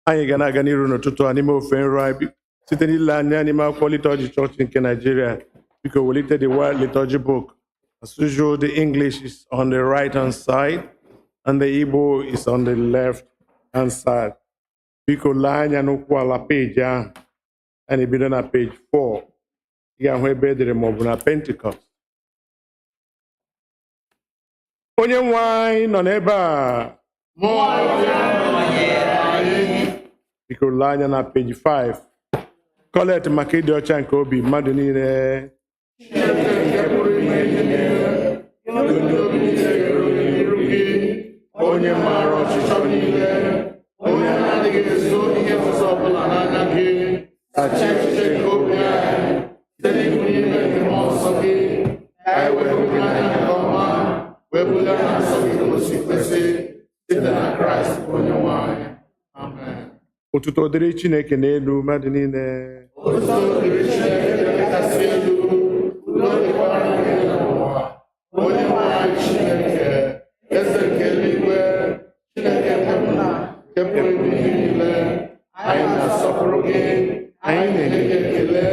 anyị ga na-aga n'iru n'ụtụtụ a n'ime ofe nrọ anyị site n'ile anya n'ime akwụkwọ liturgy chọọchị nke Nigeria. Biko welite the World Liturgy book. As usual, the English is on the right hand side and the Igbo is on the left hand side. Biko lee anya n'ụkwụ ala peji ahụ anyị bido na page 4. Ị ga-ahụ ebe edere maọbụ na Pentecost. Onye nwe anyị nọ n'ebe a. Biko lee anya na page 5. Kolekt maka ịdị ọcha nke obi mmadụ niile. Onye maara ọchịchọ niile, onye na-adịghị ezo ihe ọzọ ọbụla n'anya gị, sachi echiche nke obi anyị site n'ime mmụọ nsọ gị, ka anyị wee hụ n'anya nke ọma, wee bulie na nsọ gị osi kwesị site na Kraịst onye nwe anyị. Amen. Otuto dịrị Chineke n'elu mmadụ niile. Otuto dịrị Chineke kasị elu, udo dịkwara n'ụwa. Onye nwe anyị Chineke, eze nke eluigwe, Chineke nke pụrụ ime ihe niile, anyị na-asọpụrụ gị, anyị na-enye gị ekele,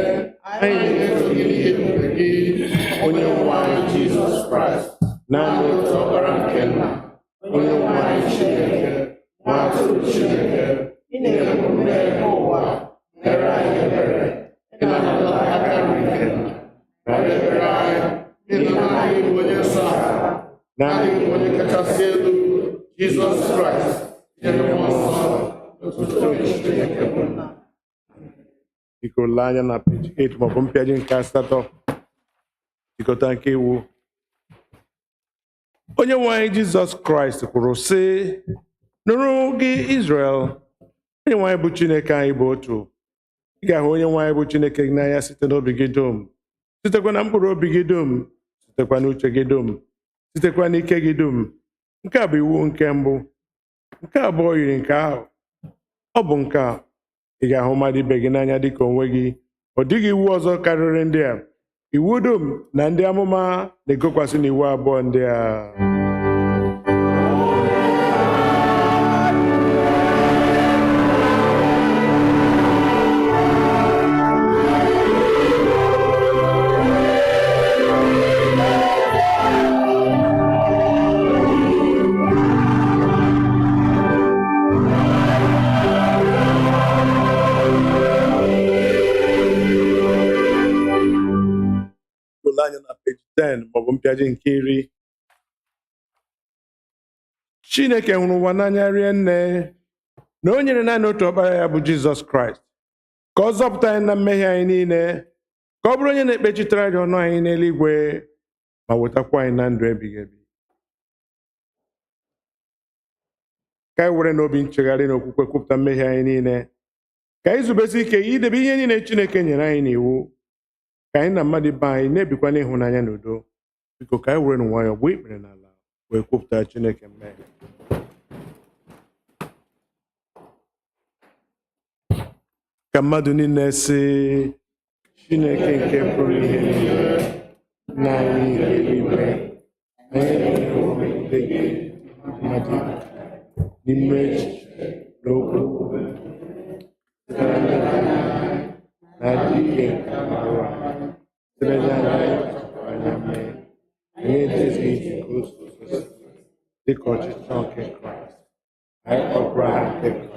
anyị na-eto gị n'ihe ebube gị, onye nwe anyị Jizọs Kraịst, naanị otu ọkpara nke Nna, onye nwe anyị Chineke, nwa atụrụ Chineke, ị na-ekwu mmehie ụwa, mere anyị ebere, ị na-anọdụ aka nri nke Nna, rara ebere anyị, n'ihi na anyị bụ onye nsọ ala, na anyị bụ onye kachasị elu, Jizọs Kraịst, nyere mmụọ nsọ, otuto Chineke bụ Nna. Biko lee anya na peji 8 maọbụ mpịaji nke 8. Nchikọta nke Iwu. Onye nwe anyị Jizọs Kraịst kwuru sị, nụrụ gị Izrel, onye nwe anyị bụ Chineke anyị bụ otu. Ị ga-ahụ onye nwe anyị bụ Chineke gị n'anya site n'obi gị dum, sitekwa na mkpụrụ obi gị dum, sitekwa n'uche gị dum, sitekwa n'ike gị dum. Nke a bụ iwu nke mbụ. Nke abụọ yiri nke ahụ. Ọ bụ nke a, ị ga-ahụ mmadụ ibe gị n'anya dịka onwe gị. Ọ dịghị iwu ọzọ karịrị ndị a. Iwu dum na ndị amụma na-egokwasị n'iwu abụọ ndị a. Anya na page 10 maọbụ mpịaji nke 10. Chineke hụrụ ụwa n'anya rie nne na o nyere naanị otu ọkpara ya bụ Jizọs Kraịst ka ọ zọpụta anyị na mmehie anyị niile, ka ọ bụrụ onye na-ekpechitara anyị ọnụ anyị n'eluigwe ma wetakwa anyị na ndụ ebighị ebi. Ka anyị were n'obi nchegharị na okwukwe kwupụta mmehie anyị niile, ka anyị zubesi ike idebe ihe niile Chineke nyere anyị n'iwu, ka anyị na mmadụ ibe anyị na-ebikwa n'ịhụnanya na udo. Biko ka anyị were nwayọọ gbuo ikpere n'ala wee kwupụta Chineke mmehie. Ka mmadụ niile sị, Chineke nke pụrụ ihe niile, na anyị nke eluigwe, anyị na-emegide gị mmadụ n'ime echiche na okwu na adịghị nke arụ anyị, site n'anya anyị anya mee, anyị ejezighị ije ka otu kwesịrị dịka ọchịchọ nke Kraịst. Anyị kpọpụrụ aha nke Kraịst,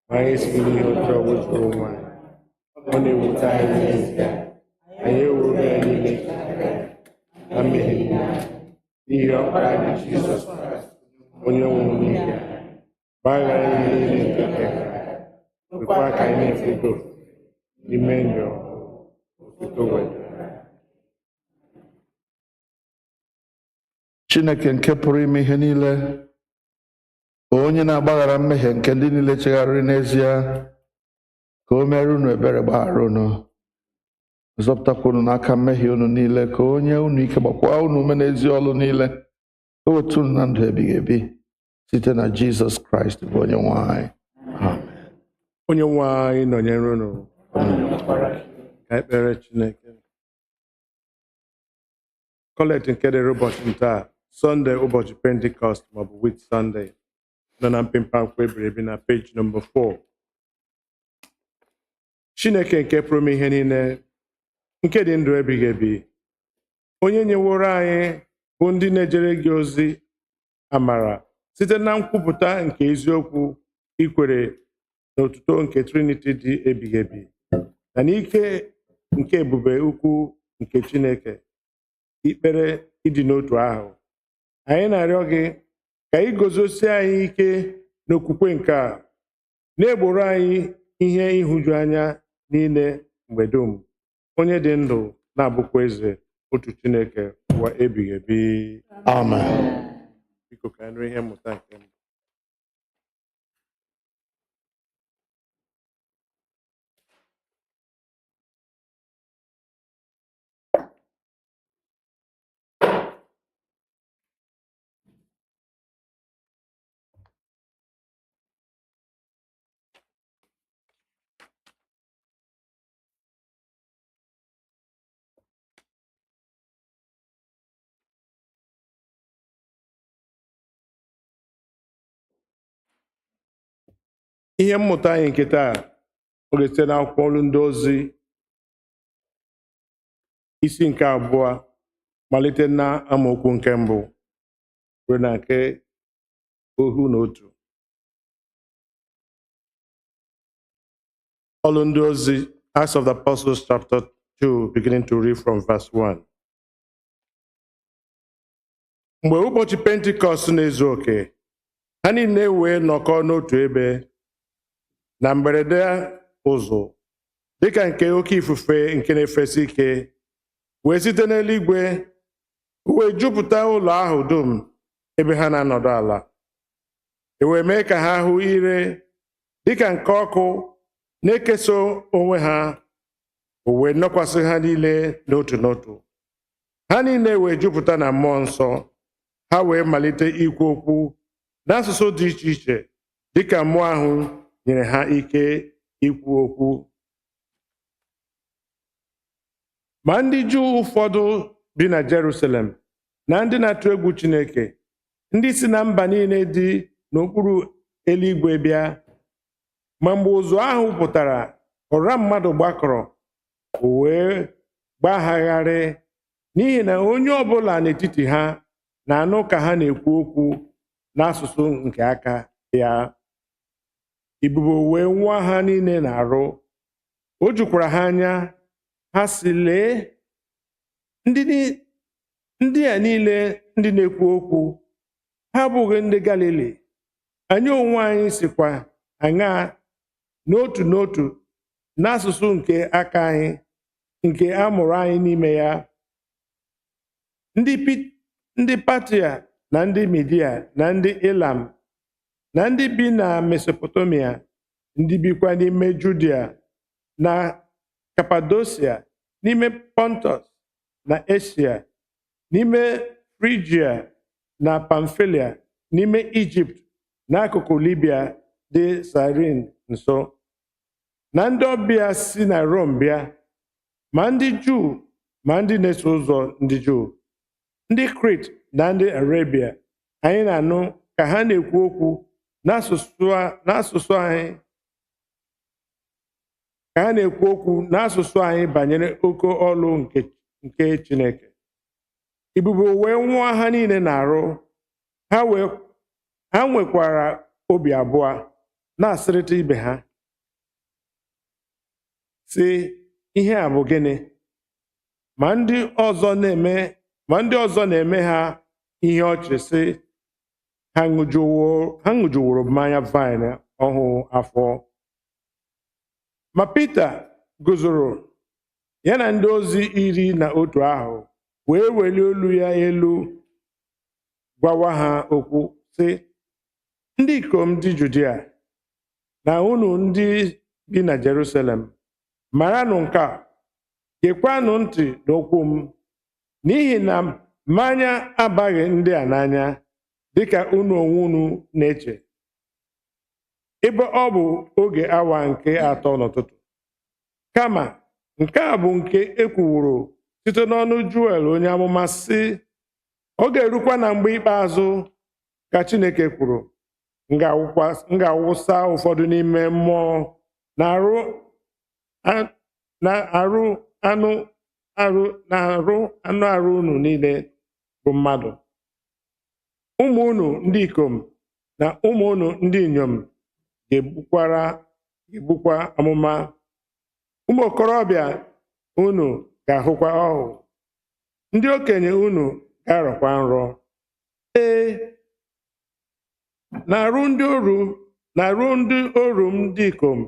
ma anyị esighị n'ihe ọjọọ wezụrụ onwe anyị. Ọ na-ewute anyị n'ezie, anyị ewuru ya niile na mmehie niile, n'ihi ọkpara anyị Jizọs Kraịst, onye nwụrụ n'ihi anyị, gbaghara anyị niile nke Kraịst, kwekwa ka anyị na-efe n'ime ndụ otuto wetara. Chineke nke pụrụ ime ihe niile, onye na-agbaghara mmehie nke ndị niile chegharịrị n'ezie, ka o mere unu ebere gbaghara unu, zọpụtakwa unu n'aka mmehie unu niile, ka o nye unu ike gbakwa unu ume n'ezi ọlụ niile, ka o weta unu na ndụ ebighị ebi site na Jizọs Kraịst bụ onye nwe anyị. Amen. Onye nwe anyị nọnyere unu. Ka ekpere Chineke. Kolekt nke dịrị ụbọchị ntaa, Sọnde ụbọchị Pentikọst maọbụ Wit Sọnde, nọ na mpempe akwụkwọ ebiri ebi na peji nọmba 4. Chineke nke pụrụ ime ihe niile, nke dị ndụ ebighị ebi, onye nyeworo anyị bụ ndị na-ejere gị ozi amara site na nkwupụta nke eziokwu ikwere n'otuto nke Trinity dị ebighị ebi na n'ike nke ebube ukwu nke Chineke, ikpere ịdị n'otu ahụ. Anyị na-arịọ gị ka ị guzosie anyị ike n'okwukwe nke a, na-egboro anyị ihe ịhụju anya niile mgbe dum, onye dị ndụ na-abụkwa eze otu Chineke ụwa ebighị ebi. Amen. Biko ka anyị nụrụ ihe mmụta nke mbụ. Ihe mmụta anyị nke taa oge site n'akwụkwọ Olu Ndị Ozi isi nke abụọ malite na amaokwu nke mbụ ruo na nke 11. Olu Ndị Ozi, Acts of the Apostles chapter 2, beginning to read from verse 1. Mgbe ụbọchị Pentikọst na-ezu oke, ha niile wee nọkọọ n'otu ebe. Na mberede ụzụ dịka nke oke ifufe nke na-efesi ike wee site n'eluigwe wee jupụta ụlọ ahụ dum ebe ha na-anọdụ ala, wee mee ka ha hụ ire dịka nke ọkụ na-ekesa onwe ha, wee nọkwasị ha niile n'otu n'otu. Ha niile wee jupụta na mmụọ nsọ, ha wee malite ikwu okwu n'asụsụ dị iche iche dịka mmụọ ahụ nyere ha ike ikwu okwu. Ma ndị Juu ụfọdụ bi na Jerusalem na ndị na-atụ egwu Chineke, ndị si na mba niile dị n'okpuru eluigwe bịa. Ma mgbe ụzụ ahụ pụtara, ọra mmadụ gbakọrọ, wee gbagharị, n'ihi na onye ọbụla n'etiti ha na-anụ ka ha na-ekwu okwu n'asụsụ nke aka ya. Ibubo wee nwụọ ha niile na-arụ. O jukwara ha anya, ha si, lee, ndị a niile ndị na-ekwu okwu, ha abụghị ndị Galili? Anyị onwe anyị sikwa aṅaa n'otu n'otu n'asụsụ nke aka anyị, nke a mụrụ anyị n'ime ya? Ndị Patia na ndị Midia na ndị Elam na ndị bi na Mesopotamia, ndị bikwa n'ime Judia na Kapadosia, n'ime Pontus na Asia, n'ime Frigia na Pamfilia, n'ime Ijipt n'akụkụ Libya dị Cyrene nso, na ndị ọbịa si na Rome bịa, ma ndị Juu ma ndị na-eso ụzọ ndị Juu, ndị Krit na ndị Arabia, anyị na-anụ ka ha na-ekwu okwu n'asụsụ anyị banyere oke ọlụ nke Chineke. Ibubo wee nwụọ ha niile na-arụ. Ha nwekwara obi abụọ, na-asịrịta ibe ha, sị, ihe a bụ gịnị? Ma ndị ọzọ na-eme ha ihe ọchị, sị, ha ṅụjuworo mmanya vaịn ọhụụ afọ. Ma Pita guzoro ya na ndị ozi 11 ahụ, wee welie olu ya elu gwawa ha okwu, sị, ndị ikom ndị Judia na unu ndị bi na Jerusalem, maranụ nke a, gekwanụ ntị n'okwu m, n'ihi na mmanya abaghị ndị a n'anya dịka unu onwe unu na-eche, ebe ọ bụ oge awa nke 3 n'ụtụtụ. Kama nke a bụ nke ekwuworo site n'ọnụ Joel onye amụma, sị, ọ ga-erukwa na mgbe ikpeazụ, ka Chineke kwuru, m ga-awụsa ụfọdụ n'ime mmụọ na-arụ na-arụ anụ arụ unu niile bụ mmadụ. Ụmụ unu ndị ikom na ụmụ unu ndị inyom ga-egbukwa amụma. Ụmụ okorobịa unu ga-ahụkwa ọhụ. Ndị okenye unu ga-arọkwa nrọ. Na-arụ ndị oru m ndị ikom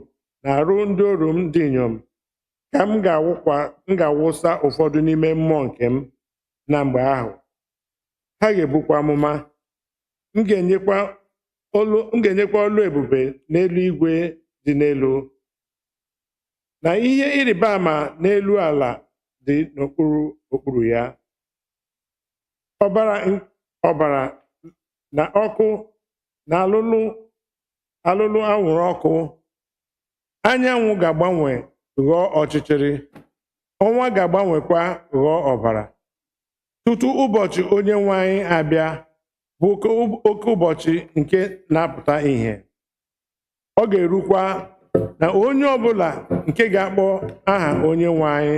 na-arụ ndị oru m ndị inyom ka m ga-awụsa ụfọdụ n'ime mmụọ nke m, na mgbe ahụ ha ga-ebukwa amụma. M ga-enyekwa olu ebube n'elu igwe dị n'elu, na ihe ịrịba ama n'elu ala dị n'okpuru ya. Ọbara na ọkụ na alụlụ anwụrụ ọkụ. Anyanwụ ga-agbanwe ghọọ ọchịchịrị, ọnwa ga-agbanwekwa ghọọ ọbara, tutu ụbọchị Onyenwe anyị abịa, bụ oke ụbọchị nke na-apụta ìhè. Ọ ga-erukwa na onye ọbụla nke ga-akpọ aha Onyenwe anyị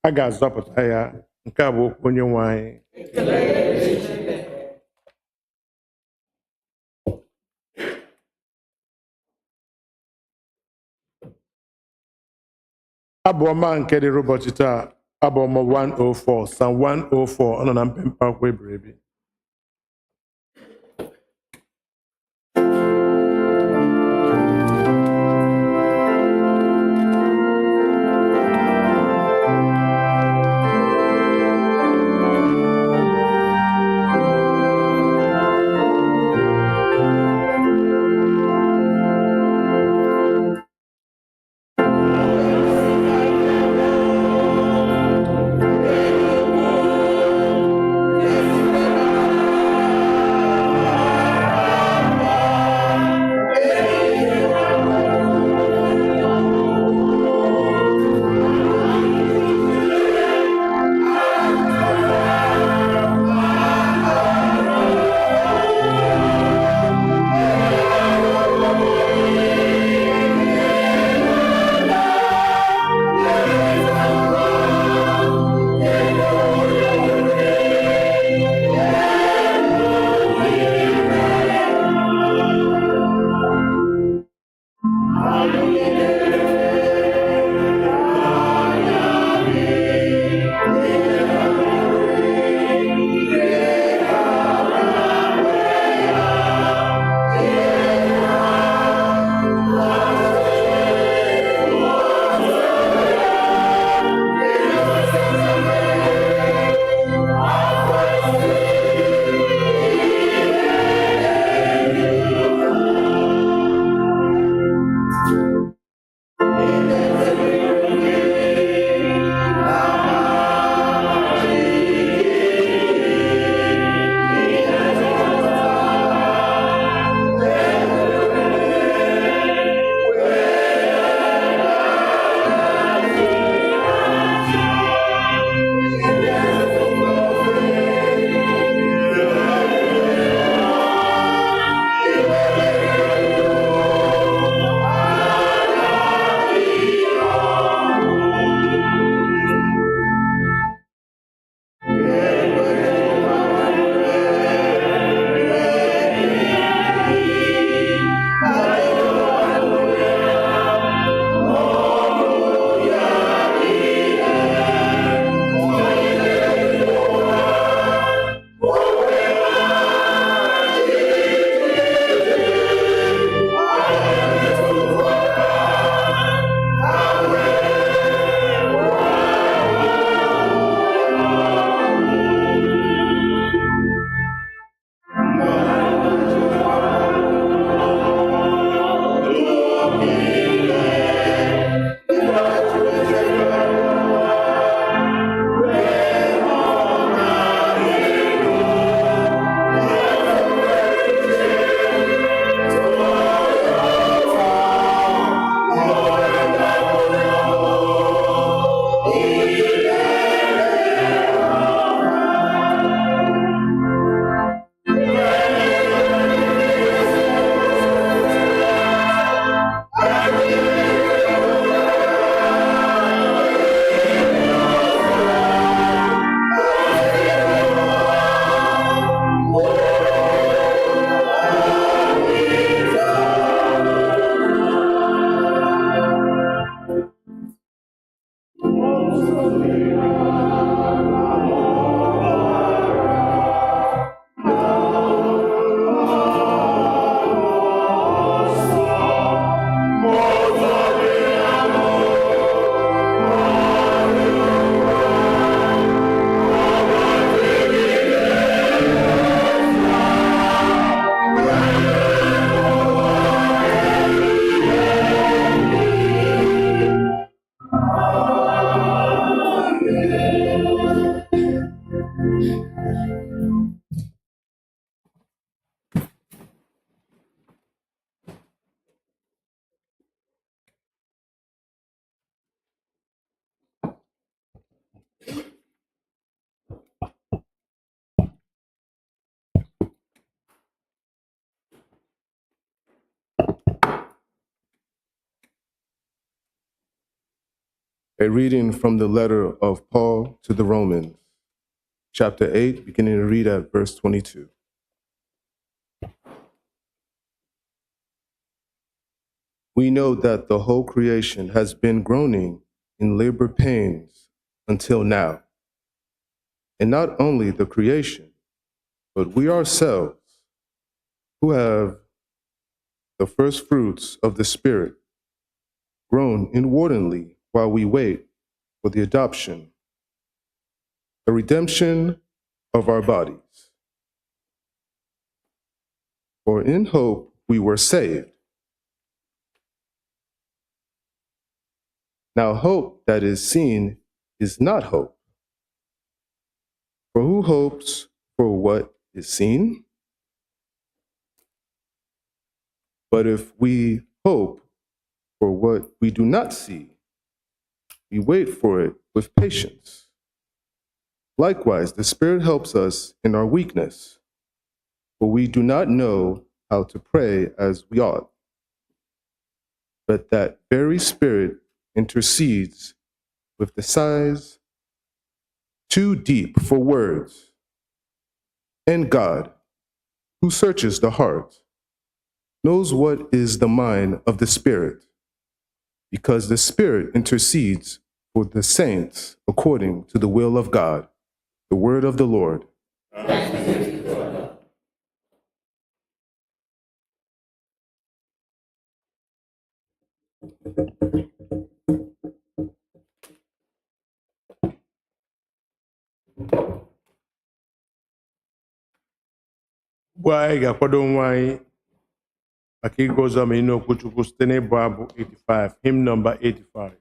a ga-azọpụta ya. Nke a bụ okwu Onyenwe anyị. Abu-Ọma nke dịrị ụbọchị taa, Abu-Ọma 104, Psalm 104, ọ nọ na mpempe akwụkwọ ebirebi. Yes, A reading from the letter of Paul to the Romans, chapter 8, beginning to read at verse 22. We know that the whole creation has been groaning in labor pains until now. And not only the creation, but we ourselves, who have the first fruits of the Spirit, groan inwardly while we wait for the adoption, the redemption of our bodies. For in hope we were saved. Now hope that is seen is not hope. For who hopes for what is seen? But if we hope for what we do not see, we wait for it with patience. Likewise, the Spirit helps us in our weakness, for we do not know how to pray as we ought. But that very Spirit intercedes with the sighs too deep for words. And God, who searches the heart, knows what is the mind of the Spirit, because the Spirit intercedes for the saints according to the will of God. The word of the Lord. Ugbu a anyị ga-akwado onwe anyị maka ịga ụzọ ma ịnụ okwu Chukwu site n'ịbụ abụ 85, hymn number 85.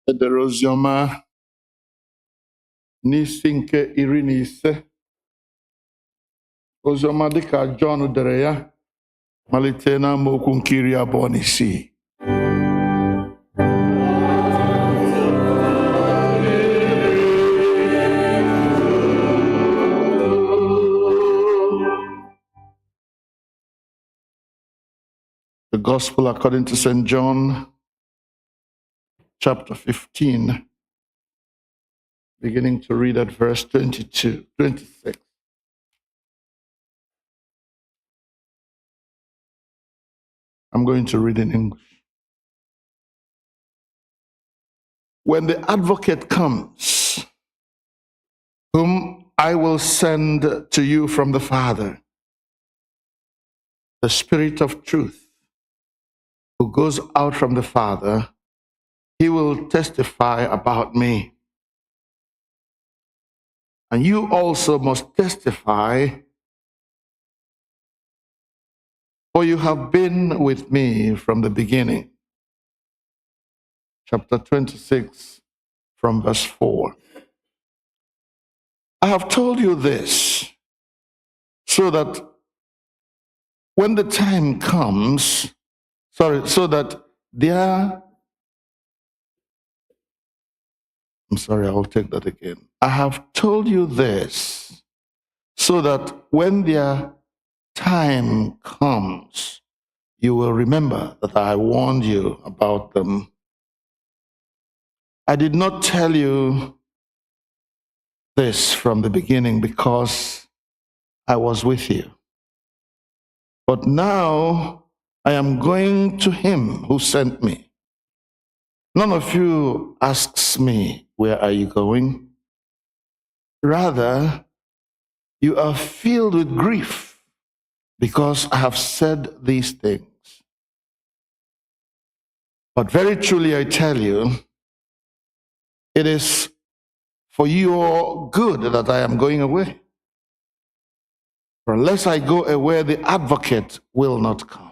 Edere oziọma n'isi nke 15. Oziọma dịka Jọn dere ya malite n'amaokwu nke 26. The Gospel according to St. John, chapter 15, beginning to read at verse 26. I'm going to read in English. When the advocate comes, whom I will send to you from the Father, the Spirit of truth, who goes out from the Father, he will testify about me. And you also must testify, for you have been with me from the beginning. Chapter 26, from verse 4. I have told you this, so that when the time comes, so that I'll take that again. I have told you this, so that when their time comes, you will remember that I warned you about them. I did not tell you this from the beginning because I was with you. But now I am going to him who sent me. None of you asks me, where are you going? Rather, you are filled with grief because I have said these things. But very truly I tell you, it is for your good that I am going away. For unless I go away, the advocate will not come.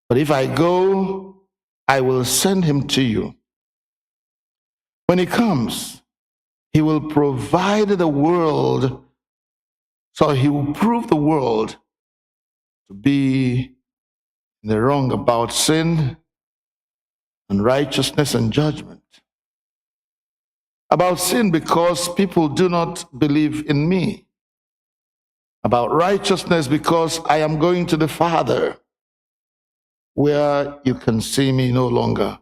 But if I go, I will send him to you. When he comes, he will provide the world, so he will prove the world to be in the wrong about sin and righteousness and judgment. About sin, because people do not believe in me. About righteousness, because I am going to the Father, where you can see me no longer.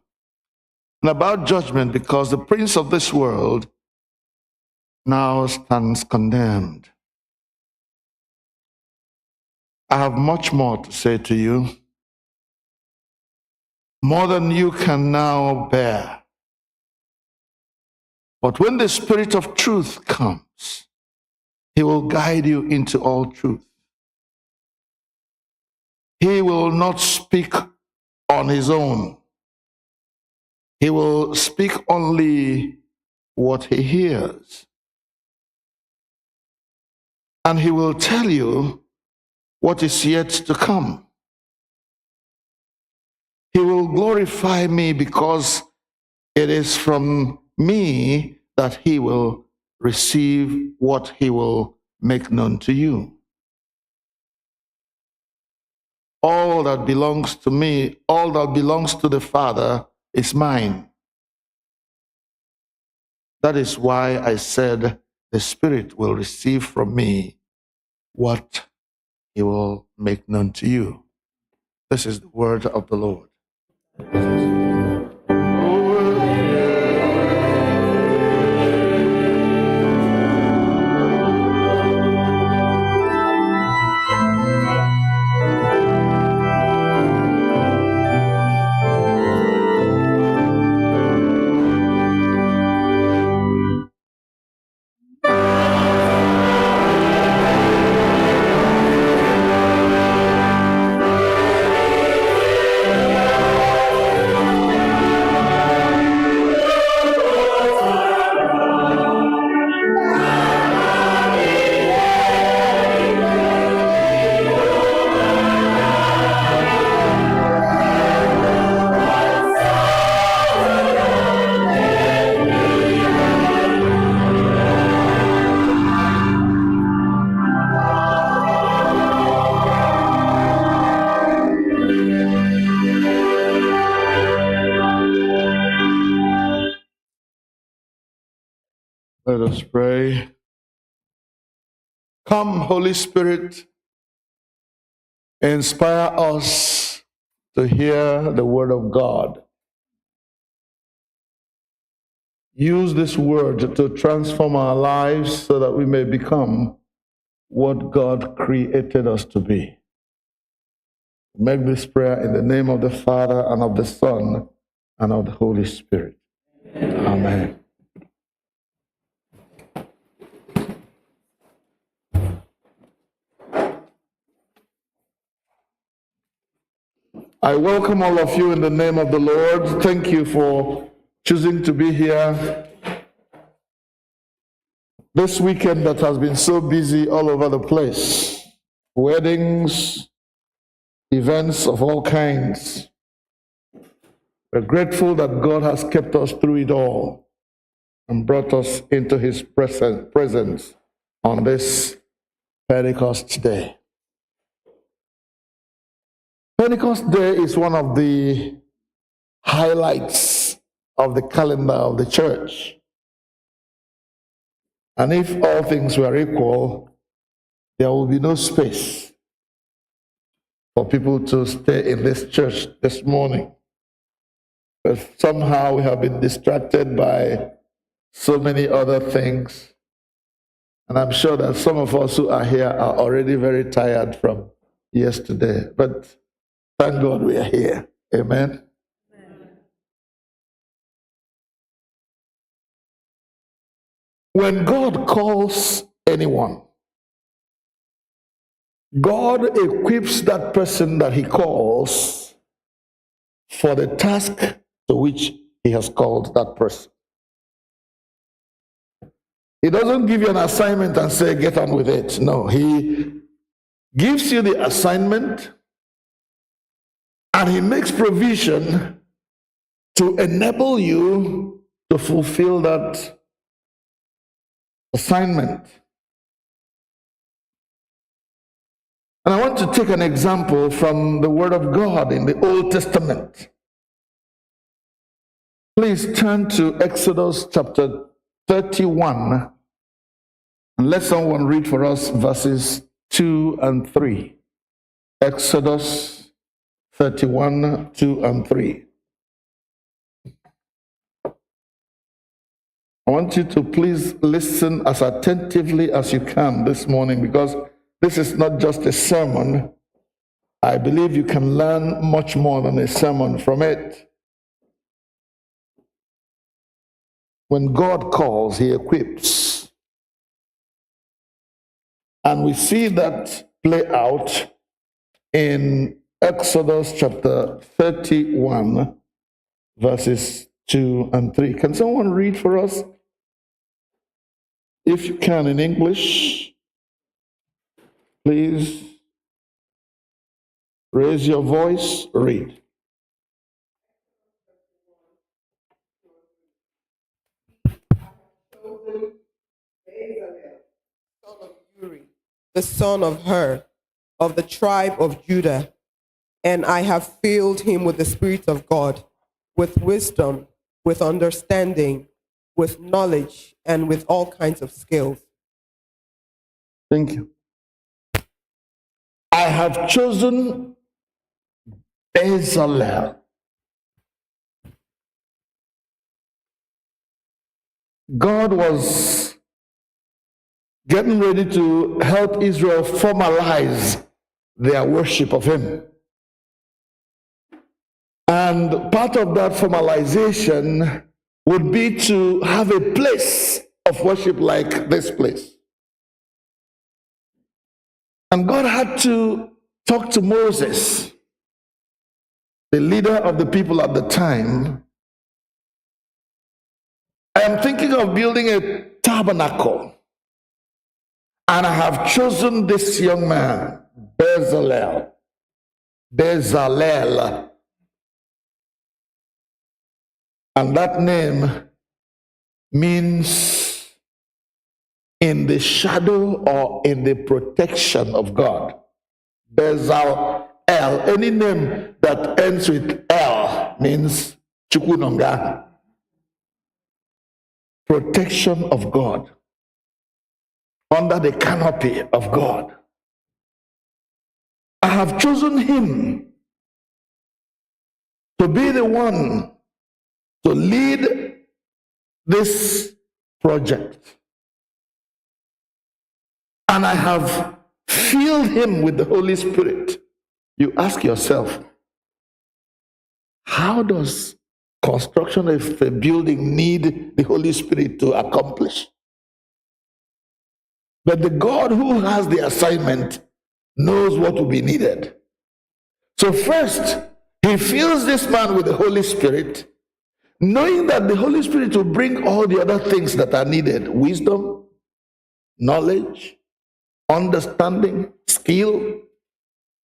And about judgment, because the prince of this world now stands condemned. I have much more to say to you, more than you can now bear. But when the Spirit of truth comes, he will guide you into all truth. He will not speak on his own. He will speak only what he hears. And he will tell you what is yet to come. He will glorify me, because it is from me that he will receive what he will make known to you. All that belongs to me, all that belongs to the Father is mine. That is why I said the Spirit will receive from me what he will make known to you. This is the word of the Lord. Let us pray. Come, Holy Spirit, inspire us to hear the word of God. Use this word to transform our lives so that we may become what God created us to be. Make this prayer in the name of the Father and of the Son and of the Holy Spirit. Amen. I welcome all of you in the name of the Lord. Thank you for choosing to be here this weekend that has been so busy all over the place. Weddings, events of all kinds. We're grateful that God has kept us through it all and brought us into his presence on this Pentecost Day. Pentecost Day is one of the highlights of the calendar of the church. And if all things were equal, there will be no space for people to stay in this church this morning. But somehow we have been distracted by so many other things. And I'm sure that some of us who are here are already very tired from yesterday. But thank God we are here. Amen. When God calls anyone, God equips that person that he calls for the task to which he has called that person. He doesn't give you an assignment and say, get on with it. No, he gives you the assignment and he makes provision to enable you to fulfill that assignment. And I want to take an example from the Word of God in the Old Testament. Please turn to Exodus chapter 31 and let someone read for us verses 2 and 3. Exodus 31, 2 and 3. I want you to please listen as attentively as you can this morning, because this is not just a sermon. I believe you can learn much more than a sermon from it. When God calls, he equips. And we see that play out in Exodus chapter 31, verses 2 and 3. Can someone read for us? If you can, in English, please raise your voice, read. Son of Uri, the son of Hur, of the tribe of Judah, and I have filled him with the Spirit of God, with wisdom, with understanding, with knowledge, and with all kinds of skills. Thank you. I have chosen Bezalel. God was getting ready to help Israel formalize their worship of him. And part of that formalization would be to have a place of worship like this place. And God had to talk to Moses, the leader of the people at the time. I am thinking of building a tabernacle, and I have chosen this young man, Bezalel. Bezalel. And that name means in the shadow or in the protection of God. Bezalel. Any name that ends with L means Chukwunonga. Protection of God. Under the canopy of God. I have chosen him to be the one to lead this project. And I have filled him with the Holy Spirit. You ask yourself, how does construction of a building need the Holy Spirit to accomplish? But the God who has the assignment knows what will be needed. So first, he fills this man with the Holy Spirit, knowing that the Holy Spirit will bring all the other things that are needed: wisdom, knowledge, understanding, skill,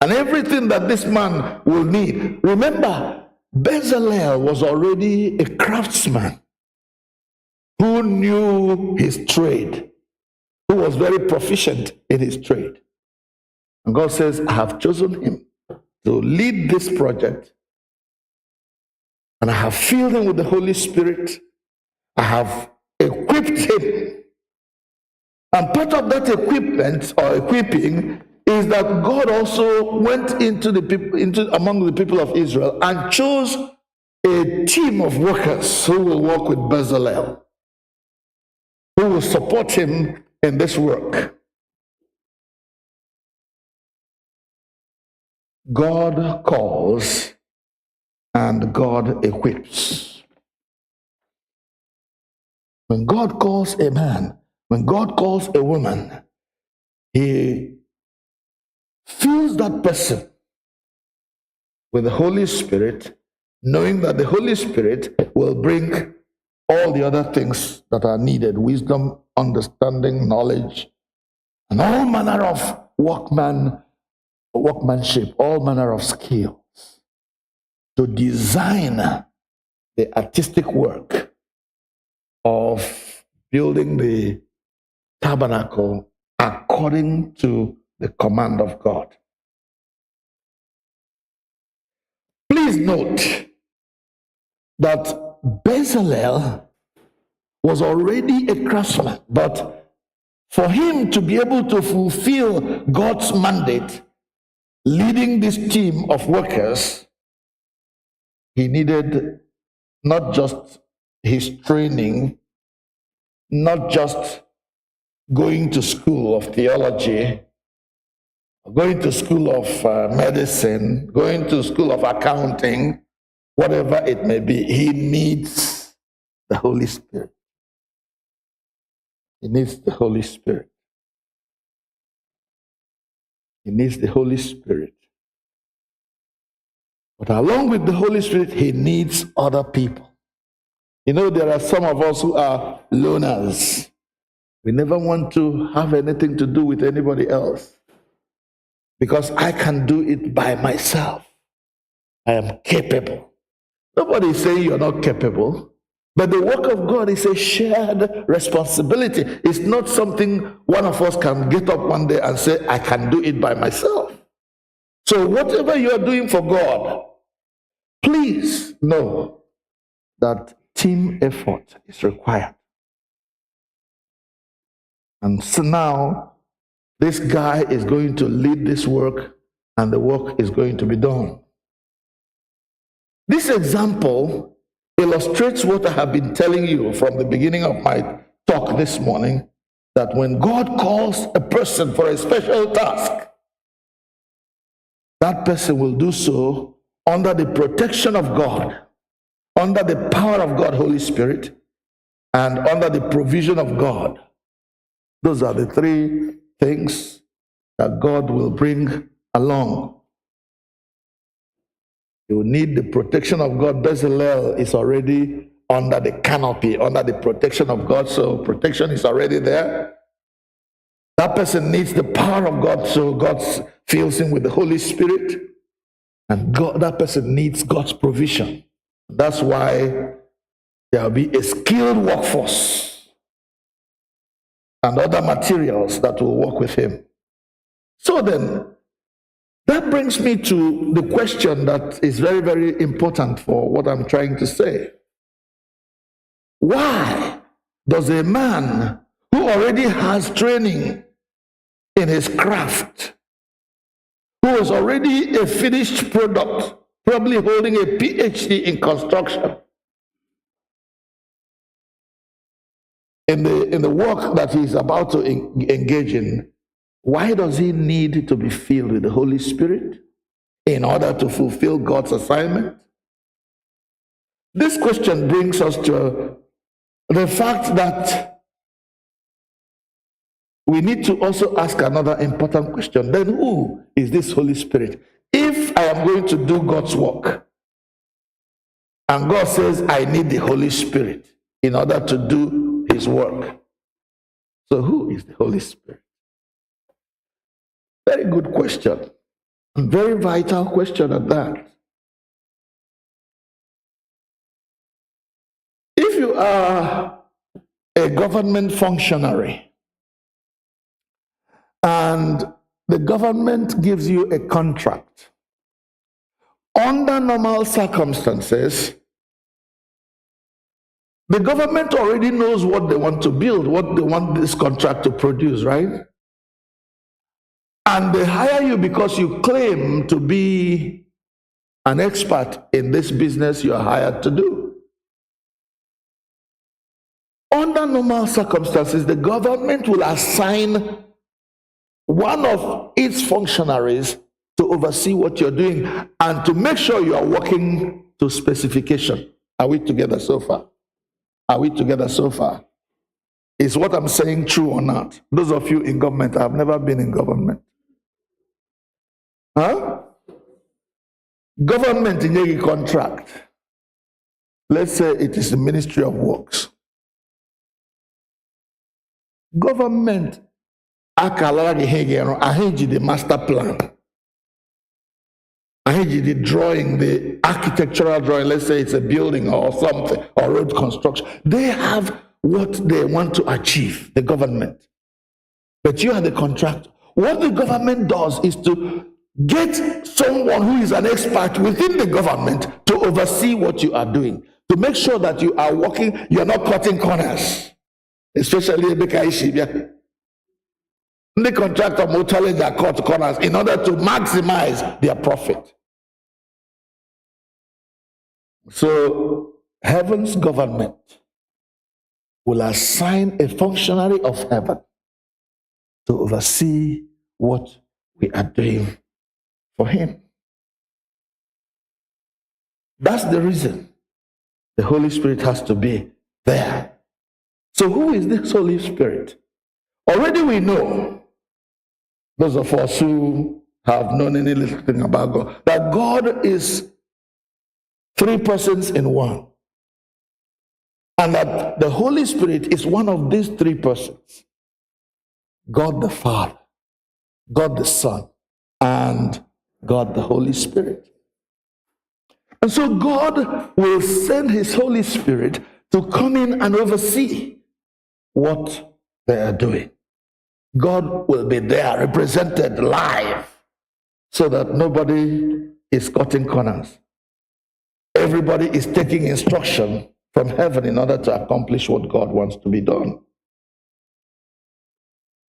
and everything that this man will need. Remember, Bezalel was already a craftsman who knew his trade, who was very proficient in his trade. And God says, I have chosen him to lead this project, and I have filled him with the Holy Spirit. I have equipped him. And part of that equipment or equipping is that God also went among the people of Israel and chose a team of workers who will work with Bezalel, who will support him in this work. God calls and God equips. When God calls a man, when God calls a woman, he fills that person with the Holy Spirit, knowing that the Holy Spirit will bring all the other things that are needed: wisdom, understanding, knowledge, and all manner of workmanship, all manner of skills to design the artistic work of building the tabernacle according to the command of God. Please note that Bezalel was already a craftsman, but for him to be able to fulfill God's mandate, leading this team of workers, he needed not just his training, not just going to school of theology, going to school of medicine, going to school of accounting, whatever it may be. He needs the Holy Spirit. He needs the Holy Spirit. He needs the Holy Spirit. But along with the Holy Spirit, he needs other people. You know, there are some of us who are loners. We never want to have anything to do with anybody else because I can do it by myself. I am capable. Nobody is saying you're not capable, but the work of God is a shared responsibility. It's not something one of us can get up one day and say, I can do it by myself. So whatever you're doing for God, please know that team effort is required. And so now, this guy is going to lead this work, and the work is going to be done. This example illustrates what I have been telling you from the beginning of my talk this morning, that when God calls a person for a special task, that person will do so under the protection of God, under the power of God, Holy Spirit, and under the provision of God. Those are the three things that God will bring along. You need the protection of God. Bezalel is already under the canopy, under the protection of God, so protection is already there. That person needs the power of God, so God fills him with the Holy Spirit. And that person needs God's provision. That's why there will be a skilled workforce and other materials that will work with him. So then, that brings me to the question that is very, very important for what I'm trying to say. Why does a man who already has training in his craft, who is already a finished product probably holding a PhD in construction, in the work that he's about to engage in, why does he need to be filled with the Holy Spirit in order to fulfill God's assignment? This question brings us to the fact that we need to also ask another important question. Then who is this Holy Spirit? If I am going to do God's work, and God says I need the Holy Spirit in order to do his work, so who is the Holy Spirit? Very good question. Very vital question at that. If you are a government functionary and the government gives you a contract, under normal circumstances, the government already knows what they want to build, what they want this contract to produce, right? And they hire you because you claim to be an expert in this business you are hired to do. Under normal circumstances, the government will assign one of its functionaries to oversee what you're doing and to make sure you are working to specification. Are we together so far? Are we together so far? Is what I'm saying true or not? Those of you in government, I've never been in government. Huh? Government in a contract. Let's say it is the Ministry of Works. Government ahead the master plan. Ahead the drawing, the architectural drawing, let's say it's a building or something, or road construction. They have what they want to achieve, the government. But you are the contractor. What the government does is to get someone who is an expert within the government to oversee what you are doing, to make sure that you are working, you are not cutting corners, especially the contractor will challenge their cut corners in order to maximize their profit. So heaven's government will assign a functionary of heaven to oversee what we are doing for him. That's the reason the Holy Spirit has to be there. So who is this Holy Spirit? Already we know, those of us who have known any little thing about God, that God is three persons in one. And that the Holy Spirit is one of these three persons. God the Father, God the Son, and God the Holy Spirit. And so God will send his Holy Spirit to come in and oversee what they are doing. God will be there, represented live, so that nobody is cutting corners. Everybody is taking instruction from heaven in order to accomplish what God wants to be done.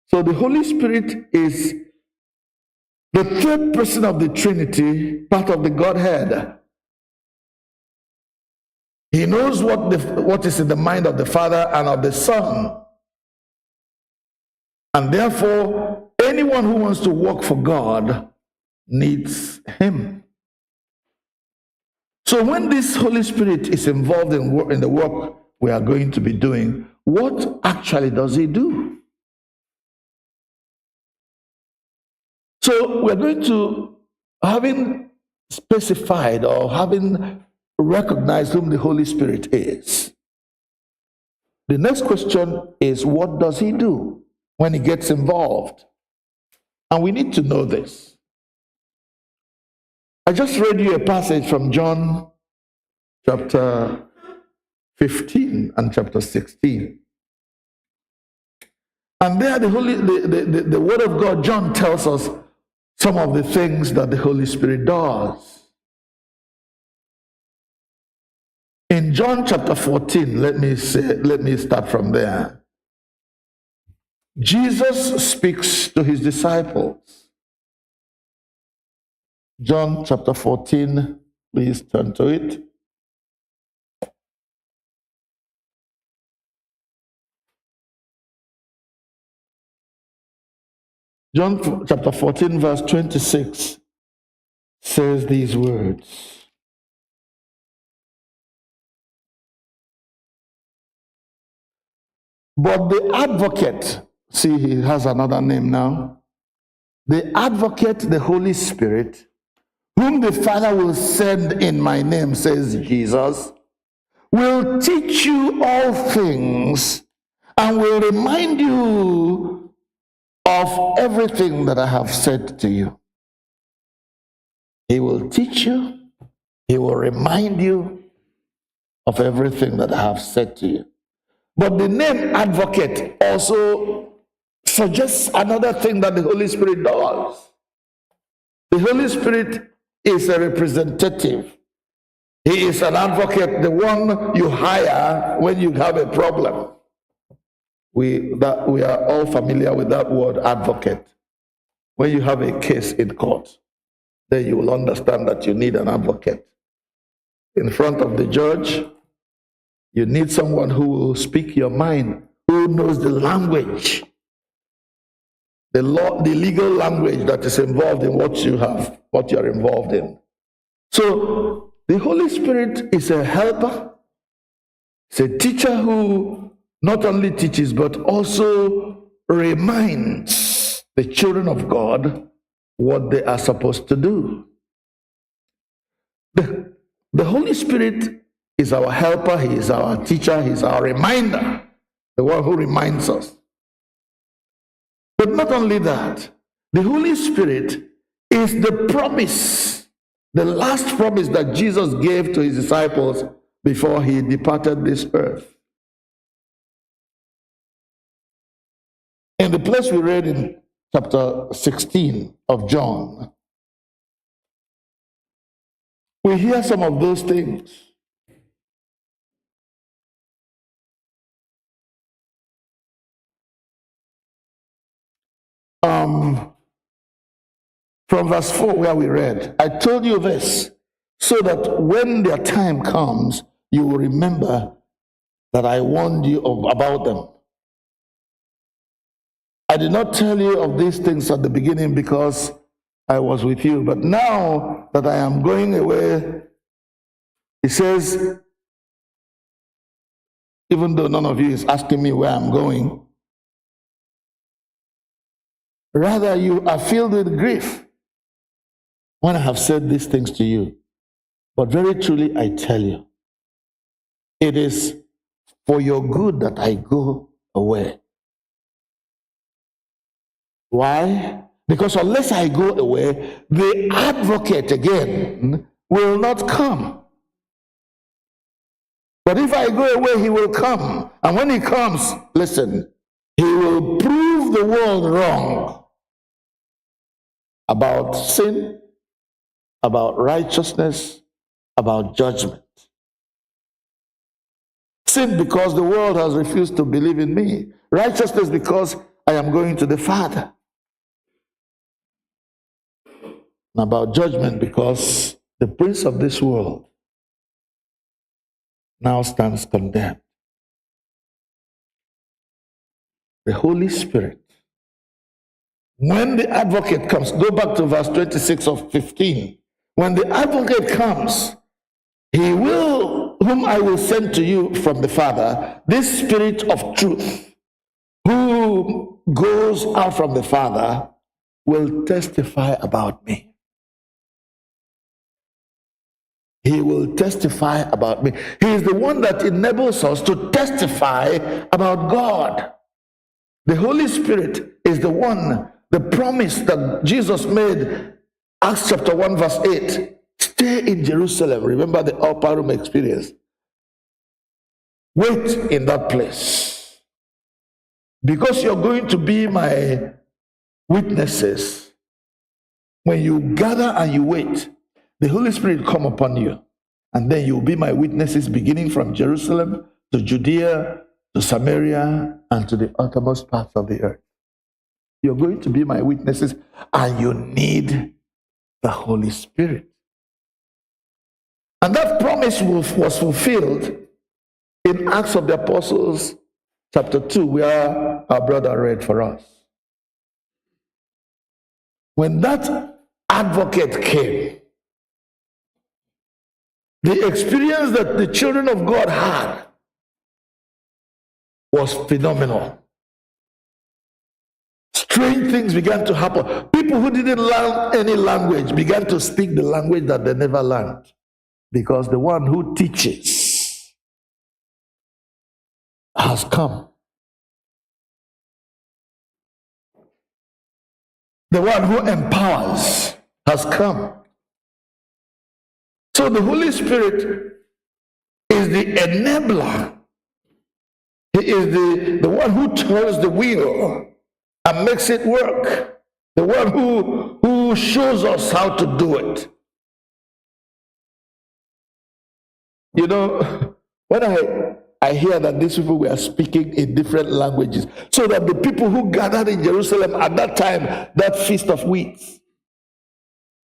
So the Holy Spirit is the third person of the Trinity, part of the Godhead. He knows what is in the mind of the Father and of the Son. And therefore, anyone who wants to work for God needs him. So when this Holy Spirit is involved in the work we are going to be doing, what actually does he do? So we're going to, having specified or having recognized whom the Holy Spirit is, the next question is, what does he do when he gets involved? And we need to know this. I just read you a passage from John chapter 15 and chapter 16. And there the Word of God, John tells us some of the things that the Holy Spirit does. In John chapter 14, let me start from there. Jesus speaks to his disciples. John chapter 14, Please turn to it. John chapter 14, verse 26 says these words. But the advocate, see, he has another name now. The advocate, the Holy Spirit, whom the Father will send in my name, says Jesus, will teach you all things and will remind you of everything that I have said to you. He will teach you, he will remind you of everything that I have said to you. But the name advocate also suggests another thing that the Holy Spirit does. The Holy Spirit is a representative. He is an advocate, the one you hire when you have a problem. We are all familiar with that word, advocate. When you have a case in court, then you will understand that you need an advocate. In front of the judge, you need someone who will speak your mind, who knows the language, the legal language that is involved in what you are involved in. So the Holy Spirit is a helper. It's a teacher who not only teaches, but also reminds the children of God what they are supposed to do. The Holy Spirit is our helper, he is our teacher, he is our reminder, the one who reminds us. But not only that, the Holy Spirit is the promise, the last promise that Jesus gave to his disciples before he departed this earth. In the place we read in chapter 16 of John, we hear some of those things. From verse 4 where we read, I told you this so that when their time comes, you will remember that I warned you about them. I did not tell you of these things at the beginning because I was with you, but now that I am going away, he says, even though none of you is asking me where I'm going, rather you are filled with grief when I have said these things to you. But very truly I tell you, it is for your good that I go away. Why? Because unless I go away, the advocate again will not come. But if I go away, he will come. And when he comes, listen, he will prove the world wrong about sin, about righteousness, about judgment. Sin because the world has refused to believe in me. Righteousness because I am going to the Father. And about judgment because the prince of this world now stands condemned. The Holy Spirit. When the advocate comes, go back to verse 26 of 15. When the advocate comes, he will, whom I will send to you from the Father, this Spirit of truth, who goes out from the Father, will testify about me. He will testify about me. He is the one that enables us to testify about God. The Holy Spirit is the one, the promise that Jesus made, Acts chapter 1 verse 8. Stay in Jerusalem. Remember the upper room experience. Wait in that place. Because you're going to be my witnesses. When you gather and you wait, the Holy Spirit will come upon you. And then you'll be my witnesses beginning from Jerusalem to Judea, to Samaria, and to the uttermost parts of the earth. You're going to be my witnesses, and you need the Holy Spirit. And that promise was fulfilled in Acts of the Apostles, chapter 2, where our brother read for us. When that advocate came, the experience that the children of God had was phenomenal. Strange things began to happen. People who didn't learn any language began to speak the language that they never learned, because the one who teaches has come. The one who empowers has come. So the Holy Spirit is the enabler. He is the one who turns the wheel and makes it work. The one who shows us how to do it. You know, when I hear that these people were speaking in different languages, so that the people who gathered in Jerusalem at that time, that Feast of Weeks,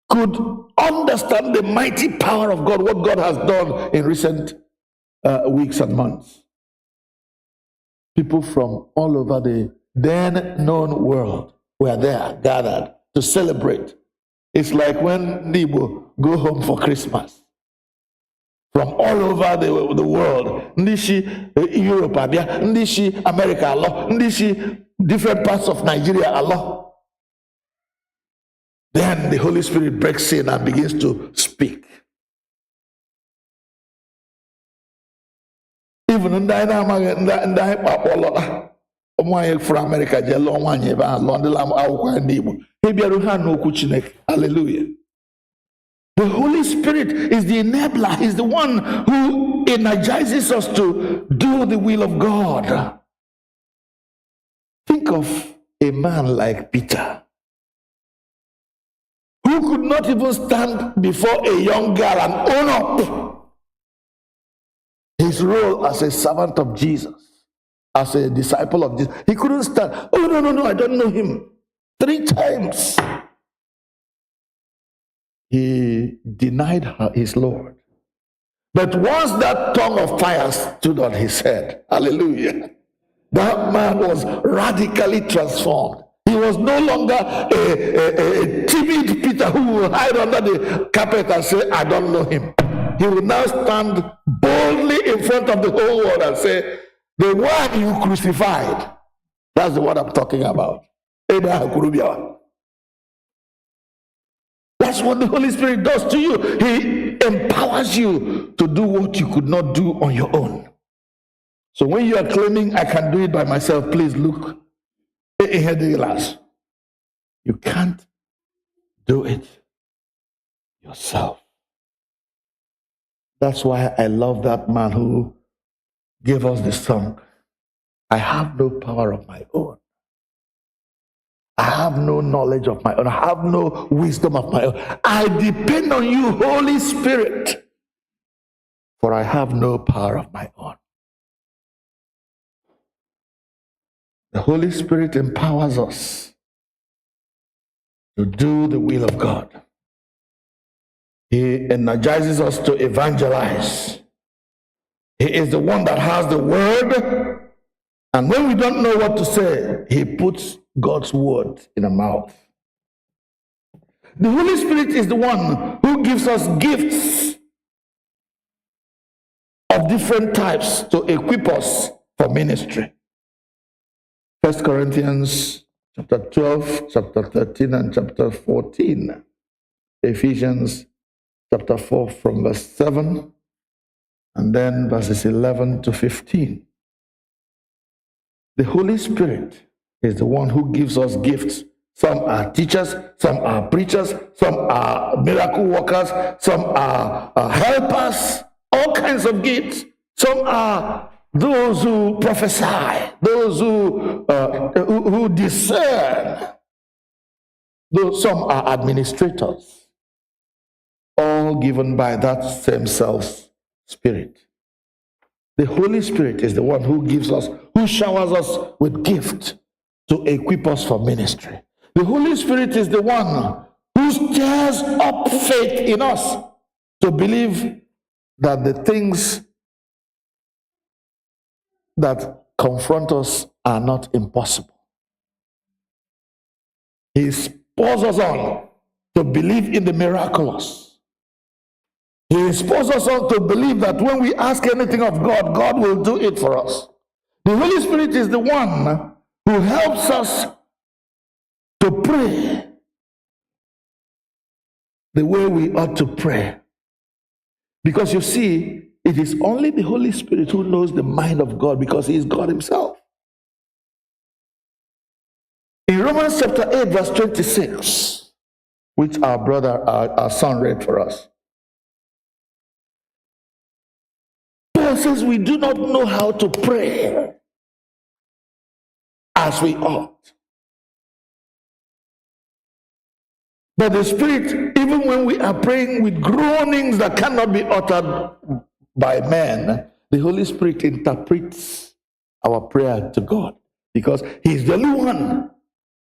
could understand the mighty power of God, what God has done in recent weeks and months. People from all over the then known world were there, gathered to celebrate. It's like when Igbo go home for Christmas. From all over the world, Ndishi Europe, Ndishi America, Ndishi different parts of Nigeria, Allah. Then the Holy Spirit breaks in and begins to speak. Even in from America, hallelujah. The Holy Spirit is the enabler. He's the one who energizes us to do the will of God. Think of a man like Peter, who could not even stand before a young girl and own up his role as a servant of Jesus, as a disciple of Jesus. He couldn't stand. Oh, no, I don't know him. 3 times. He denied his Lord. But once that tongue of fire stood on his head, hallelujah, that man was radically transformed. He was no longer a timid Peter who will hide under the carpet and say, I don't know him. He will now stand boldly in front of the whole world and say, the one you crucified, that's the one I'm talking about. Abraham Kurubiawa. That's what the Holy Spirit does to you. He empowers you to do what you could not do on your own. So when you are claiming, I can do it by myself, please look in the glass. You can't do it yourself. That's why I love that man who gave us the song, I have no power of my own. I have no knowledge of my own. I have no wisdom of my own. I depend on you, Holy Spirit, for I have no power of my own. The Holy Spirit empowers us to do the will of God. He energizes us to evangelize. He is the one that has the word, and when we don't know what to say, he puts God's word in our mouth. The Holy Spirit is the one who gives us gifts of different types to equip us for ministry. 1 Corinthians chapter 12, chapter 13, and chapter 14. Ephesians chapter 4 from verse 7, and then verses 11 to 15. The Holy Spirit is the one who gives us gifts. Some are teachers, some are preachers, some are miracle workers, some are helpers, all kinds of gifts. Some are those who prophesy, those who discern. Some are administrators, all given by that same self-spirit. The Holy Spirit is the one who gives us, who showers us with gifts to equip us for ministry. The Holy Spirit is the one who stirs up faith in us to believe that the things that confront us are not impossible. He spurs us on to believe in the miraculous. He spurs us on to believe that when we ask anything of God, God will do it for us. The Holy Spirit is the one who helps us to pray the way we ought to pray. Because you see, it is only the Holy Spirit who knows the mind of God, because he is God himself. In Romans chapter 8, verse 26, which our son read for us, Paul says we do not know how to pray as we ought. But the Spirit, even when we are praying with groanings that cannot be uttered by man, the Holy Spirit interprets our prayer to God, because he is the only one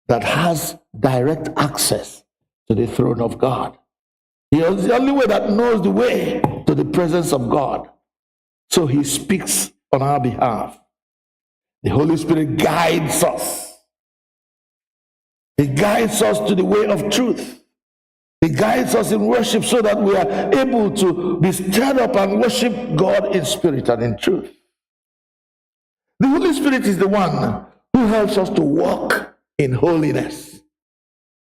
that has direct access to the throne of God. He is the only way that knows the way to the presence of God. So he speaks on our behalf. The Holy Spirit guides us. He guides us to the way of truth. He guides us in worship so that we are able to be stirred up and worship God in spirit and in truth. The Holy Spirit is the one who helps us to walk in holiness.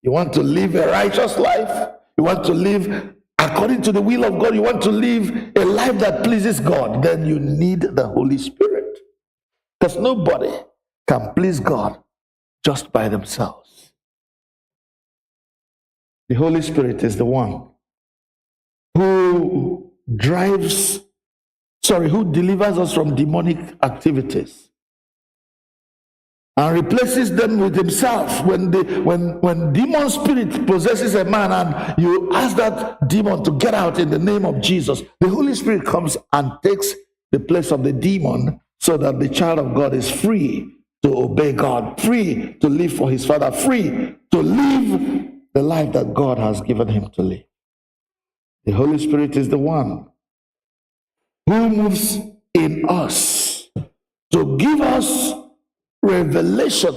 You want to live a righteous life? You want to live according to the will of God? You want to live a life that pleases God? Then you need the Holy Spirit. Because nobody can please God just by themselves. The Holy Spirit is the one who delivers us from demonic activities and replaces them with himself. When demon spirit possesses a man and you ask that demon to get out in the name of Jesus, the Holy Spirit comes and takes the place of the demon, so that the child of God is free to obey God, free to live for his Father, free to live the life that God has given him to live. The Holy Spirit is the one who moves in us to give us revelation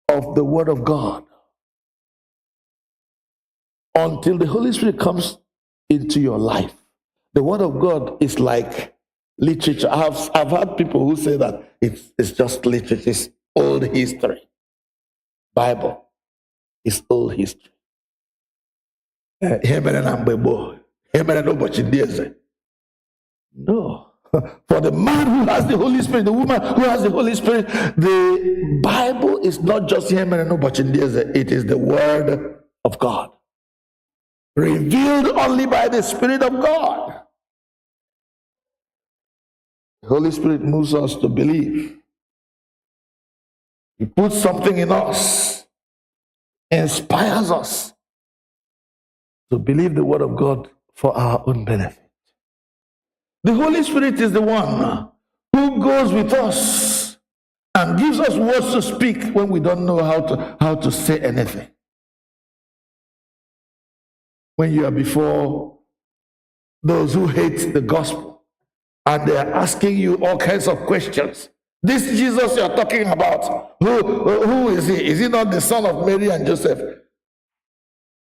of the Word of God. Until the Holy Spirit comes into your life, the Word of God is like literature. I've heard people who say that it's just literature, it's old history. Bible is old history. No. For the man who has the Holy Spirit, the woman who has the Holy Spirit, the Bible is not just it is the Word of God, revealed only by the Spirit of God. The Holy Spirit moves us to believe. He puts something in us, inspires us to believe the Word of God for our own benefit. The Holy Spirit is the one who goes with us and gives us words to speak when we don't know how to say anything. When you are before those who hate the gospel and they are asking you all kinds of questions. This Jesus you're talking about, who is he? Is he not the son of Mary and Joseph?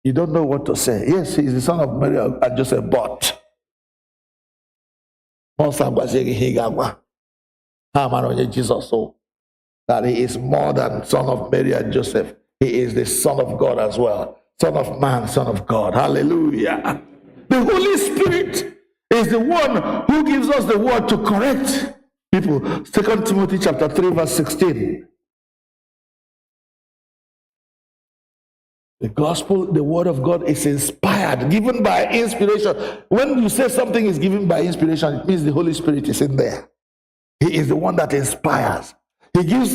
You don't know what to say. Yes, he is the son of Mary and Joseph, but Jesus, so that he is more than son of Mary and Joseph. He is the Son of God as well. Son of man, Son of God. Hallelujah. The Holy Spirit is the one who gives us the word to correct people. 2 Timothy chapter 3, verse 16. The gospel, the word of God is inspired, given by inspiration. When you say something is given by inspiration, it means the Holy Spirit is in there. He is the one that inspires. He gives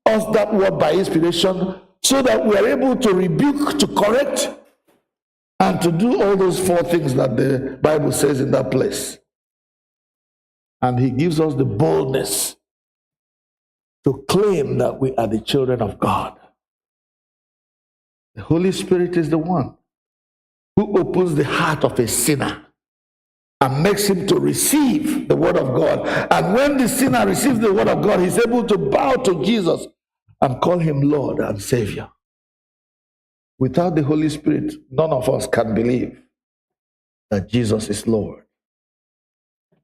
us that word by inspiration so that we are able to rebuke, to correct, and to do all those 4 things that the Bible says in that place. And he gives us the boldness to claim that we are the children of God. The Holy Spirit is the one who opens the heart of a sinner and makes him to receive the word of God. And when the sinner receives the word of God, he's able to bow to Jesus and call him Lord and Savior. Without the Holy Spirit, none of us can believe that Jesus is Lord.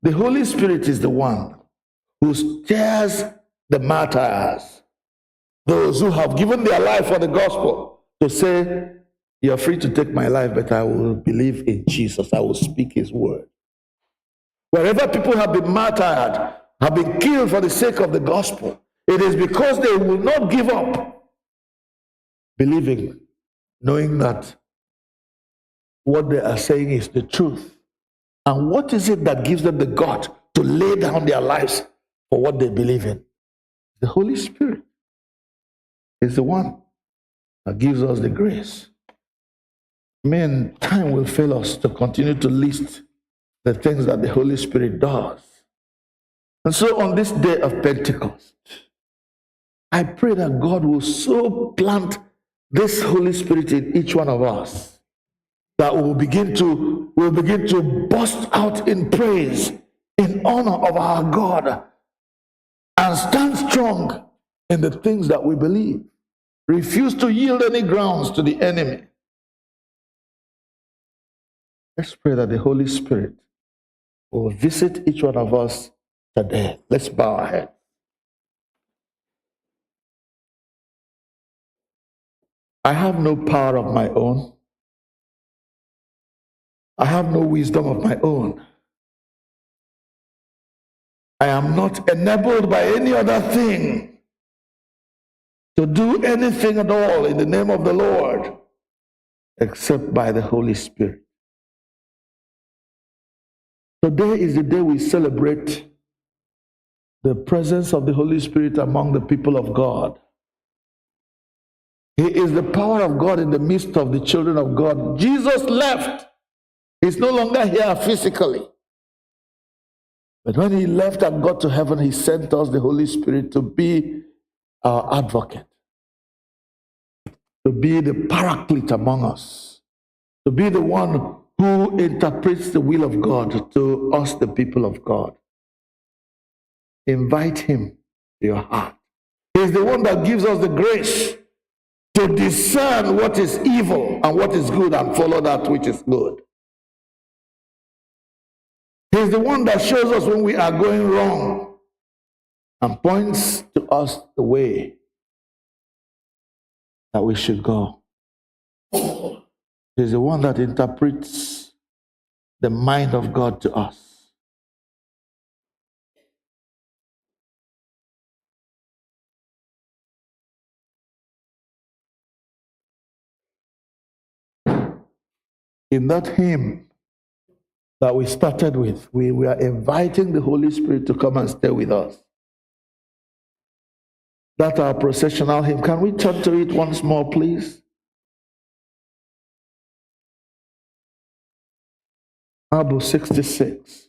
The Holy Spirit is the one who stirs the martyrs, those who have given their life for the gospel, to say, you're free to take my life, but I will believe in Jesus. I will speak his word. Wherever people have been martyred, have been killed for the sake of the gospel, it is because they will not give up believing, knowing that what they are saying is the truth. And what is it that gives them the gut to lay down their lives for what they believe in? The Holy Spirit is the one that gives us the grace. Man, time will fail us to continue to list the things that the Holy Spirit does. And so on this day of Pentecost, I pray that God will so plant this Holy Spirit in each one of us that we'll begin to burst out in praise, in honor of our God, and stand strong in the things that we believe. Refuse to yield any grounds to the enemy. Let's pray that the Holy Spirit will visit each one of us today. Let's bow our heads. I have no power of my own. I have no wisdom of my own. I am not enabled by any other thing to do anything at all in the name of the Lord except by the Holy Spirit. Today is the day we celebrate the presence of the Holy Spirit among the people of God. He is the power of God in the midst of the children of God. Jesus left. He's no longer here physically. But when he left and got to heaven, he sent us the Holy Spirit to be our advocate, to be the paraclete among us, to be the one who interprets the will of God to us, the people of God. Invite him to your heart. He's the one that gives us the grace to discern what is evil and what is good and follow that which is good. He's the one that shows us when we are going wrong and points to us the way that we should go. He's the one that interprets the mind of God to us. In that hymn that we started with, we are inviting the Holy Spirit to come and stay with us. That's our processional hymn. Can we turn to it once more, please? Abu 66.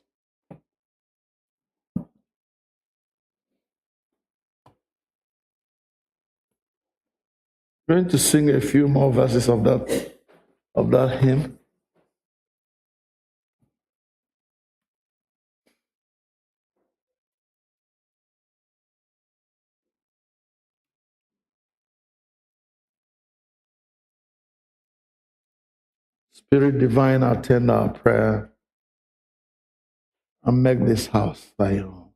We're going to sing a few more verses of that hymn. Spirit divine, attend our prayer and make this house thy own.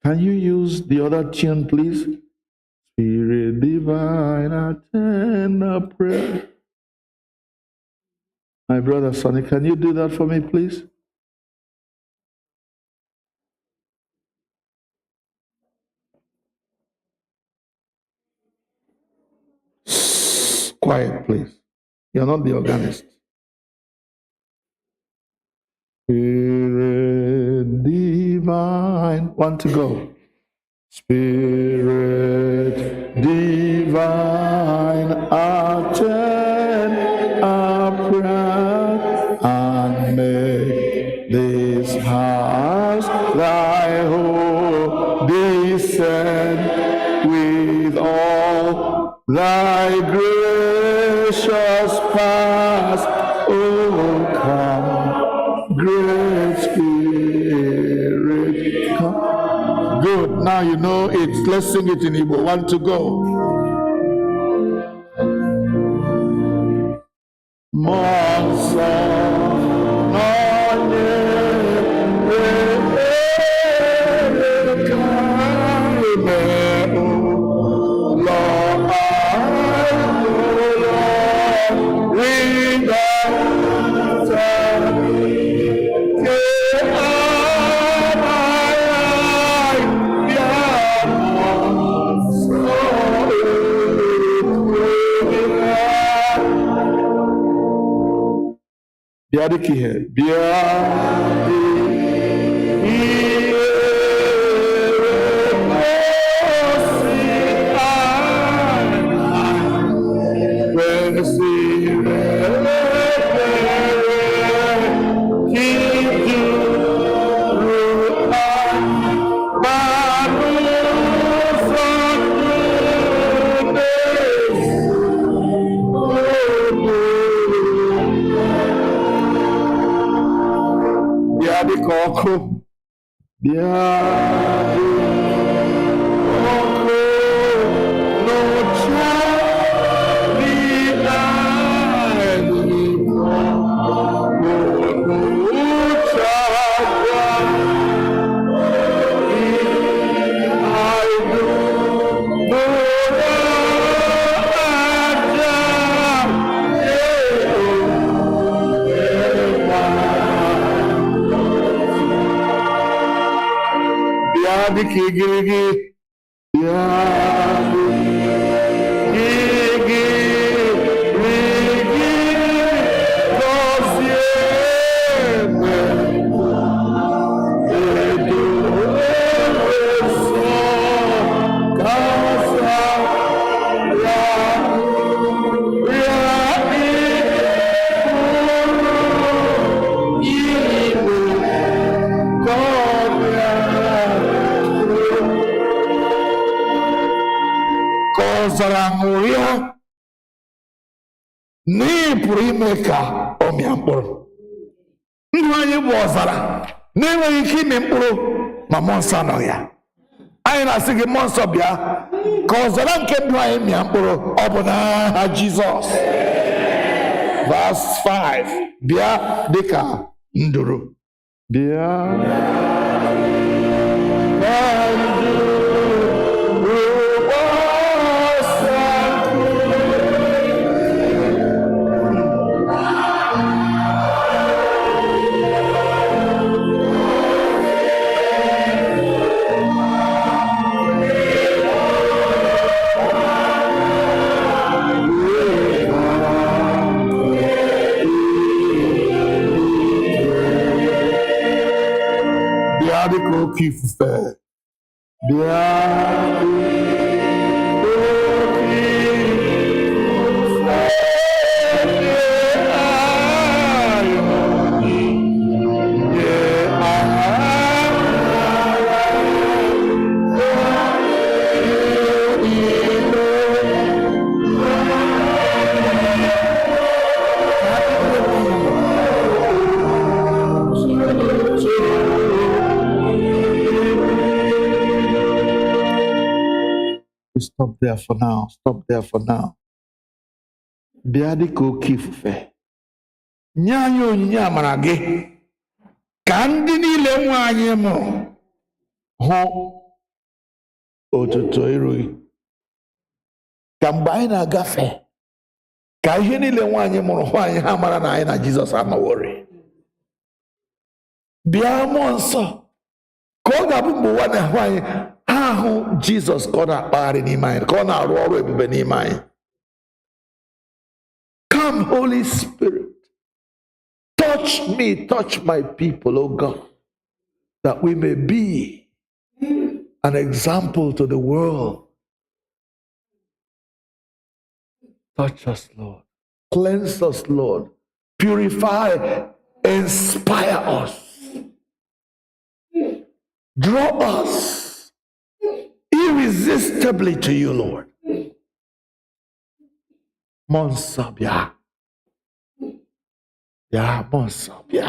Can you use the other tune, please? Spirit divine, attend our prayer. My brother Sonny, can you do that for me, please? Quiet, please. You're not the organist. Spirit divine. One to go. Spirit divine, attend our prayer and make this house thy home. Descend with all thy grace. fast, oh come, great Spirit, come. Good, now you know it. Let's sing it in Igbo. 1 to go. Biadi kihe, biadi ọkụ bịa ọkụ n'ụcha dịka igirigi ya igirigi gọzie edo eso kasa ya Igbo ka ọzara ṅụrịa na ị pụrụ ime ka ọ mịa mkpụrụ. Ndụ anyị bụ ọzara na-enweghị ike ime mkpụrụ ma mmụọ nsọ nọ ya. Anyị na-asị gị mmụọ nsọ bịa ka ọzara nke ndụ anyị mịa mkpụrụ, ọ bụ n'aha Jizọs. Verse 5, bịa dịka nduru, bịa dịka oke ifufe bịa Stop there for now. Stop there for now. Bịa dịka oke ifufe, nye anyị onyinye amara gị ka ndị niile nwe anyị mụrụ hụ otuto iru gị. Ka mgbe anyị na-agafe, ka ihe niile nwe anyị mụrụ hụ anyị, ha mara na anyị na Jizọs anọworị. Bịa mmụọ nsọ ka ọ ga-abụ mgbe ụwa na-ahụ anyị, ha ahụ Jizọs ka ọ na-akpagharị n'ime anyị, ka ọ na-arụ ọrụ ebube n'ime anyị. Come, Holy Spirit, touch me, touch my people, oh God, that we may be an example to the world. Touch us, Lord. Cleanse us, Lord. Purify, inspire us. Draw us irresistibly to you, Lord. Monsabia. bịa mmụọ nsọ bịa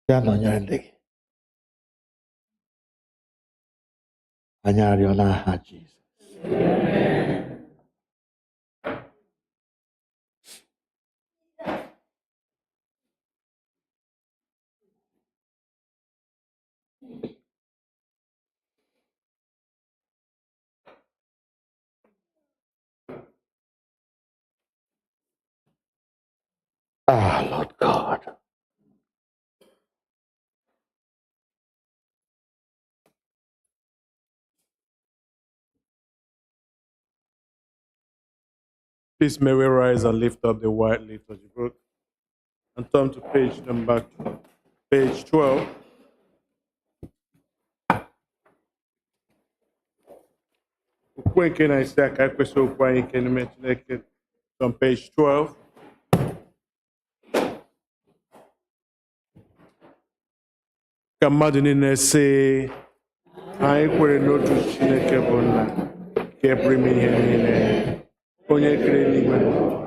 bịa nọnyere ndị gị anyị arịọ n'aha Jizọs. Lord God. Please may we rise and lift up the white liturgy book and turn to page 12. Okwu nke na-esi aka ekwesị okwu anyị nke n'ime Chineke on page 12. Ka mmadụ niile sị, anyị kwere n'otu Chineke bụ Nna nke pụrụ ime ihe niile, onye kere eluigwe na ụwa,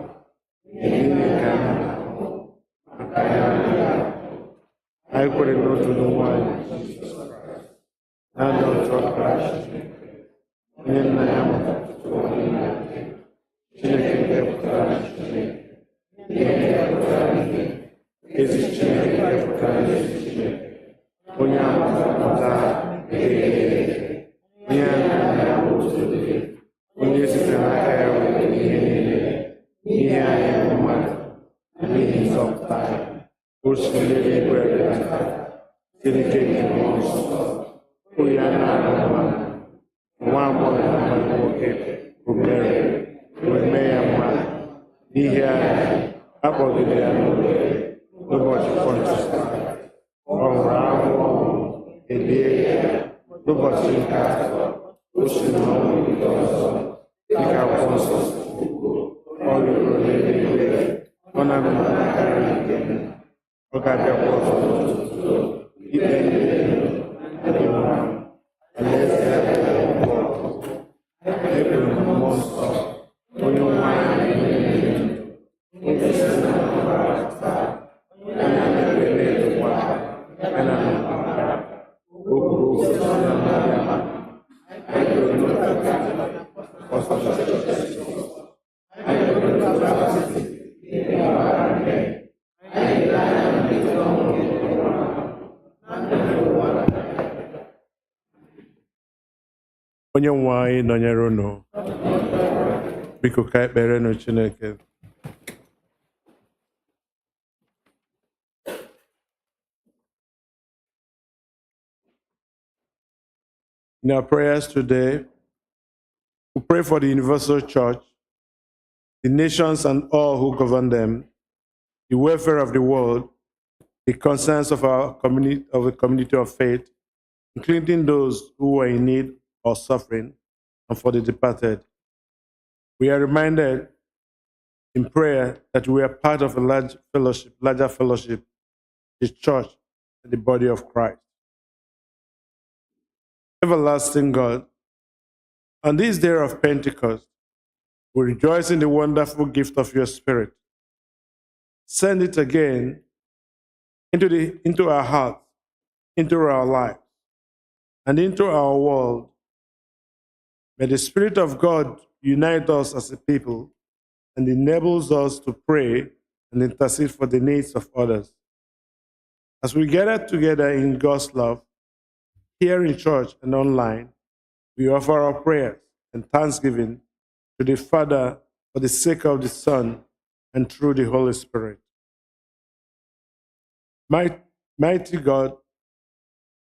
niile nke anyị na-ahụ, maka ya anyị kwere n'otu n'ụwa anyị na ndị otu ọkara onye nna ya mụtara Chineke nke pụtara Chineke, ezi Chineke nke pụtara ezi Chineke, onye ahụ pụta onye aka ya bụ otu onye site n'aka ya were ihe niile, ihe anyị bụ mmadụ n'ihi nzọpụta anyị, o si n'eluigwe rịdata site n'ike nke Mmụọ Nsọ, o ya na-arụ mmadụ, nwa agbọghọ na mmadụ nwoke bụ Meri, wee mee ya mmadụ n'ihi anyị, akpọgide ya n'ụbọchị Pọntiọs Pilat, ọ nwụrụ ahụhụ ọnwụ, elie ya, n'ụbọchị nke atọ o si n'ọnwụ bilie ọzọ, dịka akwụkwọ nsọ kwuru, ọ rịgoro n'eluigwe, ọ na-anọ n'aka nri nke Nna, ọ ga-abịakwa ọzọ n'ụtụtụ ikpe ndị ndụ na ndị nwụrụ anwụ, alaeze ya ga-abịakwa ọzọ. Ekwere m Mmụọ Nsọ, onye nwe anyị na-enye ndụ, onye si na ọbara taa, onye na-ekpe na-edokwa ya na mgbaghara, o kwuru okwu si na mmadụ ama, anyị kwere n'otu ọsọ anyị kwere n'otu asị ịgbara mmehie, anyị na-anya mmehie ọhụrụ onye nwe anyị nọnyere unu, biko ka ekperenụ Chineke. In our prayers today, we pray for the Universal Church, the nations and all who govern them, the welfare of the world, the concerns of our community, of the community of faith, including those who are in need or suffering, and for the departed. We are reminded in prayer that we are part of a larger fellowship, the church and the body of Christ. Everlasting God, on this day of Pentecost, we rejoice in the wonderful gift of your Spirit. Send it again into our hearts, into our lives, and into our world. May the Spirit of God unite us as a people and enables us to pray and intercede for the needs of others. As we gather together in God's love, here in church and online, we offer our prayers and thanksgiving to the Father for the sake of the Son and through the Holy Spirit. Mighty God,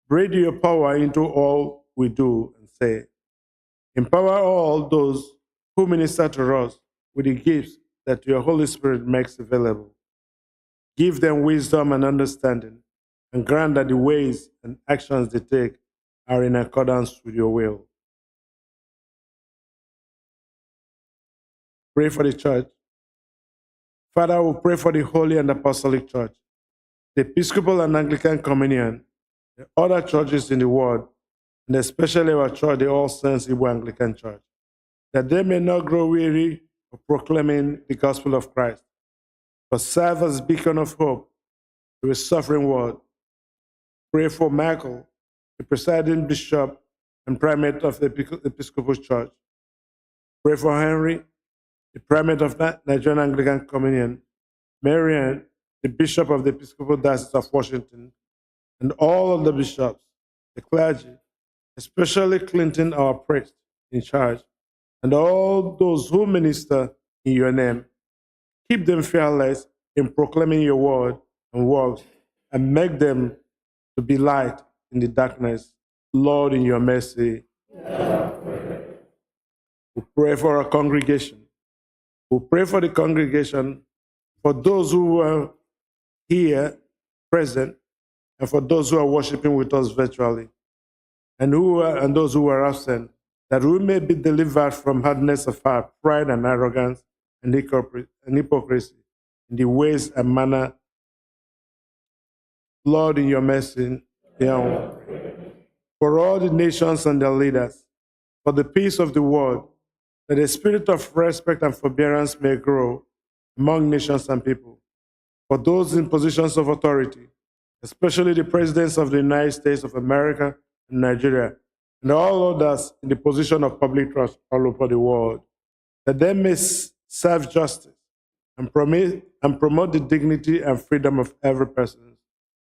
breathe your power into all we do and say. Empower all those who minister to us with the gifts that your Holy Spirit makes available. Give them wisdom and understanding, and grant that the ways and actions they take are in accordance with your will. Pray for the church. Father, we pray for the Holy and Apostolic Church, the Episcopal and Anglican Communion, the other churches in the world, and especially our church, the All Saints Igbo Anglican Church, that they may not grow weary of proclaiming the gospel of Christ, but serve as a beacon of hope to a suffering world. Pray for Michael, the presiding bishop and primate of the Episcopal Church. Pray for Henry, the primate of the Nigerian Anglican Communion, Marian, the bishop of the Episcopal Diocese of Washington, and all of the bishops, the clergy, especially Clinton, our priest in charge, and all those who minister in your name. Keep them fearless in proclaiming your word and works, and make them to be light in the darkness. Lord, in your mercy. We pray for our congregation. We pray for the congregation, for those who are here present, and for those who are worshiping with us virtually, and those who are absent, that we may be delivered from hardness of heart, pride and arrogance, and hypocrisy, in the ways and manner. Lord, in your mercy, for all the nations and their leaders, for the peace of the world, that a spirit of respect and forbearance may grow among nations and people, for those in positions of authority, especially the presidents of the United States of America and Nigeria, and all others in the position of public trust all over the world, that they may serve justice and promote the dignity and freedom of every person.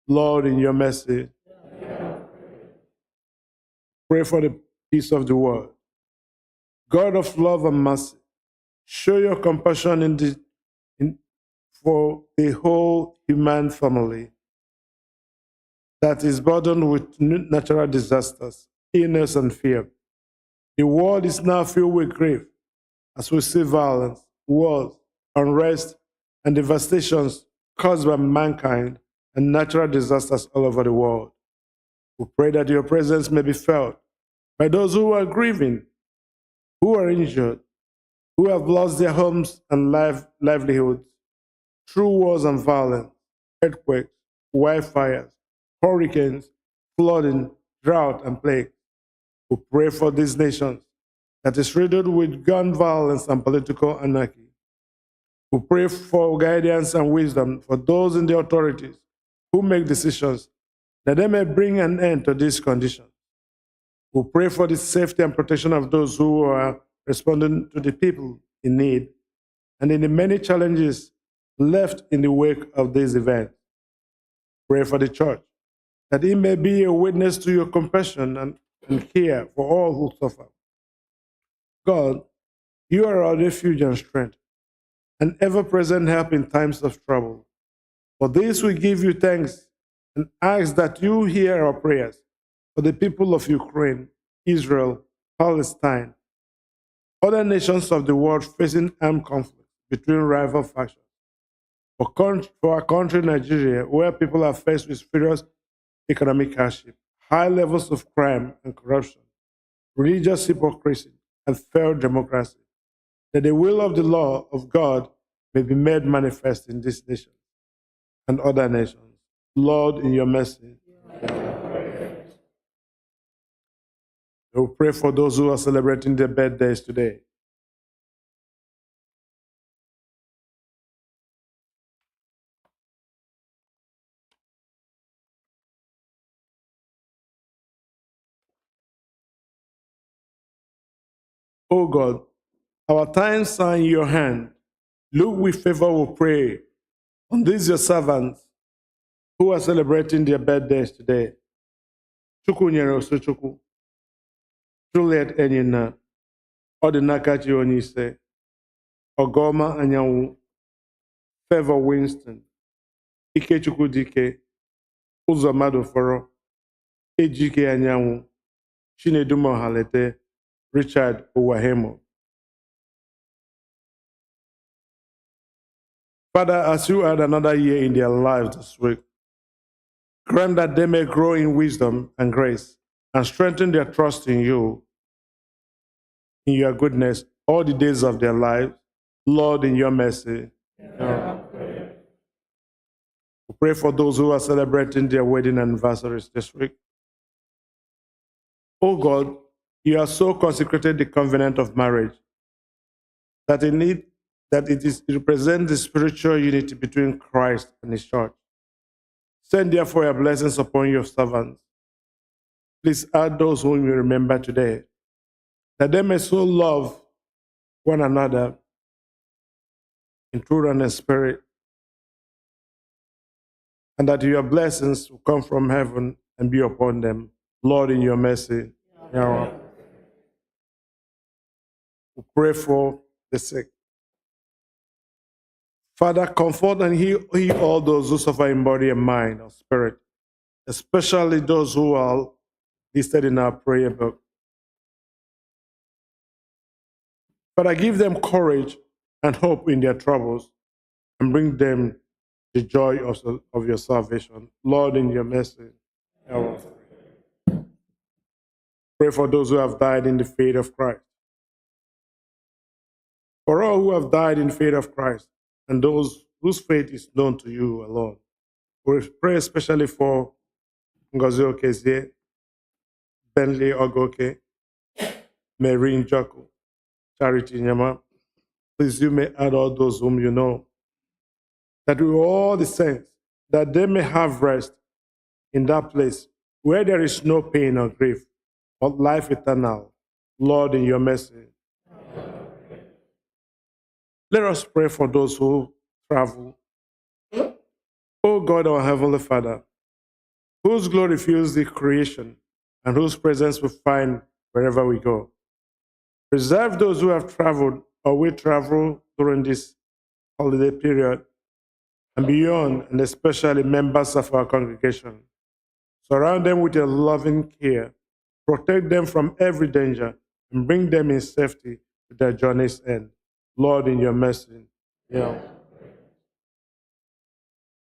Lord, in your mercy, pray for the peace of the world. God of love and mercy, show your compassion for the whole human family that is burdened with natural disasters, illness, and fear. The world is now filled with grief as we see violence, wars, unrest, and devastations caused by mankind and natural disasters all over the world. We pray that your presence may be felt by those who are grieving, who are injured, who have lost their homes and livelihoods through wars and violence, earthquakes, wildfires, hurricanes, flooding, drought, and plague. We pray for these nations that is riddled with gun violence and political anarchy. We pray for guidance and wisdom for those in the authorities who make decisions, that they may bring an end to these conditions. We pray for the safety and protection of those who are responding to the people in need and in the many challenges left in the wake of these events. Pray for the church, that it may be a witness to your compassion and care for all who suffer. God, you are our refuge and strength, an ever-present help in times of trouble. For this we give you thanks and ask that you hear our prayers for the people of Ukraine, Israel, Palestine, other nations of the world facing armed conflict between rival factions. For our country, Nigeria, where people are faced with serious economic hardship, high levels of crime and corruption, religious hypocrisy, and failed democracy, that the will of the law of God may be made manifest in this nation and other nations. Lord, in your mercy. We pray for those who are celebrating their birthdays today. O God, our times are in your hand. Look with favor, we pray, on these your servants who are celebrating their birthdays today. Chukwu nyere Osochukwu, Juliet Enyina, Odinakachi Onise, Ọgugu Anyanwụ, Favor Winston, Ikechukwu Dike, Ụzọmmadụ Fọrọ, Ejike Anyanwụ, Chinedu Mohalete, Richard Uwahemo. Father, as you add another year in their lives this week, grant that they may grow in wisdom and grace and strengthen their trust in you, in your goodness, all the days of their lives. Lord, in your mercy. We pray for those who are celebrating their wedding anniversaries this week. Oh God, you have so consecrated the covenant of marriage that in it that it represents the spiritual unity between Christ and his church. Send therefore your blessings upon your servants. Please add those whom you remember today, that they may so love one another in truth and in spirit, and that your blessings will come from heaven and be upon them. Lord, in your mercy. Yeah. We pray for the sick. Father, comfort and heal all those who suffer in body and mind or spirit, especially those who are listed in our prayer book. Father, give them courage and hope in their troubles and bring them the joy of your salvation. Lord, in your mercy. Amen. Pray for those who have died in the faith of Christ. For all who have died in the faith of Christ and those whose faith is known to you alone. We pray especially for Ngozi Okezie, Bentley Ogoke, Mary Njoku, Charity Nyama. Please, you may add all those whom you know, that we all the saints, that they may have rest in that place where there is no pain or grief, but life eternal. Lord, in your mercy. Let us pray for those who travel. O God, our Heavenly Father, whose glory fills the creation and whose presence we find wherever we go. Preserve those who have traveled or will travel during this holiday period and beyond, and especially members of our congregation. Surround them with your loving care, protect them from every danger, and bring them in safety to their journey's end. Lord, in your mercy. Yeah.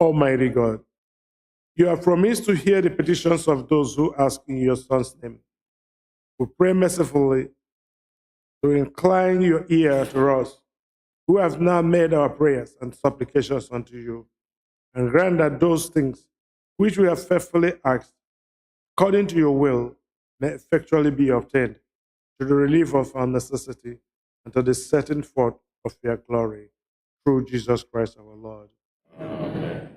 Almighty God, you have promised to hear the petitions of those who ask in your Son's name. We pray mercifully to incline your ear to us, who have now made our prayers and supplications unto you, and grant that those things which we have faithfully asked, according to your will, may effectually be obtained, to the relief of our necessity, and to the setting forth of your glory, through Jesus Christ our Lord. Amen.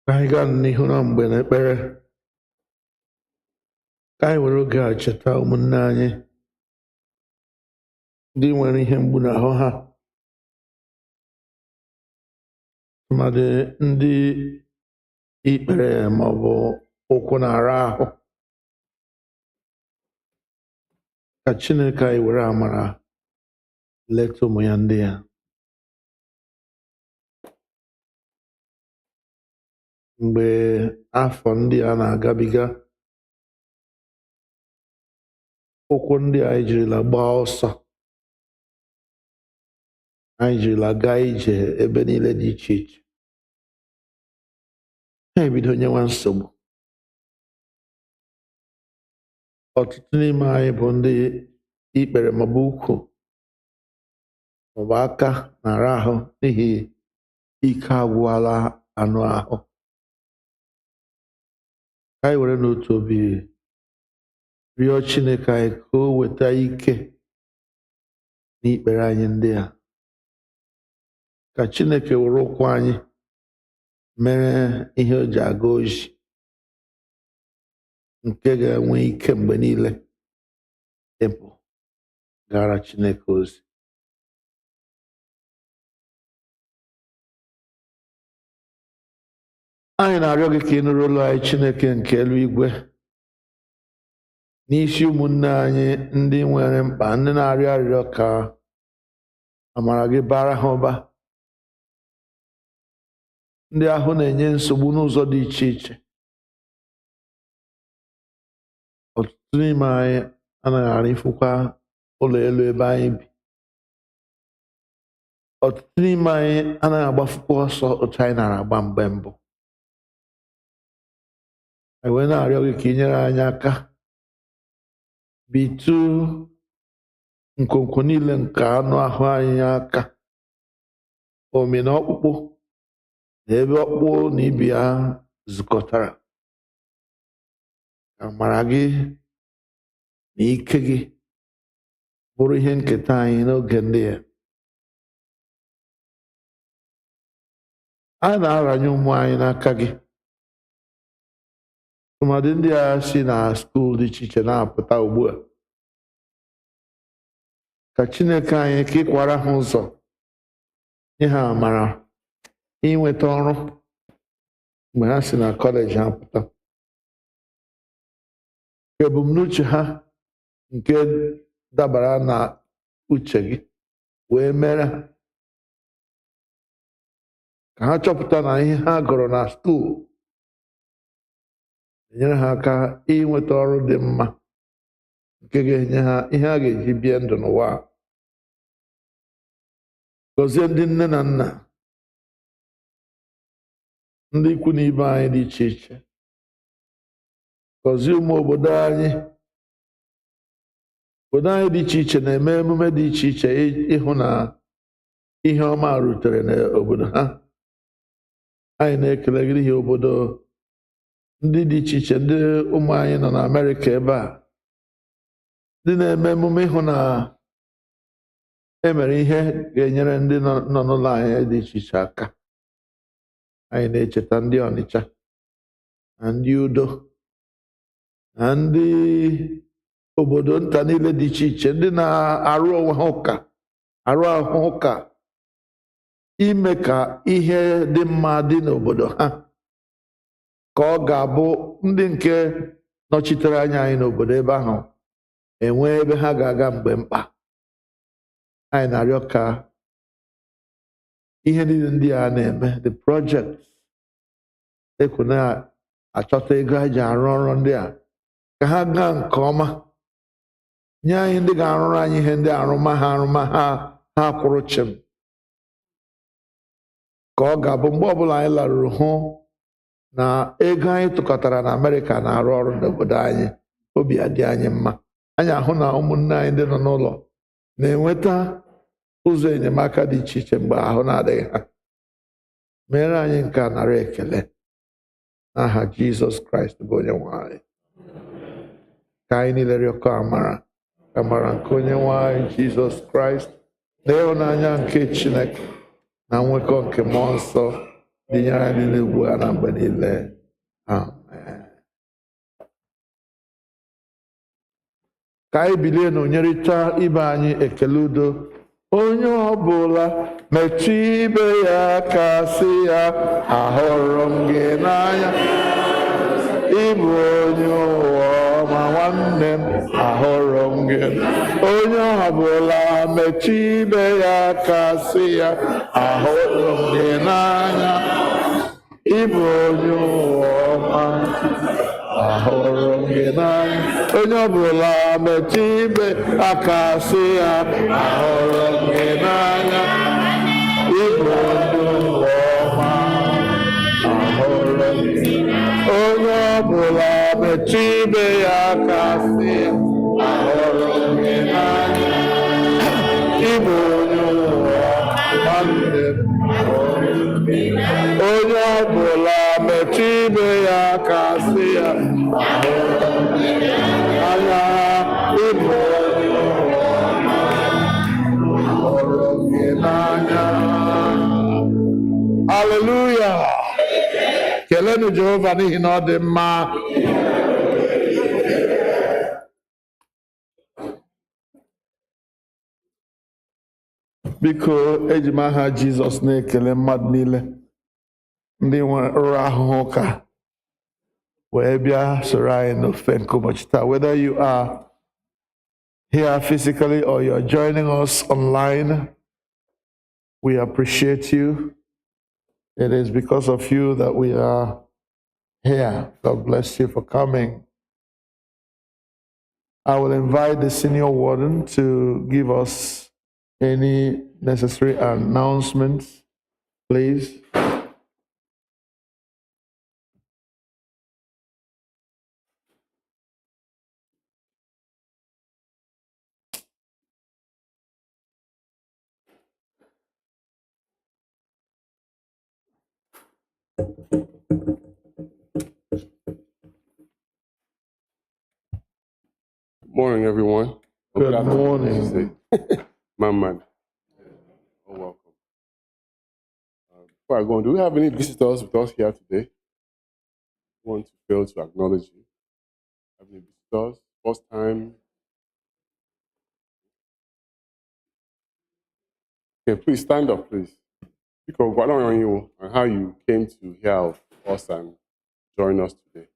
Ka anyị gaa n'ihu na mgbe na ekpere, ka anyị were oge a cheta ụmụnne anyị ndị nwere ihe mgbu n'ahụ ha, tụmadị ndị ikpere ma ọ bụ ụkwụ na-ara ahụ. Ka Chineke anyị were amara leta ụmụ ya ndị ya. Mgbe afọ ndị a na-agabiga, ụkwụ ndị anyị jirila gbaa ọsọ, anyị jirila gaa ije ebe niile dị iche iche, ha ebido nyewa nsogbu. Ọtụtụ n'ime anyị bụ ndị ikpere maọbụ ụkwụ maọbụ aka na-ara ahụ n'ihi ike agwụla anụ ahụ. Ka anyị were n'otu obi rịọ Chineke anyị ka o weta ike n'ikpere anyị ndị a. Ka Chineke were ụkwụ anyị mere ihe o ji aga ozi, nke ga-enwe ike mgbe niile ịpụ gara Chineke ozi. Anyị na-arịọ gị ka ị nụrụ olu anyị, Chineke nke eluigwe, n'isi ụmụnne anyị ndị nwere mkpa, ndị na-arịọ arịrịọ ka amara gị bara ha ụba, ndị ahụ na-enye nsogbu n'ụzọ dị iche iche. Ọtụtụ n'ime anyị anaghị arịfụkwa ụlọ elu ebe anyị bi. Ọtụtụ n'ime anyị anaghị agbafukwa ọsọ otu anyị nara agba mgbe mbụ. Anyị wee na-arịọ gị ka ị nyere anyị aka bitu nkwonkwo niile nke anụ ahụ anyị aka, omi na ọkpụkpụ na ebe ọkpụkpụ na ibi ya zukọtara. Ka amara gị na ike gị bụrụ ihe nketa anyị n'oge ndị ya. A na-aranye ụmụ anyị n'aka gị, tụmadị ndị a si na skuul dị iche iche na-apụta ugbu a. Ka Chineke anyị ka ịkwara ha ụzọ, nye ha amara inweta ọrụ mgbe ha si na kọleji ha pụta. Ka ebumnuche ha nke dabara na uche gị wee mere ha, ka ha chọpụta na ihe ha gụrụ na skuul enyere ha aka inweta ọrụ dị mma nke ga-enye ha ihe a ga-eji bie ndụ n'ụwa. Gọzie ndị nne na nna, ndị ikwu na ibe anyị dị iche iche. Gọzie ụmụ obodo anyị. Obodo anyị dị iche iche na-eme emume dị iche iche ịhụ na ihe ọma rutere n'obodo ha. Anyị na-ekele gị n'ihi obodo ndị dị iche iche, ndị ụmụ anyị nọ na Amerịka ebe a, ndị na-eme emume ịhụ na emere ihe ga-enyere ndị nọ n'ụlọ anyị dị iche iche aka. Anyị na-echeta ndị Ọnịcha na ndị Udo na ndị obodo nta niile dị iche iche, ndị na-arụ onwe ha ụka, arụ ahụ ụka, ime ka ihe dị mma dị n'obodo ha, ka ọ ga-abụ ndị nke nọchitere anya anyị n'obodo ebe ahụ enwee ebe ha ga-aga mgbe mkpa. Anyị na-arịọ ka ihe niile ndị a na-eme, the project ekwu na-achọta ego ha ji arụ ọrụ ndị a, ka ha gaa nke ọma, nye anyị ndị ga-arụrụ anyị ihe ndị arụma ha kwụrụ chịm, ka ọ ga-abụ mgbe ọbụla anyị larụrụ hụ na ego anyị tụkọtara na Amerịka na-arụ ọrụ n'obodo anyị, obi adị anyị mma. Anyị ahụ na ụmụnne anyị ndị nọ n'ụlọ na-enweta ụzọ enyemaka dị iche iche mgbe ahụ na-adịghị ha. Meere anyị nke a, nara ekele n'aha Jizọs Kraịst bụ onye nwe anyị. Ka anyị niile rịọkọ amara nke onye nwe anyị Jizọs Kraịst na ịhụnanya nke Chineke na nwekọ nke mmụọ nsọ dịnyere anyị niile ugbu a na mgbe niile. Amen. Ka anyị bilie na onyerịta ibe anyị ekele udo. Onye ọbụla metụ ibe ya aka sị ya, ahụrụ m gị n'anya, ịbụ onye ụwa ọma nwanne m, ahụrụ m gị. Onye ọbụla metụ ibe ya aka sị ya, ahụrụ m gị n'anya, ịbụ onye ụwa ọma, ahụrụ m gị n'anya. Onye ọbụla metụ ibe aka sị ya, ahụrụ m gị n'anya, ịbụ onye ụwa ọma, ahụrụ m gị. Onye ọbụla metụ ibe ya aka sị ya, ahụrụ m gị n'anya, ịbụ onye ụwa ọma. Onye ọbụla metụ ibe ya aka sị ya, ahụrụ m gị n'anya, ịbụ onye ụwa ọma, ahụrụ m gị n'anya. Hallelujah. Kelenu Jehova n'ihi na ọ dị mma. Biko, eji m aha Jizọs na-ekele mmadụ niile ndị rụrụ ahụhụ ụka wee bịa soro anyị n'ofe nke ụbọchị taa. Whether you are here physically or you are joining us online, we appreciate you. It is because of you that we are here. God bless you for coming. I will invite the senior warden to give us any necessary announcements, please. Morning, everyone. Good afternoon, morning. I should say. My man. Oh, welcome. Before I go on, do we have any visitors with us here today? I want to fail to acknowledge you. Have any visitors? First time? Okay, please stand up, please. Because what on you and how you came to hear of us and join us today.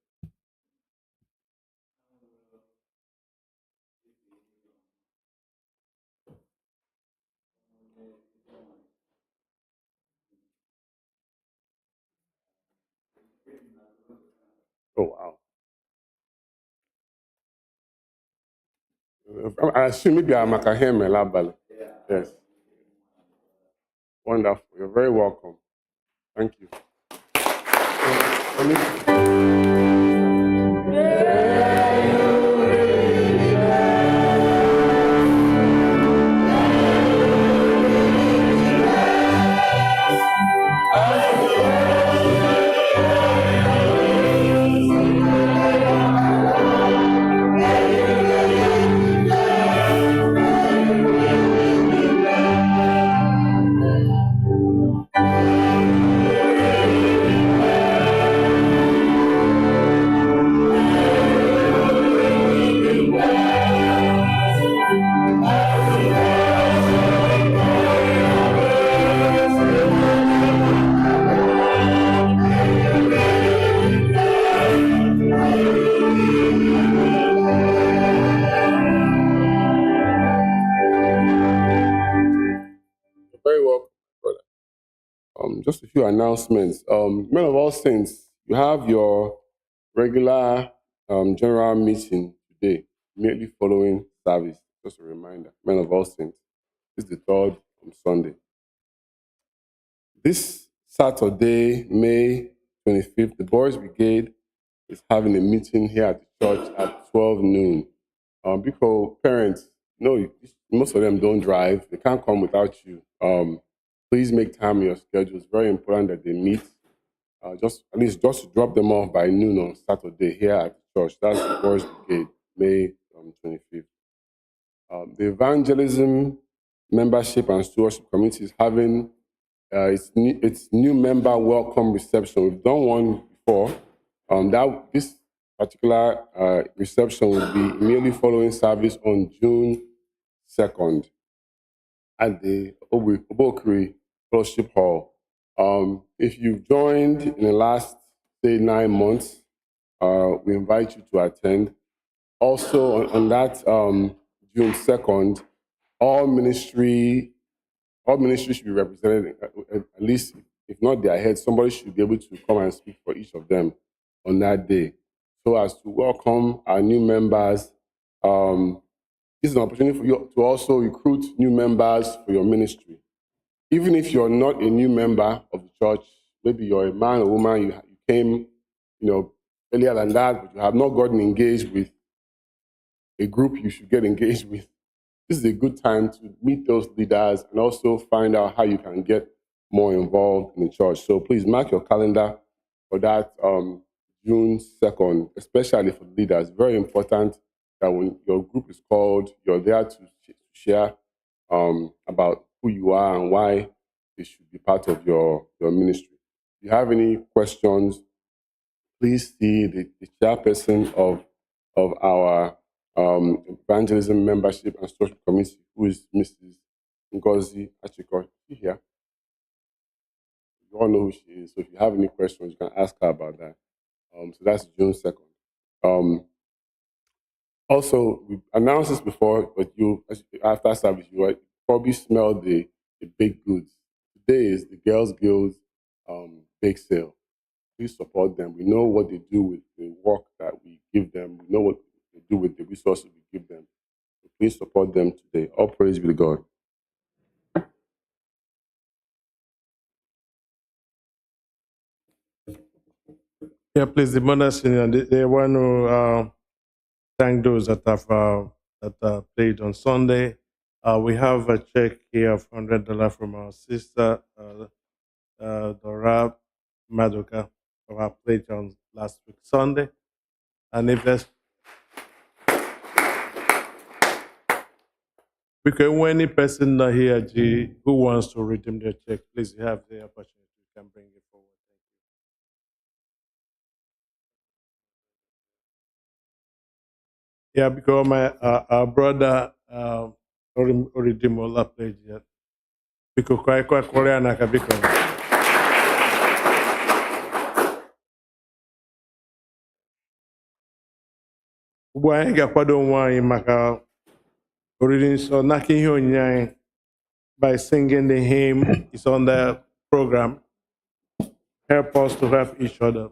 Oh, wow. I assume maybe I'm maka labale. Yes. Wonderful. You're very welcome. Thank you. Very welcome, brother. Just a few announcements. Men of all saints, you have your regular general meeting today, immediately following service. Just a reminder, Men of all saints. This is the third Sunday. This Saturday, May 25th, the Boys Brigade is having a meeting here at the church at 12 noon. Because parents, no, most of them don't drive. They can't come without you. Please make time in your schedule. It's very important that they meet. Just to drop them off by noon on Saturday here at the church. That's the Boys Brigade, May 25th. The Evangelism Membership and Stewardship Committee is having its new member welcome reception. We've done one before. This particular reception will be immediately following service on June 2nd at the Obokri Fellowship Hall. If you've joined in the last, say, 9 months, we invite you to attend. Also, on that June 2nd, all ministries should be represented, at least, if not their head, somebody should be able to come and speak for each of them on that day. So as to welcome our new members, this is an opportunity for you to also recruit new members for your ministry. Even if you're not a new member of the church, maybe you're a man or woman, you came, earlier than that, but you have not gotten engaged with a group you should get engaged with. This is a good time to meet those leaders and also find out how you can get more involved in the church. So please mark your calendar for that June 2nd, especially for leaders. Very important that when your group is called, you're there to share about who you are and why they should be part of your ministry. If you have any questions, please see the chairperson of our Evangelism Membership and Social Committee, who is Mrs. Ngozi Achiko. Is she here? You all know who she is. So if you have any questions, you can ask her about that. So that's June 2nd. Also, we announced this before, but after service, you probably smell the baked goods. Today is the Girls Guild's bake sale. Please support them. We know what they do with the work that we give them. We know what they do with the resources we give them. So please support them today. All praise be to God. Yeah, please, the mothers union, they want to thank those that have played on Sunday. We have a check here of $100 from our sister Dora Madoka for her pledge on last week Sunday. And if there's Because when any person not here, G, who wants to redeem their check, please you have the opportunity. You can bring it forward. Yeah, because my our brother redeem all that pledge yet. Because kwa Korea na kabiko. Ugbu anyị ga-akwado onwe anyị maka oriri nsọ n'aka ihe onyinye anyị by singing the hymn is on the program. Help us to help each other.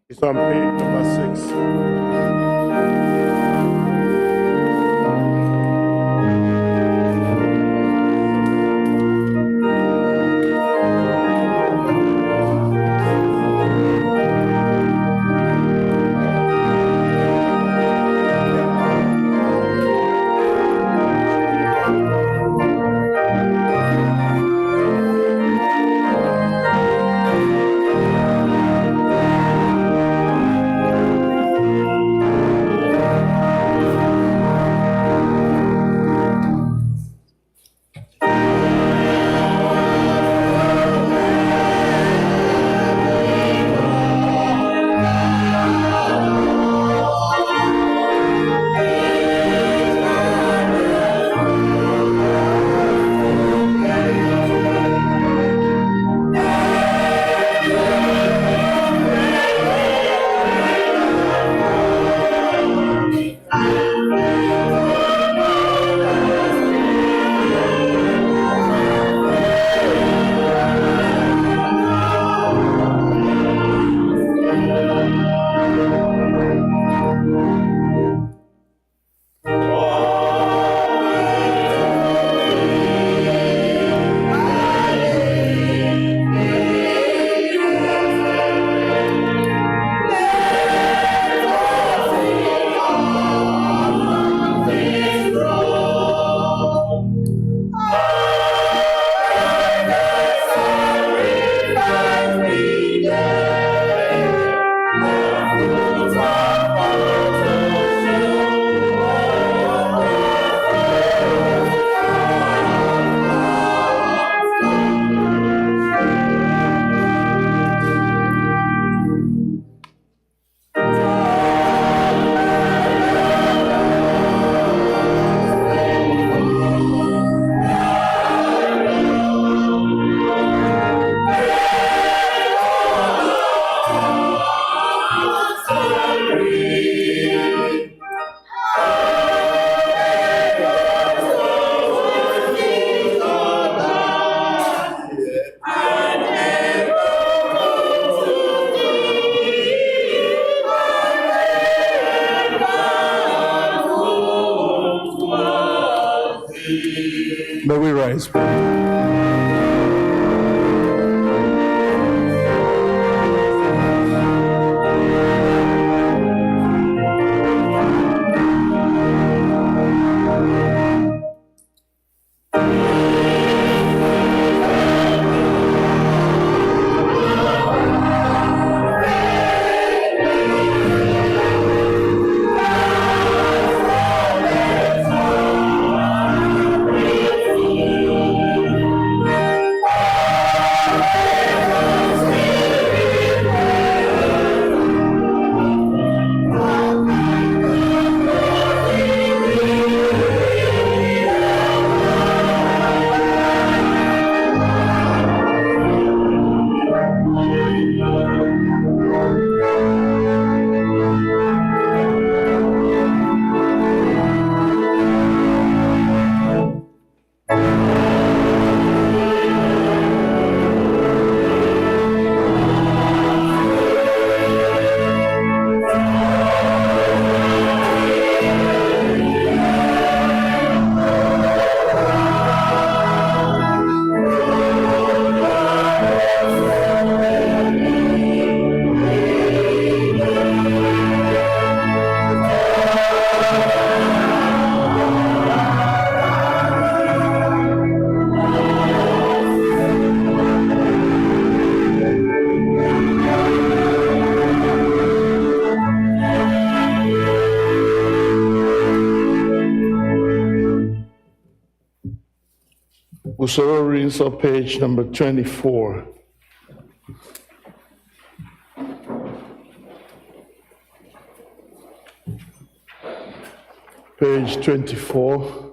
It's on page number 6. May we rise. Usoro Nri Nsọ, page number 24. Page 24.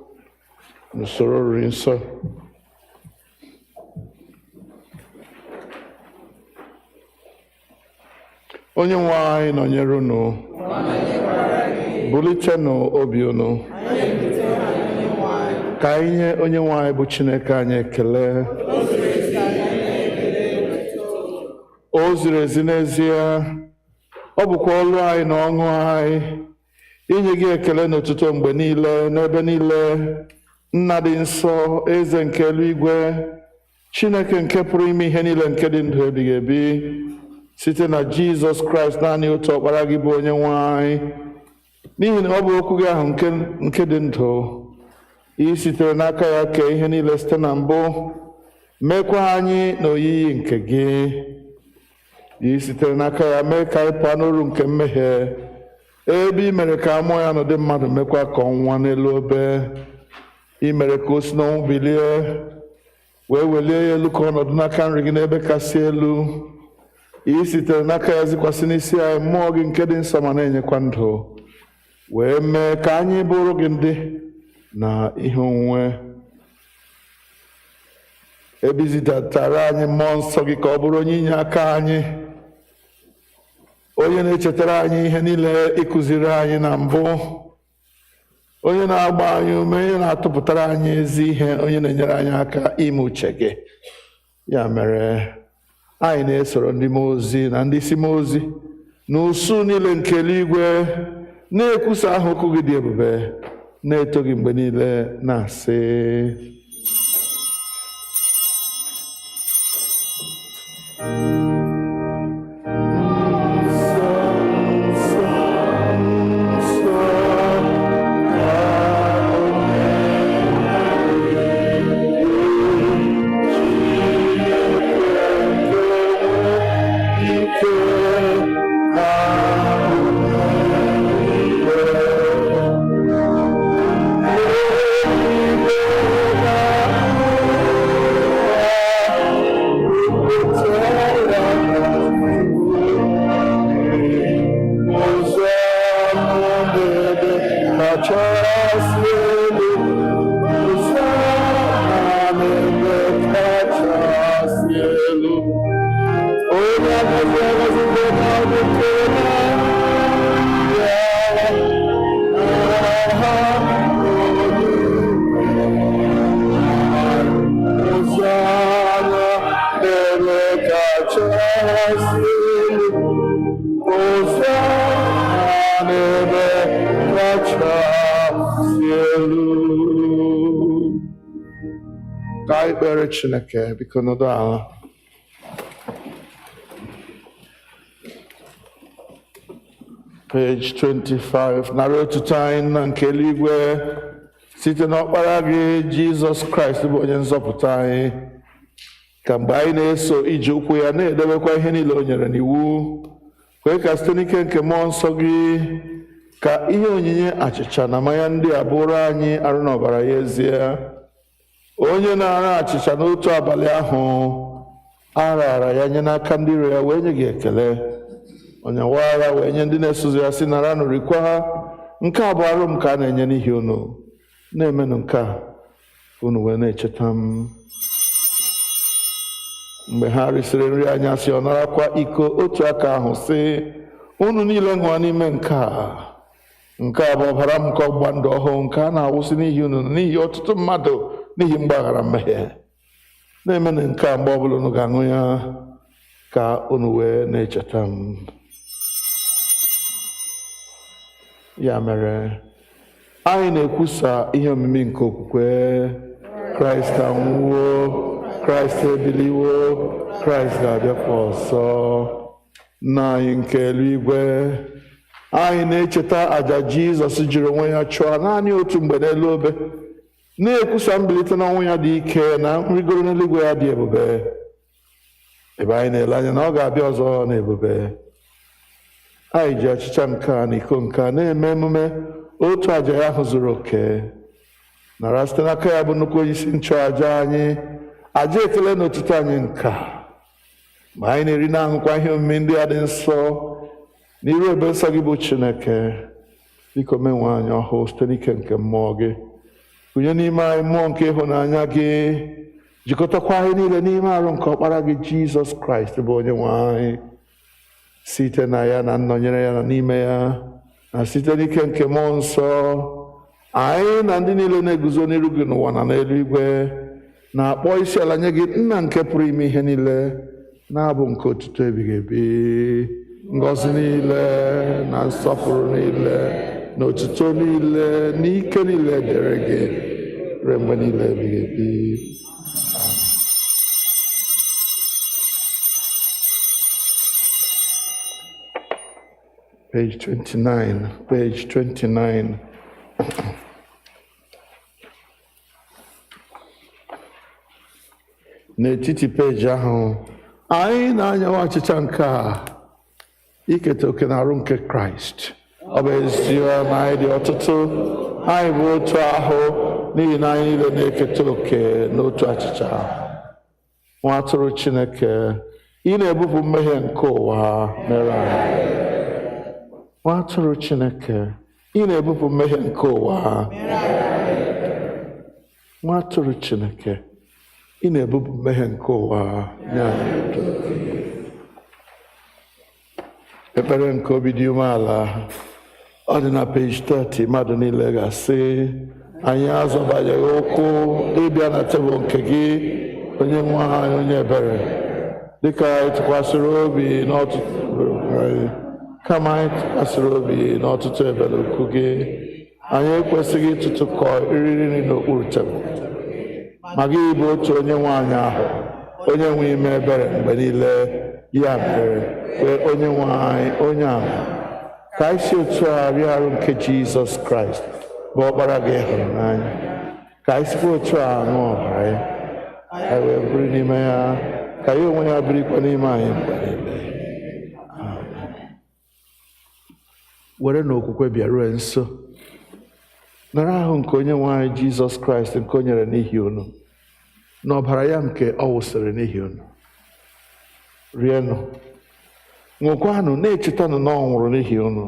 Usoro Nri Nsọ. Onye nwe anyị nọnyere unu. Bulitenụ obi unu. Ka anyị nye onye nwe anyị bụ Chineke anyị ekele. O ziri ezi n'ezie, ọ bụkwa olu anyị na ọṅụ anyị inye gị ekele n'ụtụtụ mgbe niile n'ebe niile. Nna dị nsọ, eze nke eluigwe, Chineke nke pụrụ ime ihe niile nke dị ndụ ebighị ebi, site na Jizọs Kraịst naanị otu ọkpara gị bụ onye nwe anyị, n'ihi na ọ bụ okwu gị ahụ nke dị ndụ. Ị sitere n'aka ya kee ihe niile site na mbụ, mekwa anyị n'oyiyi nke gị. Ị sitere n'aka ya mee ka anyị pụọ n'uru nke mmehie, ebe ị mere ka amụọ ya n'ụdị mmadụ, mekwa ka ọ nwụọ n'elu obe. Ị mere ka o si n'ọnwụ bilie, wee welie ya elu ka ọnọdụ n'aka nri gị n'ebe kasị elu. Ị sitere n'aka ya zikwasị n'isi anyị mmụọ gị nke dị nsọ ma na-enyekwa ndụ, wee mee ka anyị bụrụ gị ndị na ihe onwunwe. Ebizitatara anyị mmụọ nsọ gị ka ọ bụrụ onye inye aka anyị, onye na-echetara anyị ihe niile ịkụziri anyị na mbụ, onye na-agba anyị ume, onye na-atụpụtara anyị ezi ihe, onye na-enyere anyị aka ime uche gị. Ya mere, anyị na-esoro ndị mmụọ ozi na ndị isi mmụọ ozi na usuu niile nke eluigwe na-ekwusa aha okwu gị dị ebube, na-eto gị mgbe niile, na-asị: Ka anyị kpere Chineke. Biko nọdụ ala. Page 25. Nara otuto anyị Nna nke eluigwe site n'ọkpara gị Jizọs Kraịst bụ onye nzọpụta anyị, ka mgbe anyị na-eso ije ụkwụ ya na-edebekwa ihe niile o nyere n'iwu, kwee ka site n'ike nke mmụọ nsọ gị ka ihe onyinye achịcha na mmanya ndị a bụrụ anyị arụ na ọbara ya ezie. Onye na-ara achịcha n'otu abalị ahụ a raara ya nye n'aka ndị iro ya, wee nye gị ekele, onye waara wee nye ndị na-esozi ya, sị: nara nụrịkwa ha, nke a bụ arụ m ka a na-enye n'ihi unu. Na-emenụ nke a unu wee na-echeta m. Mgbe ha risịrị nri anyasị, ọ narakwa iko otu aka ahụ, sị: unu niile ṅụọ n'ime nke a bụ ọbara m nke ọgbụgba ndụ ọhụụ, nke a na-awụsị n'ihi unu na n'ihi ọtụtụ mmadụ n'ihi mgbaghara mmehie. Na-emenụ nke a mgbe ọbụla unu ga-aṅụ ya, ka unu wee na-echeta m. Ya mere, anyị na-ekwusa ihe omimi nke okwukwe. Kraịst anwụwo, Kraịst ebiliwo, Kraịst ga-abịakwa ọzọ. Nna anyị nke eluigwe, anyị na-echeta àjà Jizọs jiri onwe ya chụọ naanị otu mgbe n'elu obe, na-ekwusa mbilite n'ọnwụ ya dị ike na nrịgoro n'eluigwe ya dị ebube, ebe anyị na-ele anya na ọ ga-abịa ọzọ n'ebube. Anyị ji achịcha nke a na iko nke a na-eme emume otu àjà ya ahụ zuru oke. nara site n'aka ya bụ nnukwu onye isi nchụaja anyị aja ekele na otuto anyị nka ma anyị na-eri na aṅụkwa ihe omume ndị a dị nsọ n'iru ebe nsọ gị bụ Chineke. Biko menwe anyị ọhụụ site n'ike nke mmụọ gị, kụnye n'ime anyị mmụọ nke ịhụnanya gị, jikọtakwa anyị niile n'ime arụ nke ọkpara gị Jizọs Kraịst bụ onye nwe anyị, site na ya na nnọnyere ya na n'ime ya na site n'ike nke mmụọ nsọ, anyị na ndị niile na-eguzo n'iru gị n'ụwa na n'eluigwe na-akpọ isi ala nye gị, Nna nke pụrụ ime ihe niile, na-abụ nke otuto ebighị ebi, ngọzi niile na nsọpụrụ niile na otuto niile na ike niile dịrị gị ruo mgbe niile ebighị ebi. Page 29, page 29. N'etiti peji ahụ, anyị na-anyawa achịcha nke a iketa oke na arụ nke Kraịst. Ọ bụ ezie na anyị dị ọtụtụ, anyị bụ otu ahụ n'ihi na anyị niile na-eketa oke n'otu achịcha ahụ. Nwa atụrụ Chineke, ị na-ebupụ mmehie nke ụwa mere anyị. Nwa atụrụ Chineke, ị na-ebupụ mmehie nke ụwa. Nwa atụrụ Chineke, ị na-ebupụ mmehie nke ụwa nye anyị. Ekpere nke obi dị umeala, ọ dị na page 30. Mmadụ niile ga-asị, anyị azọbanyeghị ụkwụ ịbịa na tebụl nke gị, onye nwe anyị onye ebere, dịka anyị tụkwasịrị obi n'ọtụtụ anyị, kama anyị tụkwasịrị obi n'ọtụtụ ebere okwu gị. Anyị ekwesịghị ịtụtụkọ eriri nri n'okpuru tebụl, ma gị bụ otu onye nwe anyị ahụ, onye nwe ime ebere mgbe niile. Ya mere, kpee onye nwe anyị onye ama, ka anyị si otu a rie arụ nke Jizọs Kraịst bụ ọkpara gị hụrụ n'anya, ka anyị sikwa otu a ṅụọ ọbara ya, anyị wee biri n'ime ya, ka ya onwe ya birikwa n'ime anyị mgbe niile. Were n'okwukwe bịaruo nso, nara ahụ nke onye nwe anyị Jizọs Kraịst nke o nyere n'ihi unu, na ọbara ya nke ọ wụsịrị n'ihi unu. Rienụ, ṅụkwanụ, na-echetanụ na ọ nwụrụ n'ihi unu.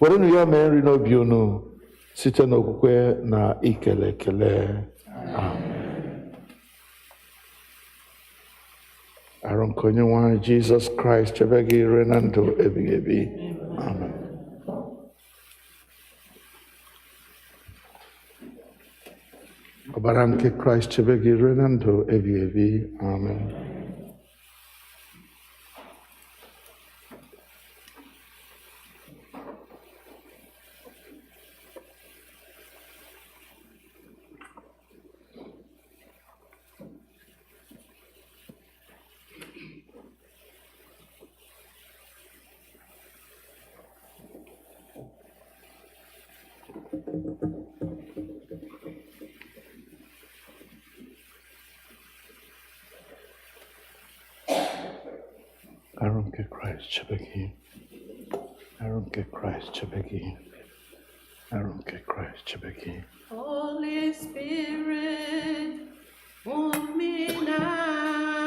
Werenụ ya mee nri n'obi unu site n'okwukwe na ikele ekele. Amen. Arụ nke onye nwe anyị Jizọs Kraịst chebe gị ire na ndụ ebighị ebi. Amen. Ọbara nke Kraịst chebe gị ire na ndụ ebighị ebi. Amen. Arụ nke Kraịst chebe gị. Arụ nke Kraịst chebe gị. Arụ nke Kraịst chebe gị. Holy Spirit, move me now.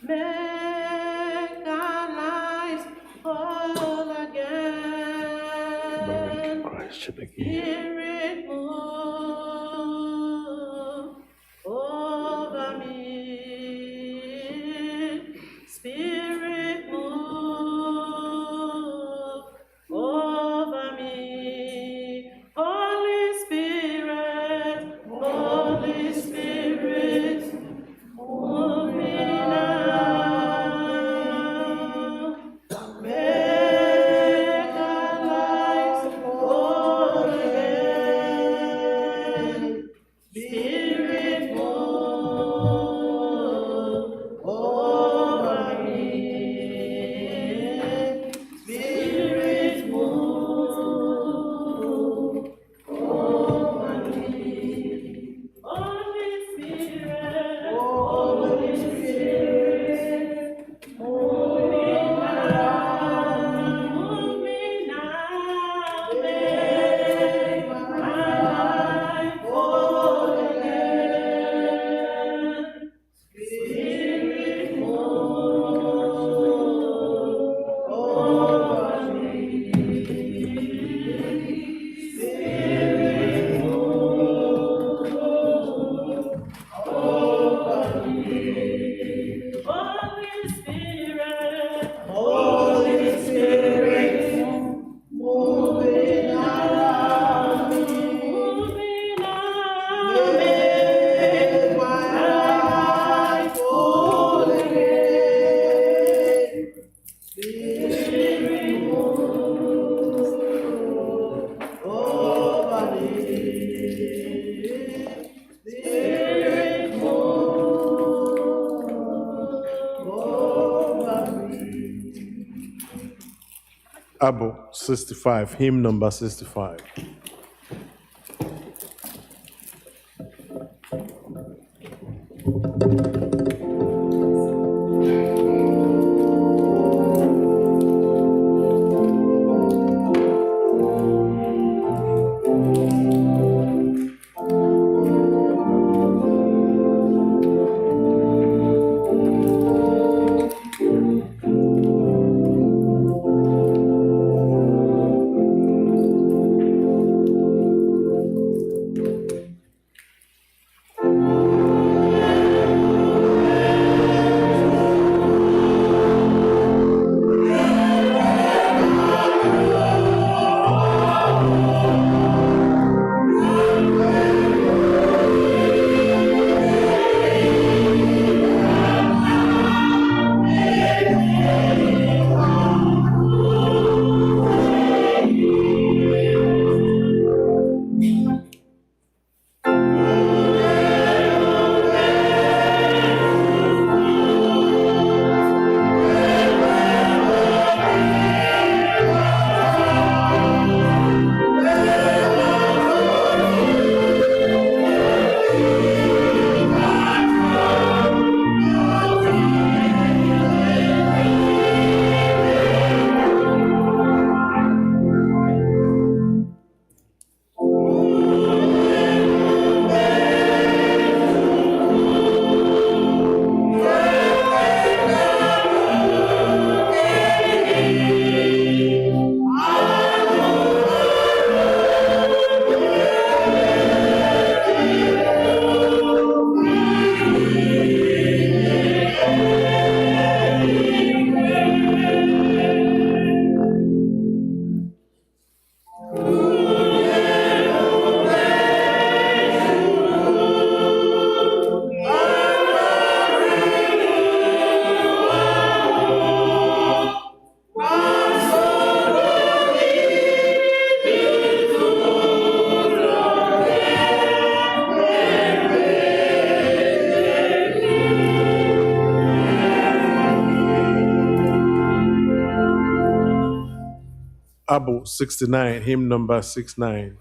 Make our lives whole again. Arụ nke Kraịst chebe gị. Spirit, move over me. Spirit, move over me. Holy Spirit, Holy Spirit, move me now. Make our lives whole again. Abu 65, hymn number 65. Abu 69, hymn number 69.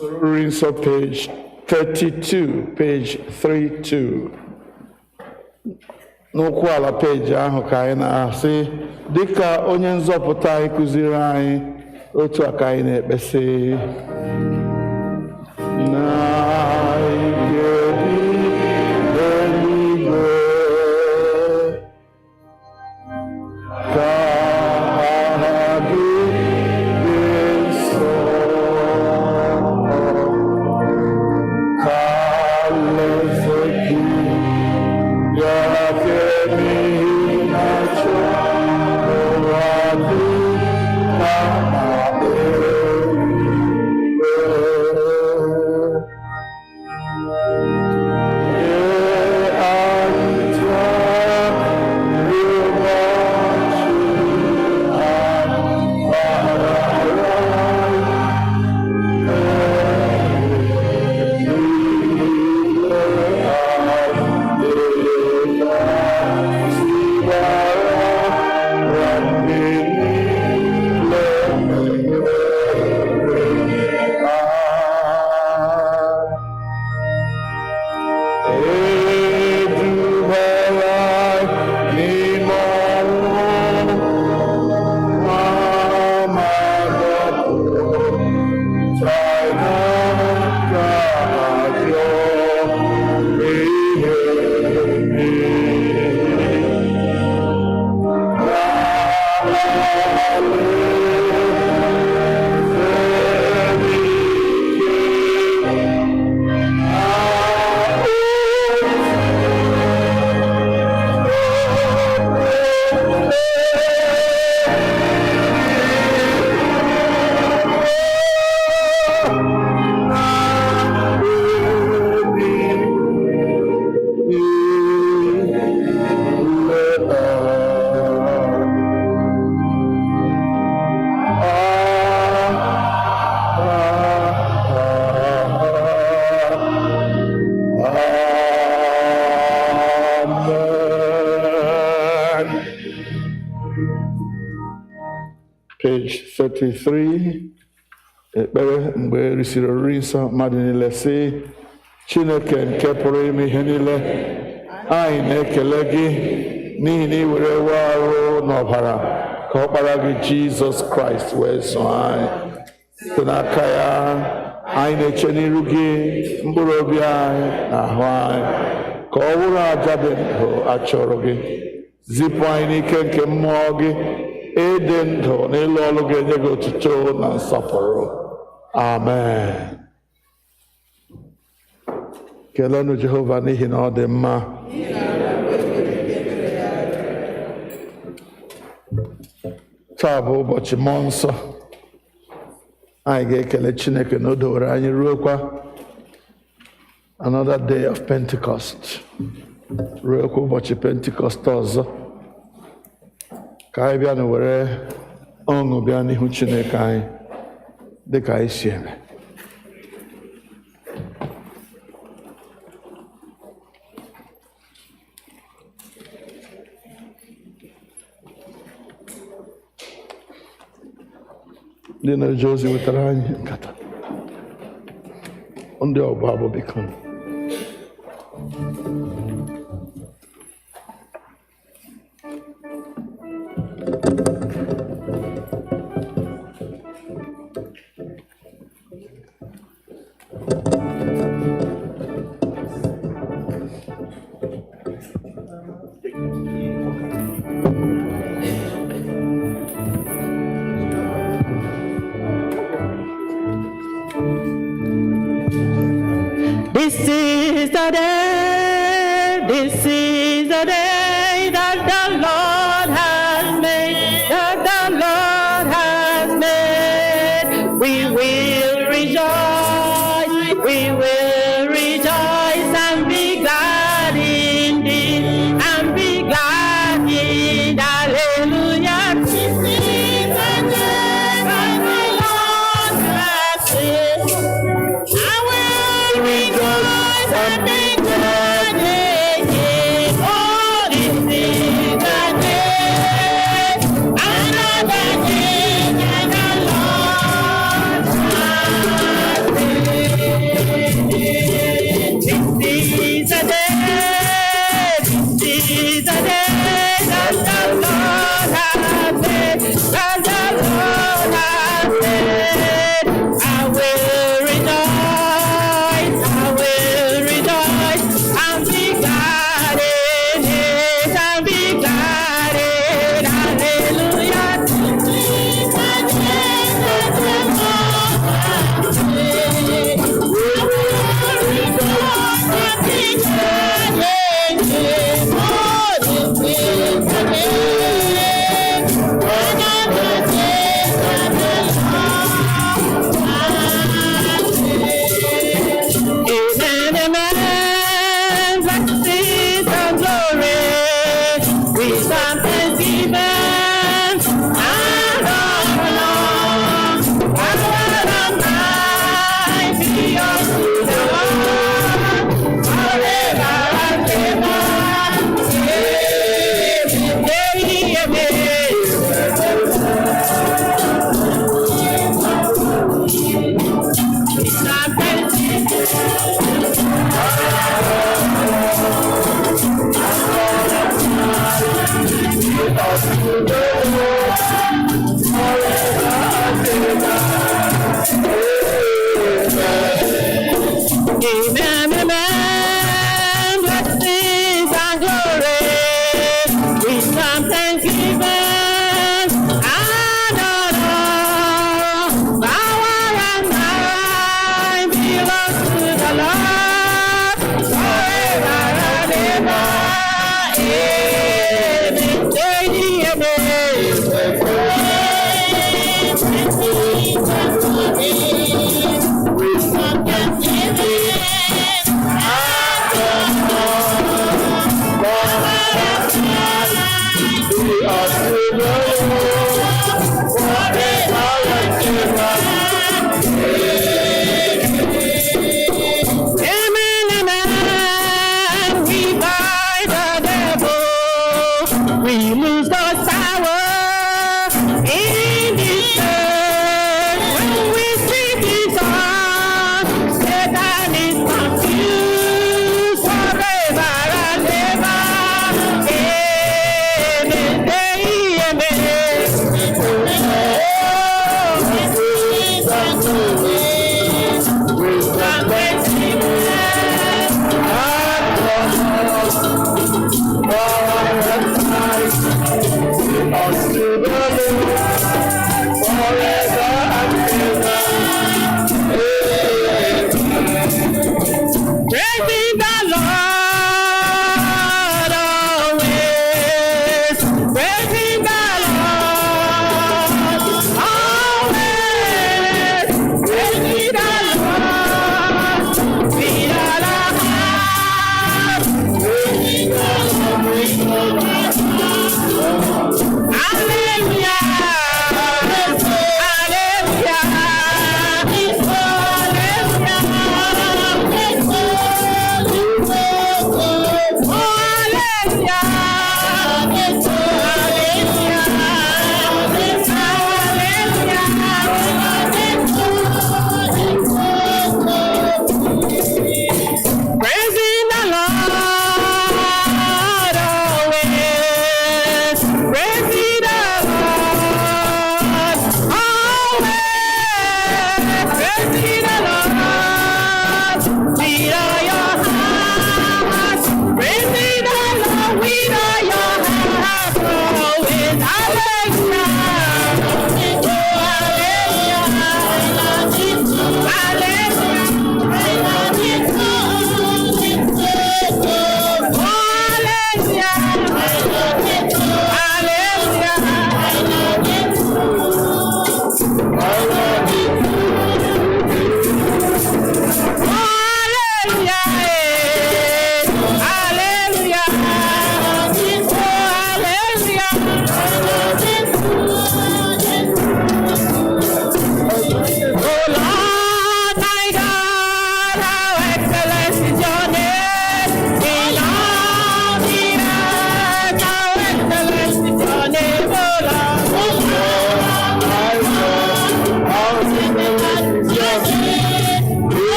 Reading so page 32, page 32. N'okwu ala peji ahụ ka anyị na-asị dịka onye nzọpụta anyị kụziri anyị otu a ka anyị na-ekpesị na ike eluigwe ka aha gị dị nsọ ka alaeze gị bịara n'ihi na chọ ụwa dị ka Page 33. Ekpere mgbe erisiri oriri nsọ mmadụ niile sị Chineke nke pụrụ ime ihe niile anyị na-ekele gị n'ihi na ị were ewe arụ n'ọbara ka ọkpara gị Jizọs Kraịst wee so anyị site n'aka ya anyị na-eche n'iru gị mkpụrụ obi anyị na ahụ anyị ka ọ bụrụ aja dị ndụ achọrọ gị zipụ anyị n'ike nke mmụọ gị ịdị ndụ n'ịlụ ọlụ ga-enye gị otuto na nsọpụrụ. Amen. Keleenụ Jehova n'ihi na ọ dị mma. Taa bụ ụbọchị mmụọ nsọ. Anyị ga-ekele Chineke na o dowere anyị ruokwa another day of Pentecost. Ruokwa ụbọchị Pentecost ọzọ. Ka anyị bịa na were ọṅụ bịa n'ihu Chineke anyị dị ka anyị si eme. Ndị na-eje ozi wetara anyị nkata. Ndị ọbụ abụ biko. This is the day that the Lord has made, We will rejoice and be glad in it, hallelujah. This is the day that the Lord has made. I will rejoice and be glad in it. Oh, Hallelujah.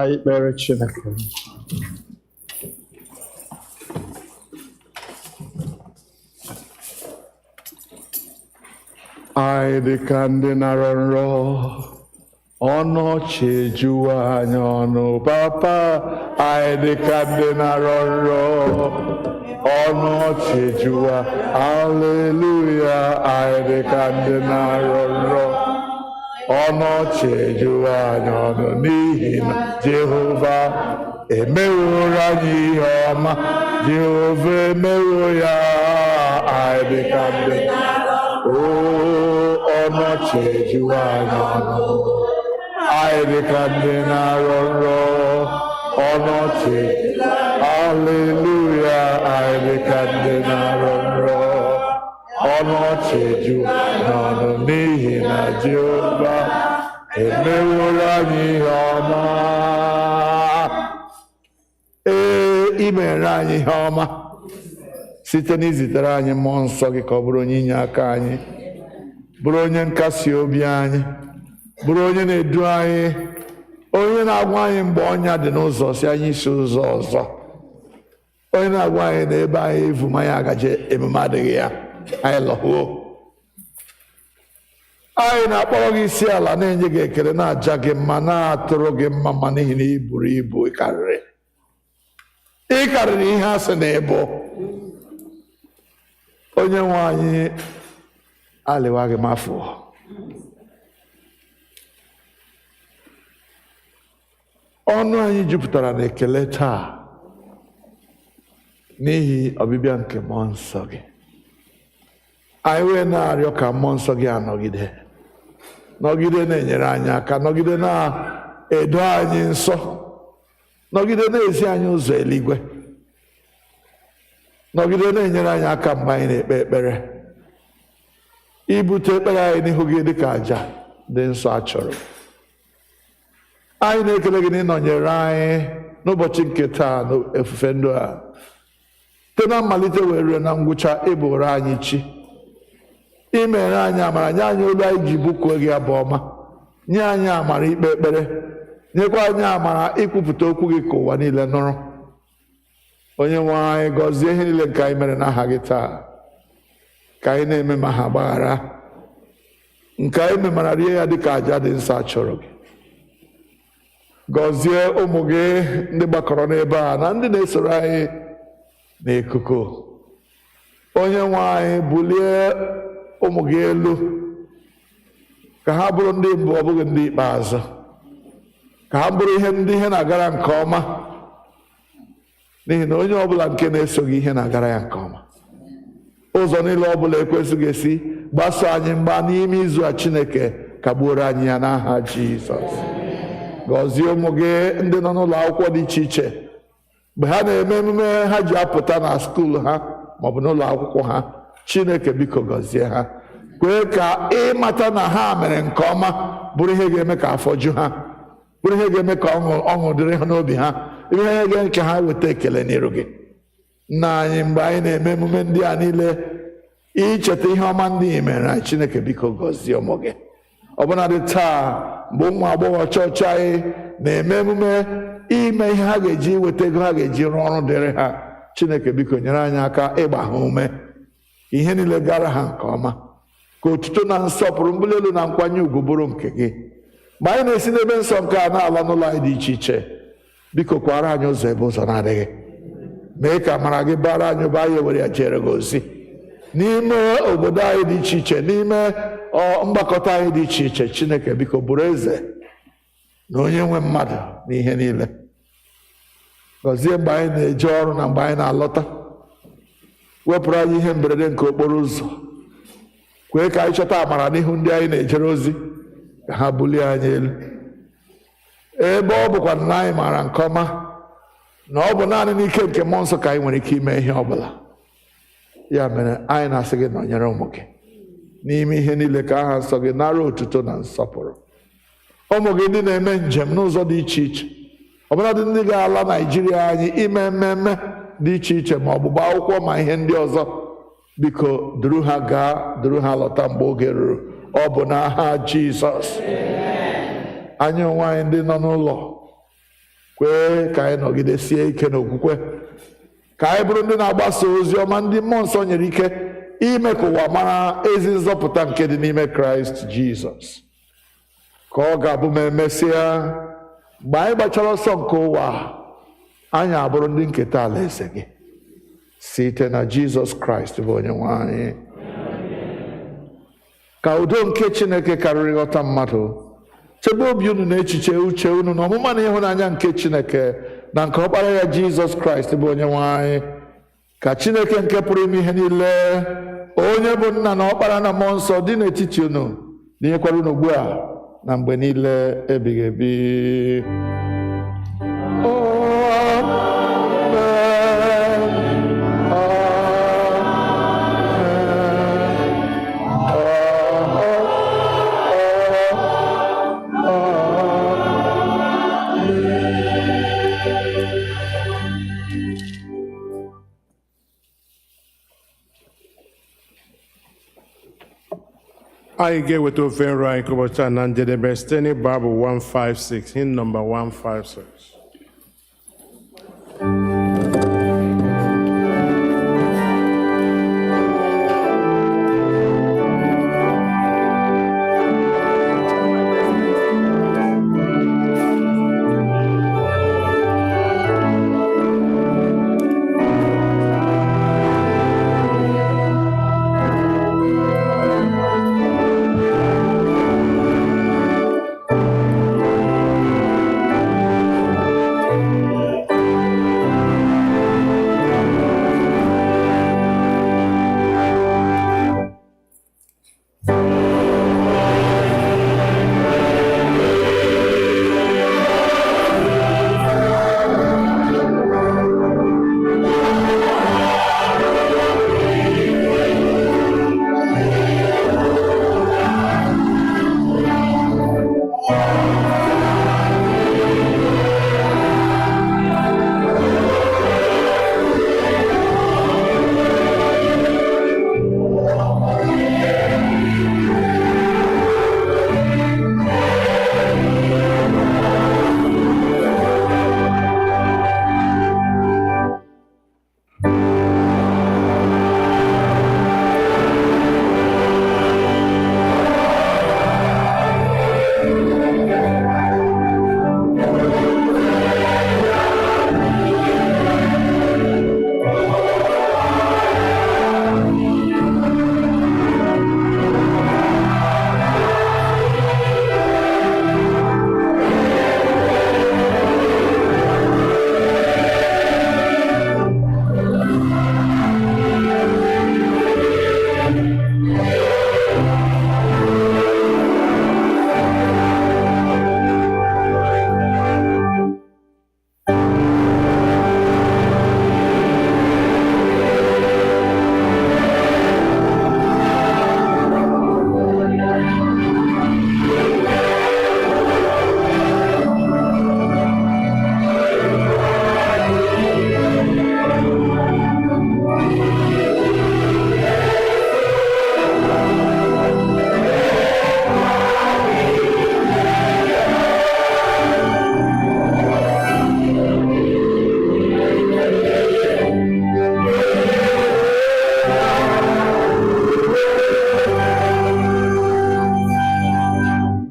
anyị kpere Chineke. Anyị dịka ndị nara nrọ, ọnụ ọchị ejuwa anyị ọnụ. Papa, anyị dịka ndị nara nrọ, ọnụ ọchị ejuwa. Haleluya, anyị dịka ndị nara nrọ, ọnụ ọchị ejuwa anyị ọnụ, n'ihi na Jehova emeworo anyị ihe ọma. Jehova emewo ya. Anyị dịka ndị ọnụ ọchị ejuwa anyị ọnụ. Anyị dịka ndị na-arọ nrọ, ọnụ ọchị. Haleluya, anyị dịka ndị na-arọ nrọ, ọnụ ọchị ejuwa anyị ọnụ, n'ihi na Jehova emeworo anyị ihe ọma. Ị mere anyị ihe ọma site n'izitere anyị mmụọ nsọ gị ka ọ bụrụ onye inye aka anyị, bụrụ onye nkasi obi anyị, bụrụ onye na-edu anyị, onye na-agwa anyị mgbe ọnya dị n'ụzọ si anyị isi ụzọ ọzọ, onye na-agwa anyị na ebe anyị evu ma ya agaje emume adịghị ya, anyị lọhuo. Anyị na-akpọrọ gị isi ala, na-enye gị ekele, na-aja gị mma, na-atụrụ gị mma, ma n'ihi na ị buru ibu, ị karịrị ihe a sị na ịbụ. Onye nwe anyị, alịwa gị mafọ. Ọnụ anyị jupụtara na ekele taa n'ihi ọbịbịa nke mmụọ nsọ gị. Anyị wee na-arịọ ka mmụọ nsọ gị anọgide na-enyere anyị aka, nọgide na-edo anyị nsọ, nọgide na-ezi anyị ụzọ eluigwe, nọgide na-enyere anyị aka mgbe anyị na-ekpe ekpere, ibute ekpere anyị n'ihu gị dịka àjà dị nsọ a chọrọ. Anyị na-ekele gị na ịnọnyere anyị n'ụbọchị nke taa n'ofufe ndụ a, site na mmalite wee ruo na ngwụcha. Ịbụrụ anyị chi, imere anyị amara, nye anyị olu anyị ji bụkuo gị Abu-Ọma, nye anyị amara ikpe ekpere, nyekwa anyị amara ikwupụta okwu gị ka ụwa niile nụrụ. Onye nwe anyị, gọzie ihe niile nke anyị mere n'aha gị taa, ka anyị na-eme ma ha gbaghara, nke anyị memara rie ya dịka àjà dị nsọ a chọrọ gị. Gọzie ụmụ gị ndị gbakọrọ n'ebe a na ndị na-esoro anyị n'ikuku. Onye nwe anyị, bulie ụmụ gị elu, ka ha bụrụ ndị mbụ, ọ bụghị ndị ikpeazụ, ka ha bụrụ ndị ihe na-agara nke ọma, n'ihi na onye ọbụla nke na-esoghị ihe na-agara ya nke ọma. Ụzọ niile ọbụla ekwesịghị esi gbaso anyị mgba n'ime izu a, Chineke kagbuoro anyị ya n'aha Jizọs. Gọzie ụmụ gị ndị nọ n'ụlọ akwụkwọ dị iche iche, mgbe ha na-eme emume ha ji apụta na skuul ha maọbụ n'ụlọ akwụkwọ ha. Chineke, biko gọzie ha, kwee ka ịmata na ha mere nke ọma bụrụ ihe ga-eme ka afọ ju ha, bụrụ ihe ga-eme ka ọṅụ dịrị ha n'obi ha, ihe ga-eme ka ha weta ekele n'iru gị. Nna anyị, mgbe anyị na-eme emume ndị a niile, icheta ihe ọma ndị i mere anyị, Chineke biko gọzie ụmụ gị. Ọbụnadị taa, mgbe ụmụ agbọghọ chọọchị anyị na-eme emume ime ihe ha ga-eji weta ego ha ga-eji rụọ ọrụ dịrị ha, Chineke biko nyere anyị aka ịgba ha ume, ihe niile gara ha nke ọma, ka otuto na nsọpụrụ, mbuli elu na nkwanye ùgwù bụrụ nke gị. Mgbe anyị na-esi n'ebe nsọ nke a na-ala n'ụlọ anyị dị iche iche, biko kwara anyị ụzọ ebe ụzọ na-adịghị. Mee ka amara gị bara anyị ụba, anyị were ya jere gị ozi n'ime obodo anyị dị iche iche, n'ime mgbakọta anyị dị iche iche. Chineke biko bụrụ eze na onye nwe mmadụ n'ihe niile. Gọzie mgbe anyị na-eje ọrụ na mgbe anyị na-alọta. Wepụrụ anyị ihe mberede nke okporo ụzọ. Kwee ka anyị chọta amara n'ihu ndị anyị na-ejere ozi, ka ha bulie anyị elu. Ebe ọ bụkwa na anyị maara nke ọma na ọ bụ naanị n'ike nke mmụọ nsọ ka anyị nwere ike ime ihe ọbụla, ya mere anyị na-asị gị nọnyere ụmụ gị n'ime ihe niile, ka aha nsọ gị nara otuto na nsọpụrụ. Ụmụ gị ndị na-eme njem n'ụzọ dị iche iche, ọbụladị ndị ga-ala Naịjirịa anyị ime mmemme dị iche iche ma ọgbụgba akwụkwọ ma ihe ndị ọzọ, biko duru ha gaa, duru ha lọta mgbe oge ruru. Ọ bụ n'aha Jizọs. Anyị onwe anyị ndị nọ n'ụlọ, kwee ka anyị nọgidesie ike n'okwukwe, ka anyị bụrụ ndị na-agbasa ozi ọma ndị mmụọ nsọ nyere ike ime ka ụwa mara ezi nzọpụta nke dị n'ime Kraịst Jizọs. Ka ọ ga-abụ ma emesịa, mgbe anyị gbachara ọsọ nke ụwa, anyị abụrụ ndị nketa alaeze gị site na Jizọs Kraịst bụ Onyenwe anyị. Ka udo nke Chineke karịrị nghọta mmadụ chebe obi unu na echiche uche unu na ọmụma na ịhụnanya nke Chineke na nke Ọkpara ya Jizọs Kraịst bụ Onyenwe anyị. Ka Chineke nke pụrụ ime ihe niile, onye bụ Nna na Ọkpara na Mmụọ Nsọ, dị n'etiti unu, dinyekwara unu ugbu a na mgbe niile ebighị ebi. Anyị ga-eweta ofe nro anyị ụbọchị a na njedebe site n'ịbụ abụ 156, hymn number 156.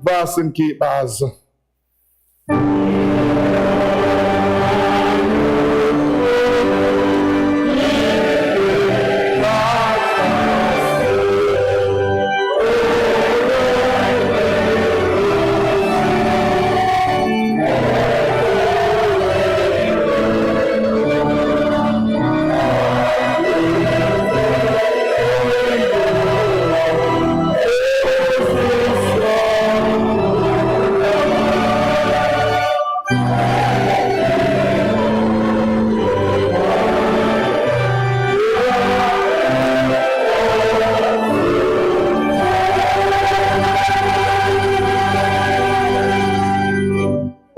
Verse nke ikpeazụ.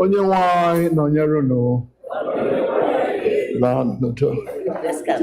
Onyenwe anyị nọnyere unu. Laa n'udo. Let's go.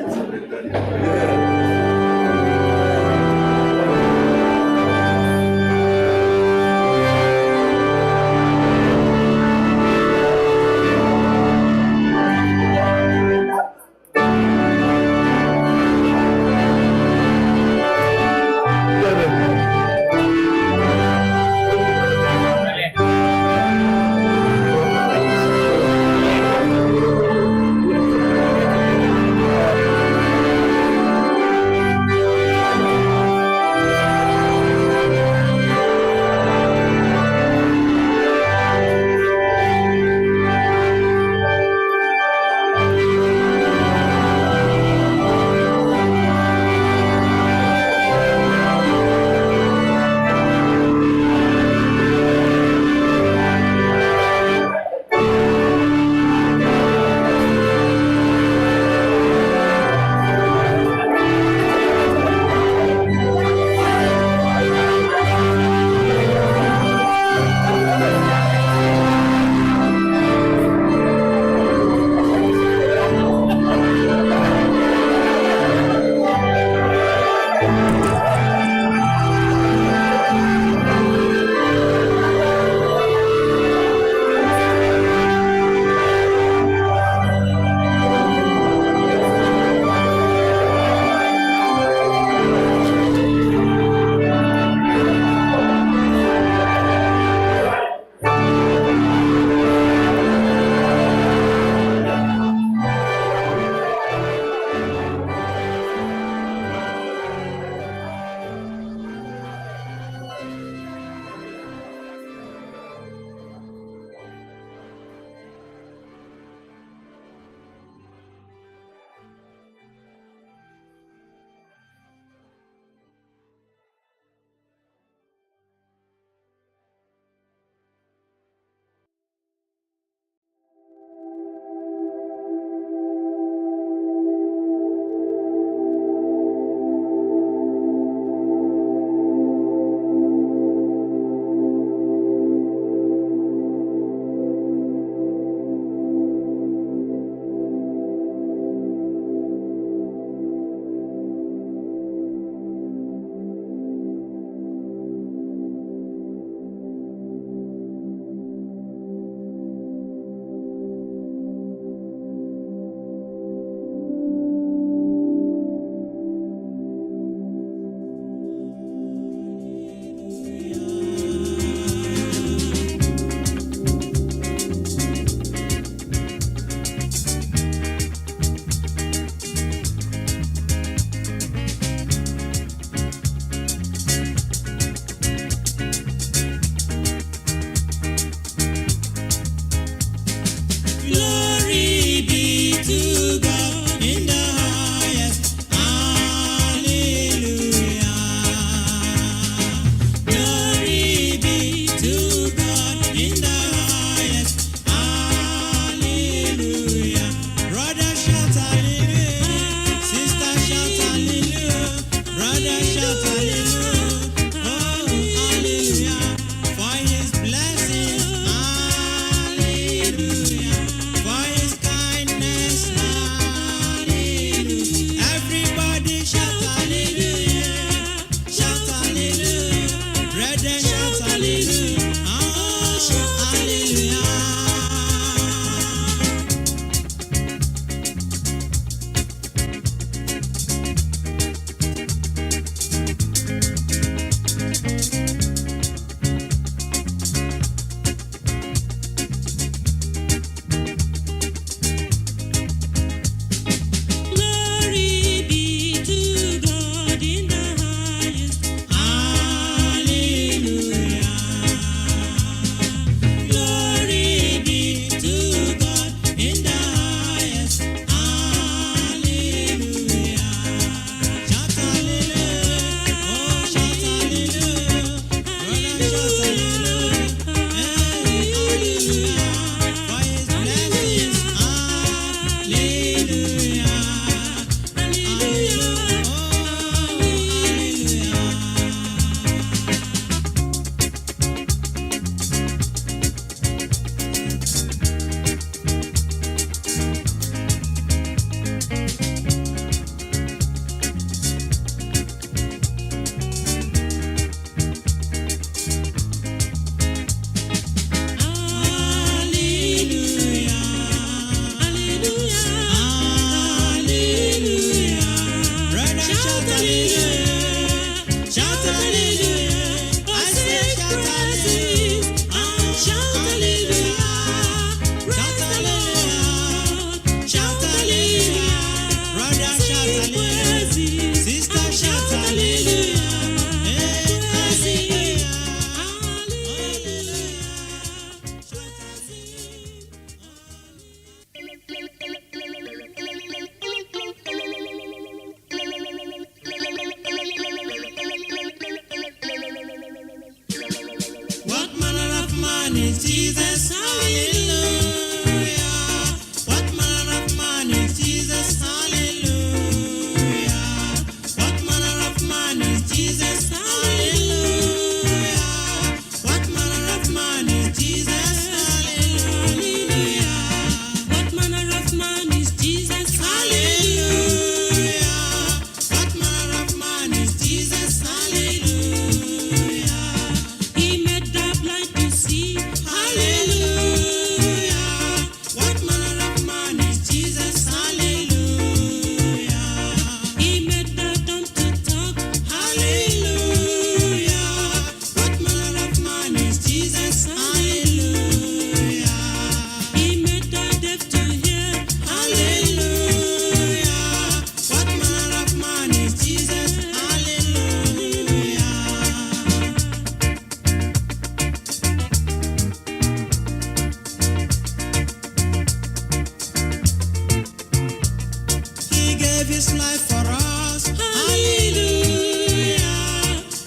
his life for us. Hallelujah.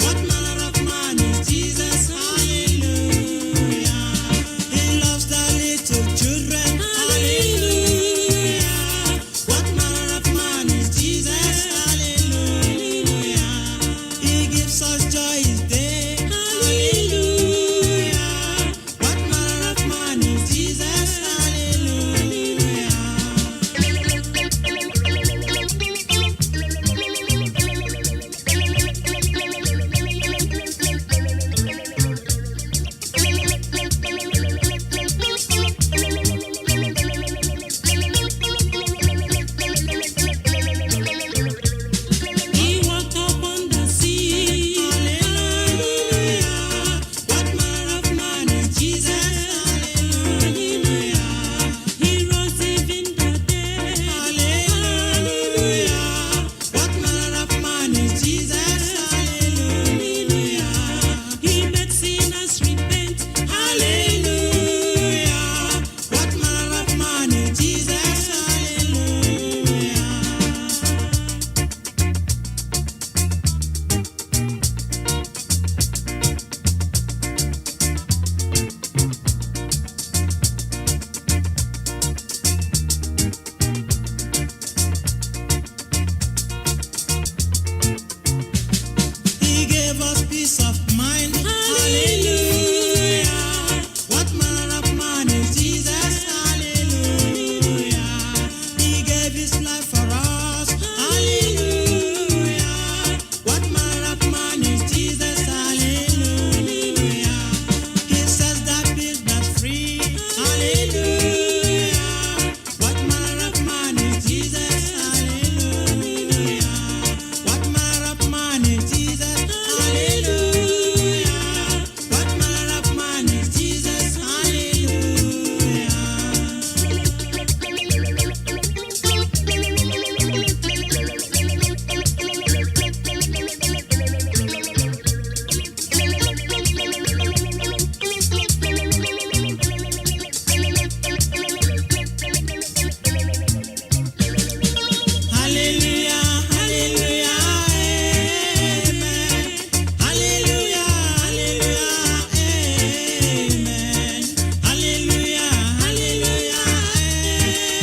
What manner of man is Jesus? Hallelujah. He loves the little children. Hallelujah. What manner of man is Jesus? Hallelujah. He gives us joy each day. Hallelujah. What manner of man is Jesus? Hallelujah. He walked upon the sea. Hallelujah. What manner of man is Jesus? Hallelujah. He rose even the dead. Hallelujah. What manner of man is Jesus? Hallelujah. He made sinners repent. Hallelujah. What manner of man is Jesus? Hallelujah. He gave us peace of mind. Hallelujah. What manner of man is Jesus? Hallelujah. He gave his life for us. Hallelujah. What manner of man is Jesus? Hallelujah. He sets the prisoners free. Hallelujah. What manner of man is Jesus? Hallelujah. What manner of man is Jesus? Hallelujah. What manner of man is Jesus? Hallelujah. Hallelujah, hallelujah, amen. Hallelujah, hallelujah, amen. Hallelujah, hallelujah,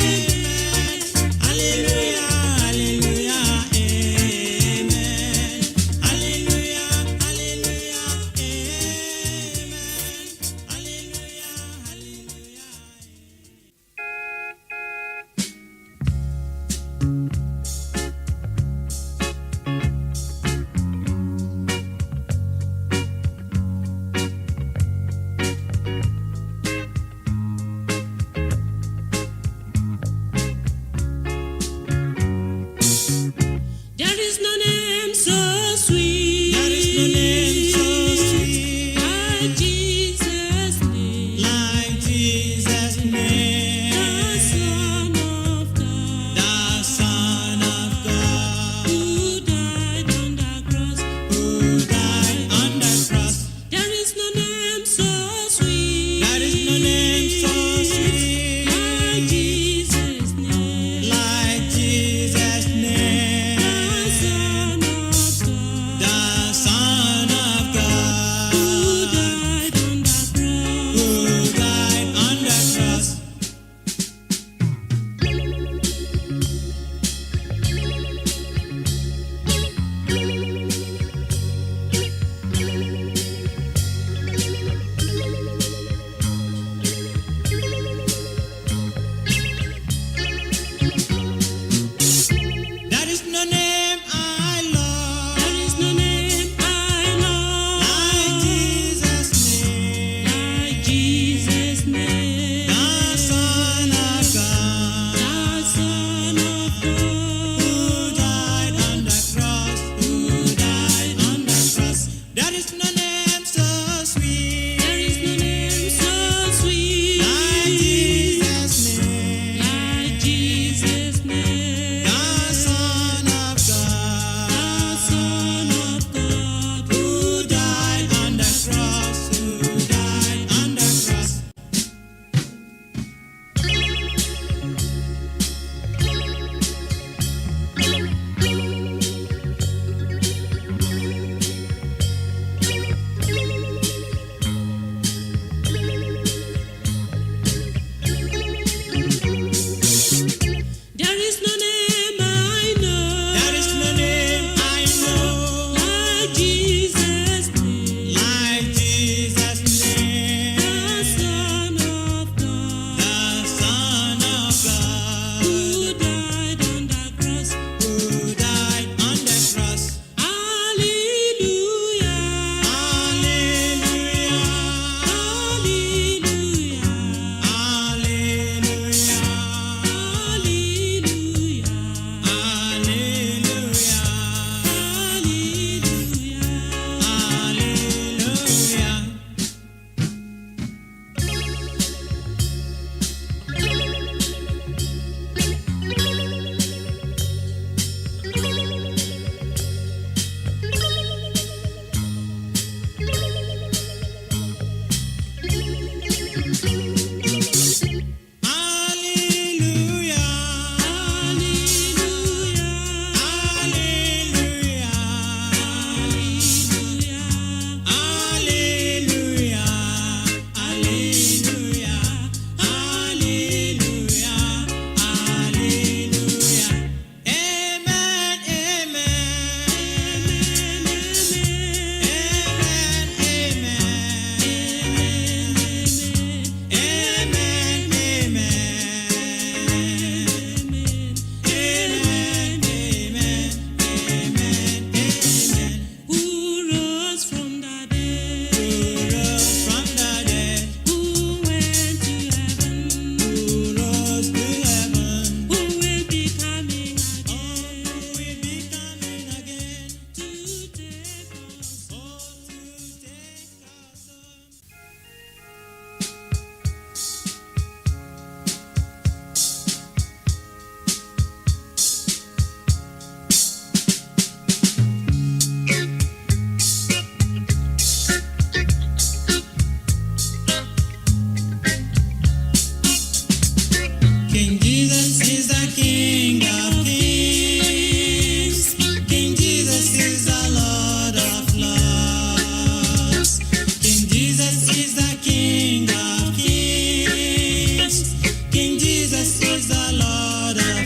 amen. Hallelujah, hallelujah, amen. Hallelujah, hallelujah, amen. Hallelujah, hallelujah.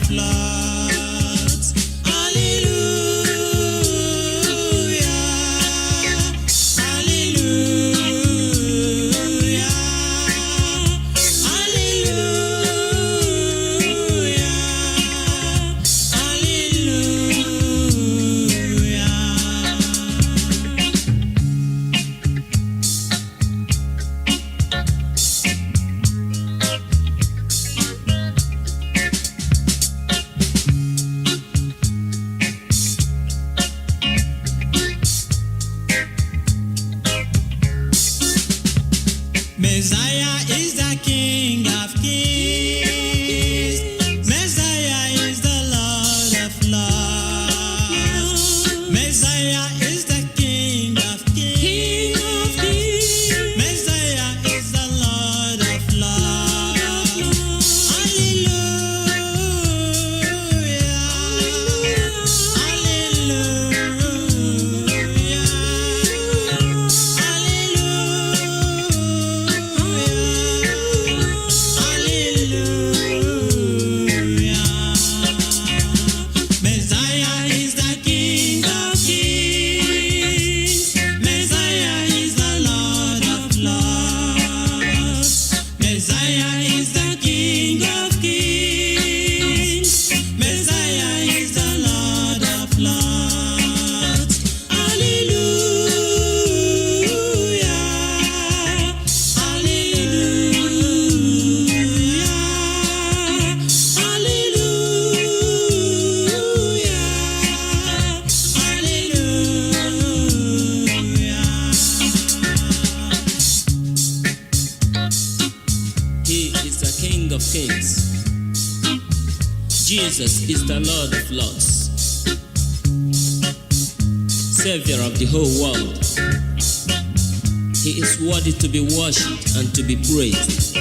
floods. Hallelujah, hallelujah, Messiah is the King of Kings. Messiah is the Lord of Lords. Messiah is the King of Kings. Messiah is the Lord of Lords. Hallelujah, Messiah is the King of Kings. Messiah is the Lord of Lords. Messiah is the King of Kings. Messiah is the Lord of Lords. Hallelujah, He is the King of Kings. Jesus is the Lord of Lords, Savior of the whole world. He is worthy to be worshipped and to be praised.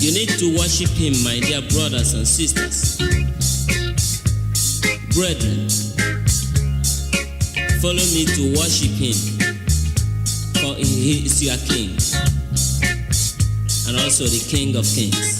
You need to worship Him, my dear brothers and sisters. Brethren, follow me to worship Him, for He is your King, and also the King of Kings.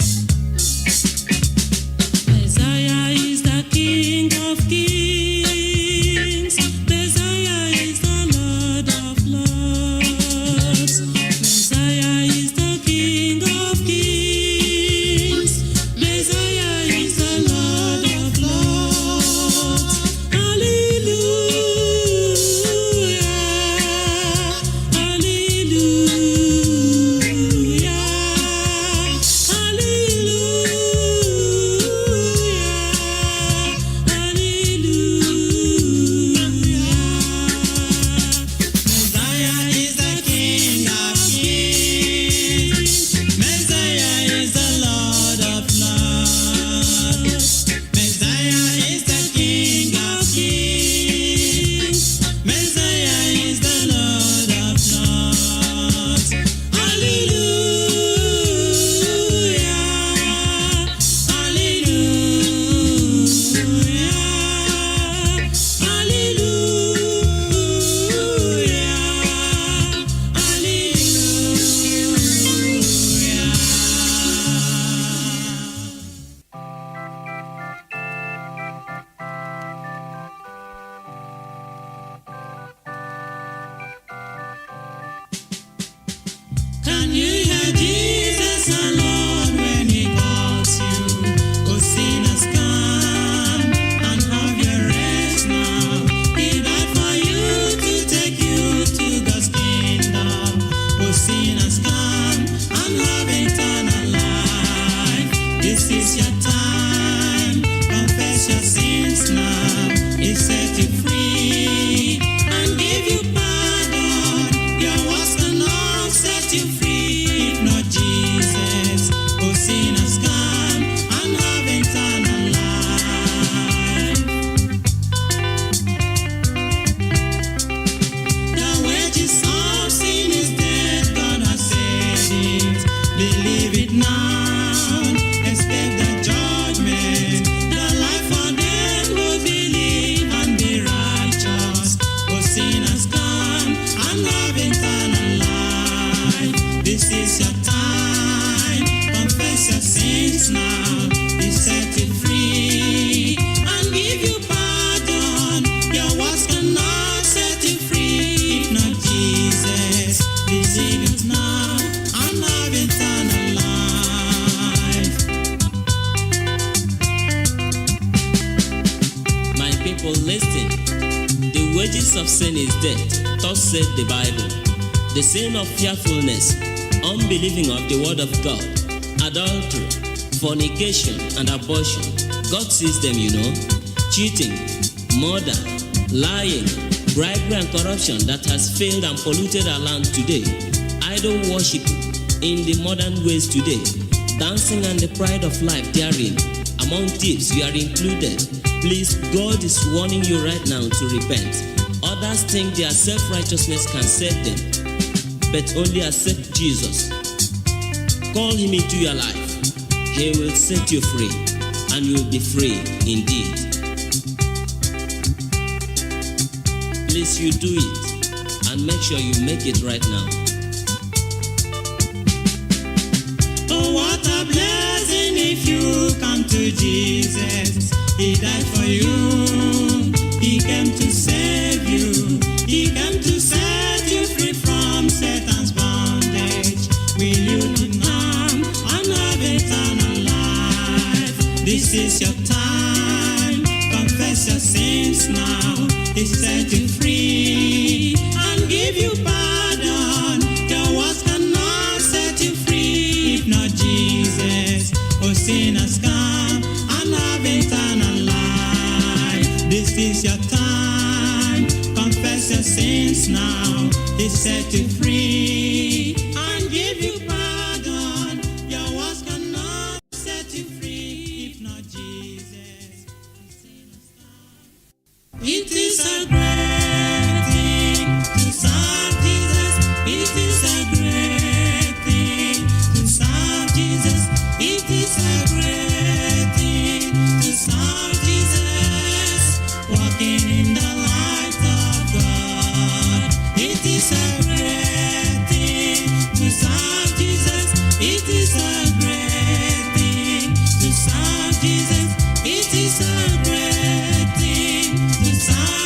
Messiah is the King of Kings. Messiah is the Lord of Lords. Messiah is the King of Kings. Messiah is the Lord of Lords. Hallelujah, hallelujah, Messiah is the King of Kings. Messiah is the Lord of Lords. Messiah is the King of Kings. Messiah is the Lord of Lords. Hallelujah, Can you hear Jesus alone when He calls you? Oh, sinners, come and have your rest now. He died for you to take you to God's kingdom. Oh, sinners, come and have eternal life. This is your time. Confess your sins now. He set you free and give you pardon. Your words cannot set you free if not Jesus. Oh, sinners, come and have eternal life. The wages of sin is death. God has said it. Believe it now. Escape the joy for listening. The wages of sin is death, thus said the Bible. The sin of fearfulness, unbelieving of the word of God, adultery, fornication, and abortion. God sees them, cheating, murder, lying, bribery and corruption that has failed and polluted our land today, idol worship in the modern ways today, dancing and the pride of life therein. Among thieves, you are included. Please, God is warning you right now to repent. Others think their self-righteousness can save them, but only accept Jesus. Call him into your life. He will set you free, and you will be free indeed. Please, you do it, and make sure you make it right now. Oh, what a blessing if you come to Jesus. He died for you. He came to save you. He came to set you free from Satan's bondage. Will you come and have eternal life? This is your time. Confess your sins now. He set you free and give you pardon. Your words cannot set you free if not Jesus. Oh, sinners, come and have eternal life. This is your time. Confess your sins now. He set you free and give you pardon. Your words cannot set you free if not Jesus. Oh, sinners, come. It is a great thing to serve Jesus. It is a great thing to serve Jesus. It is a great thing to serve Jesus. Walking in the light of God. It is a great thing to serve Jesus. It is a great thing to serve Jesus. It is a great thing to serve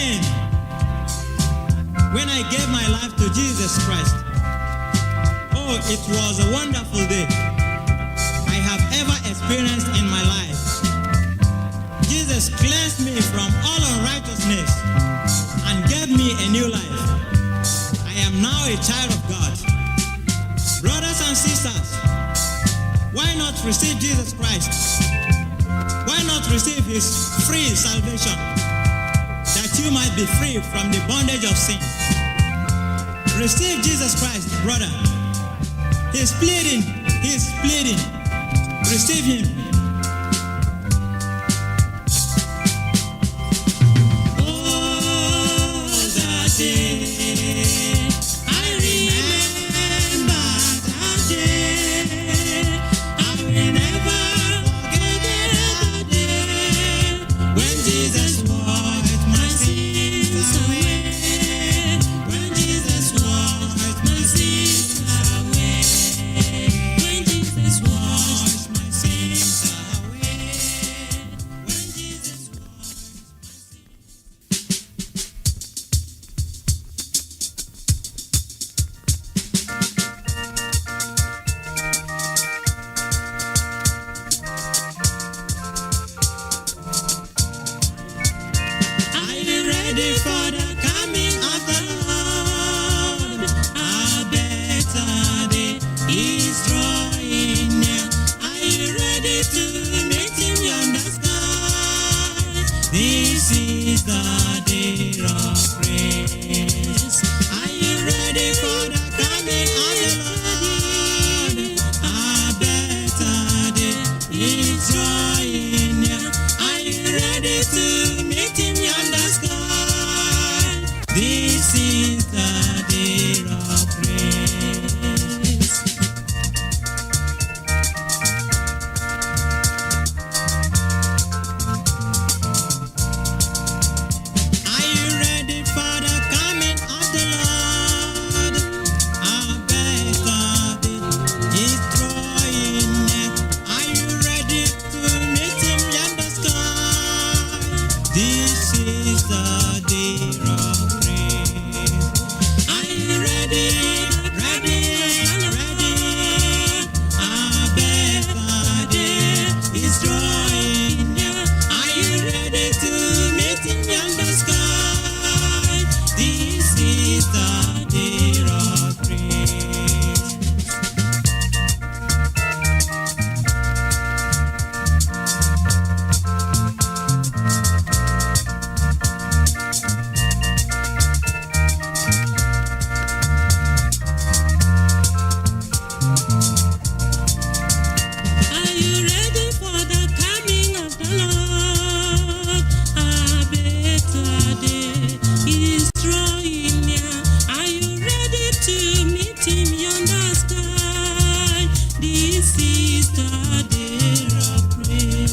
again when I gave my life to Jesus Christ. Oh, it was a wonderful day I have ever experienced in my life. Jesus cleansed me from all unrighteousness and gave me a new life. I am now a child of God. Brothers and sisters, why not receive Jesus Christ? Why not receive his free salvation, that you might be free from the bondage of sin? Receive Jesus Christ, brother. He's pleading. Receive him. Oh, that day, I remember that day. I will never forget that day when Jesus washed my sins away. When Jesus washed my sins away. When Jesus washed my sins away. When Jesus washed my sins. Are you ready for the coming of the Lord? A better day is drawing near. Are you ready to meet him yonder sky? This is the day of praise. Are you ready for the coming of the Lord? A better day is drawing near. Are you ready to meet him yonder sky? This is the day of praise. Are you ready for the coming of the Lord? A better day is drawing near. Are you ready to meet him yonder sky? This is the day of praise. Are you ready? A better day is drawing near. Are you ready to meet him yonder sky? This is the day of praise. Are you ready for the coming of the Lord? A better day is drawing near. Are you ready to meet him yonder sky? This is the day of praise.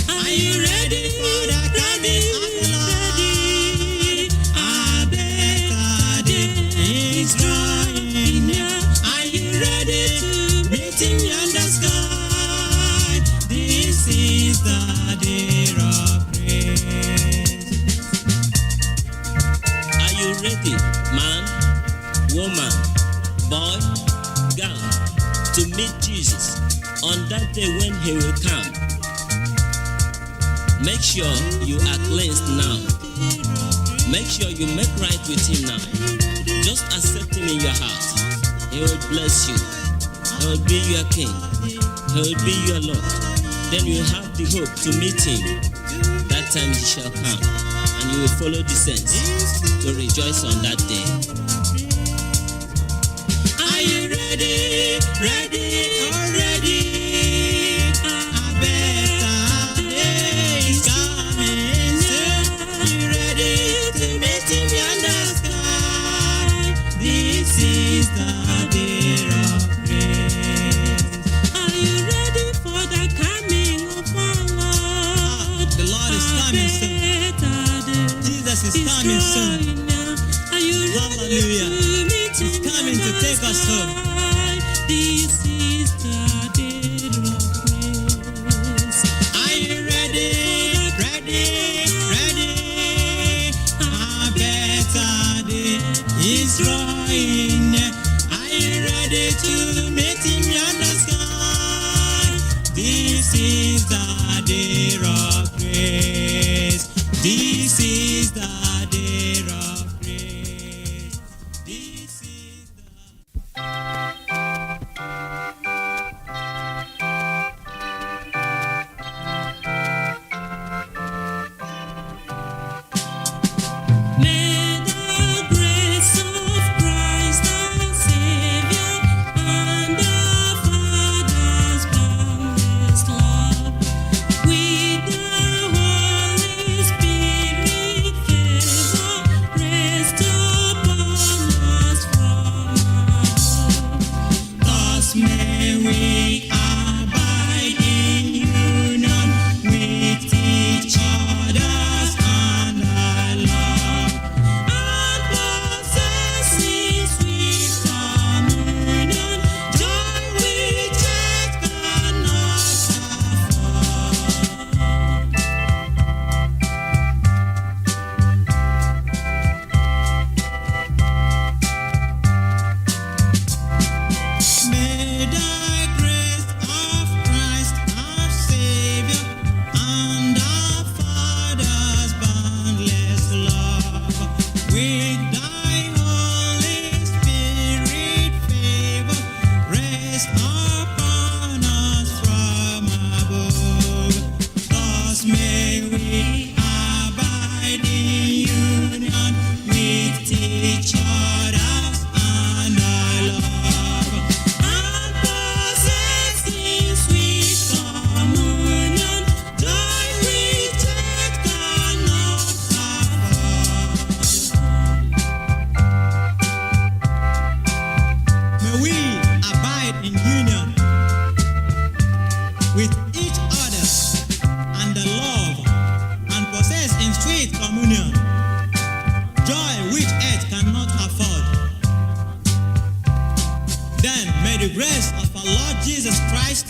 Are you ready for the coming of the Lord? A better day is drawing near. Are you ready to meet him yonder sky? This is the day of praise. Are you ready, man, woman, boy, girl, to meet Jesus on that day when he will come? Make sure you are cleansed now. Make sure you make right with him now. Just accept him in your heart. He will bless you. He will be your king. He will be your Lord. Then you have the hope to meet him. That time he shall come, and you will follow the saints to rejoice on that day. Are you ready? A better day is coming soon. Are you ready to meet him yonder sky? This is the day of praise. Are you ready for the coming of our Lord? The Lord is coming soon. Jesus is coming soon. Hallelujah. He's coming to take us home. This is the day of praise. Are you ready? drawing near. Are you ready to meet him in the sky? This is the day of grace. This is the day of grace. This is the... May the grace of Christ our Savior and the Father's boundless love with the Holy Spirit favor rest upon us from above. Thus may we abide in union with each other's and our love, and possessing sweet communion, joy which earth cannot afford. May the grace of Christ our Savior and our Father's boundless love with thy Holy Spirit favor rest upon us from above. Thus may we abide in union with each other's and our love, and possessing sweet communion, joy which earth cannot afford. May we abide in union with each other and the love, and possess in sweet communion joy which earth cannot afford. Then may the grace of our Lord Jesus Christ,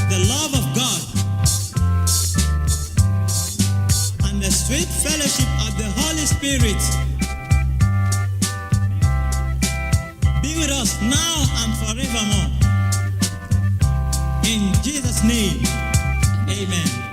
the love of God, and the sweet fellowship of the Holy Spirit be with us now and forevermore. In Jesus' name, amen.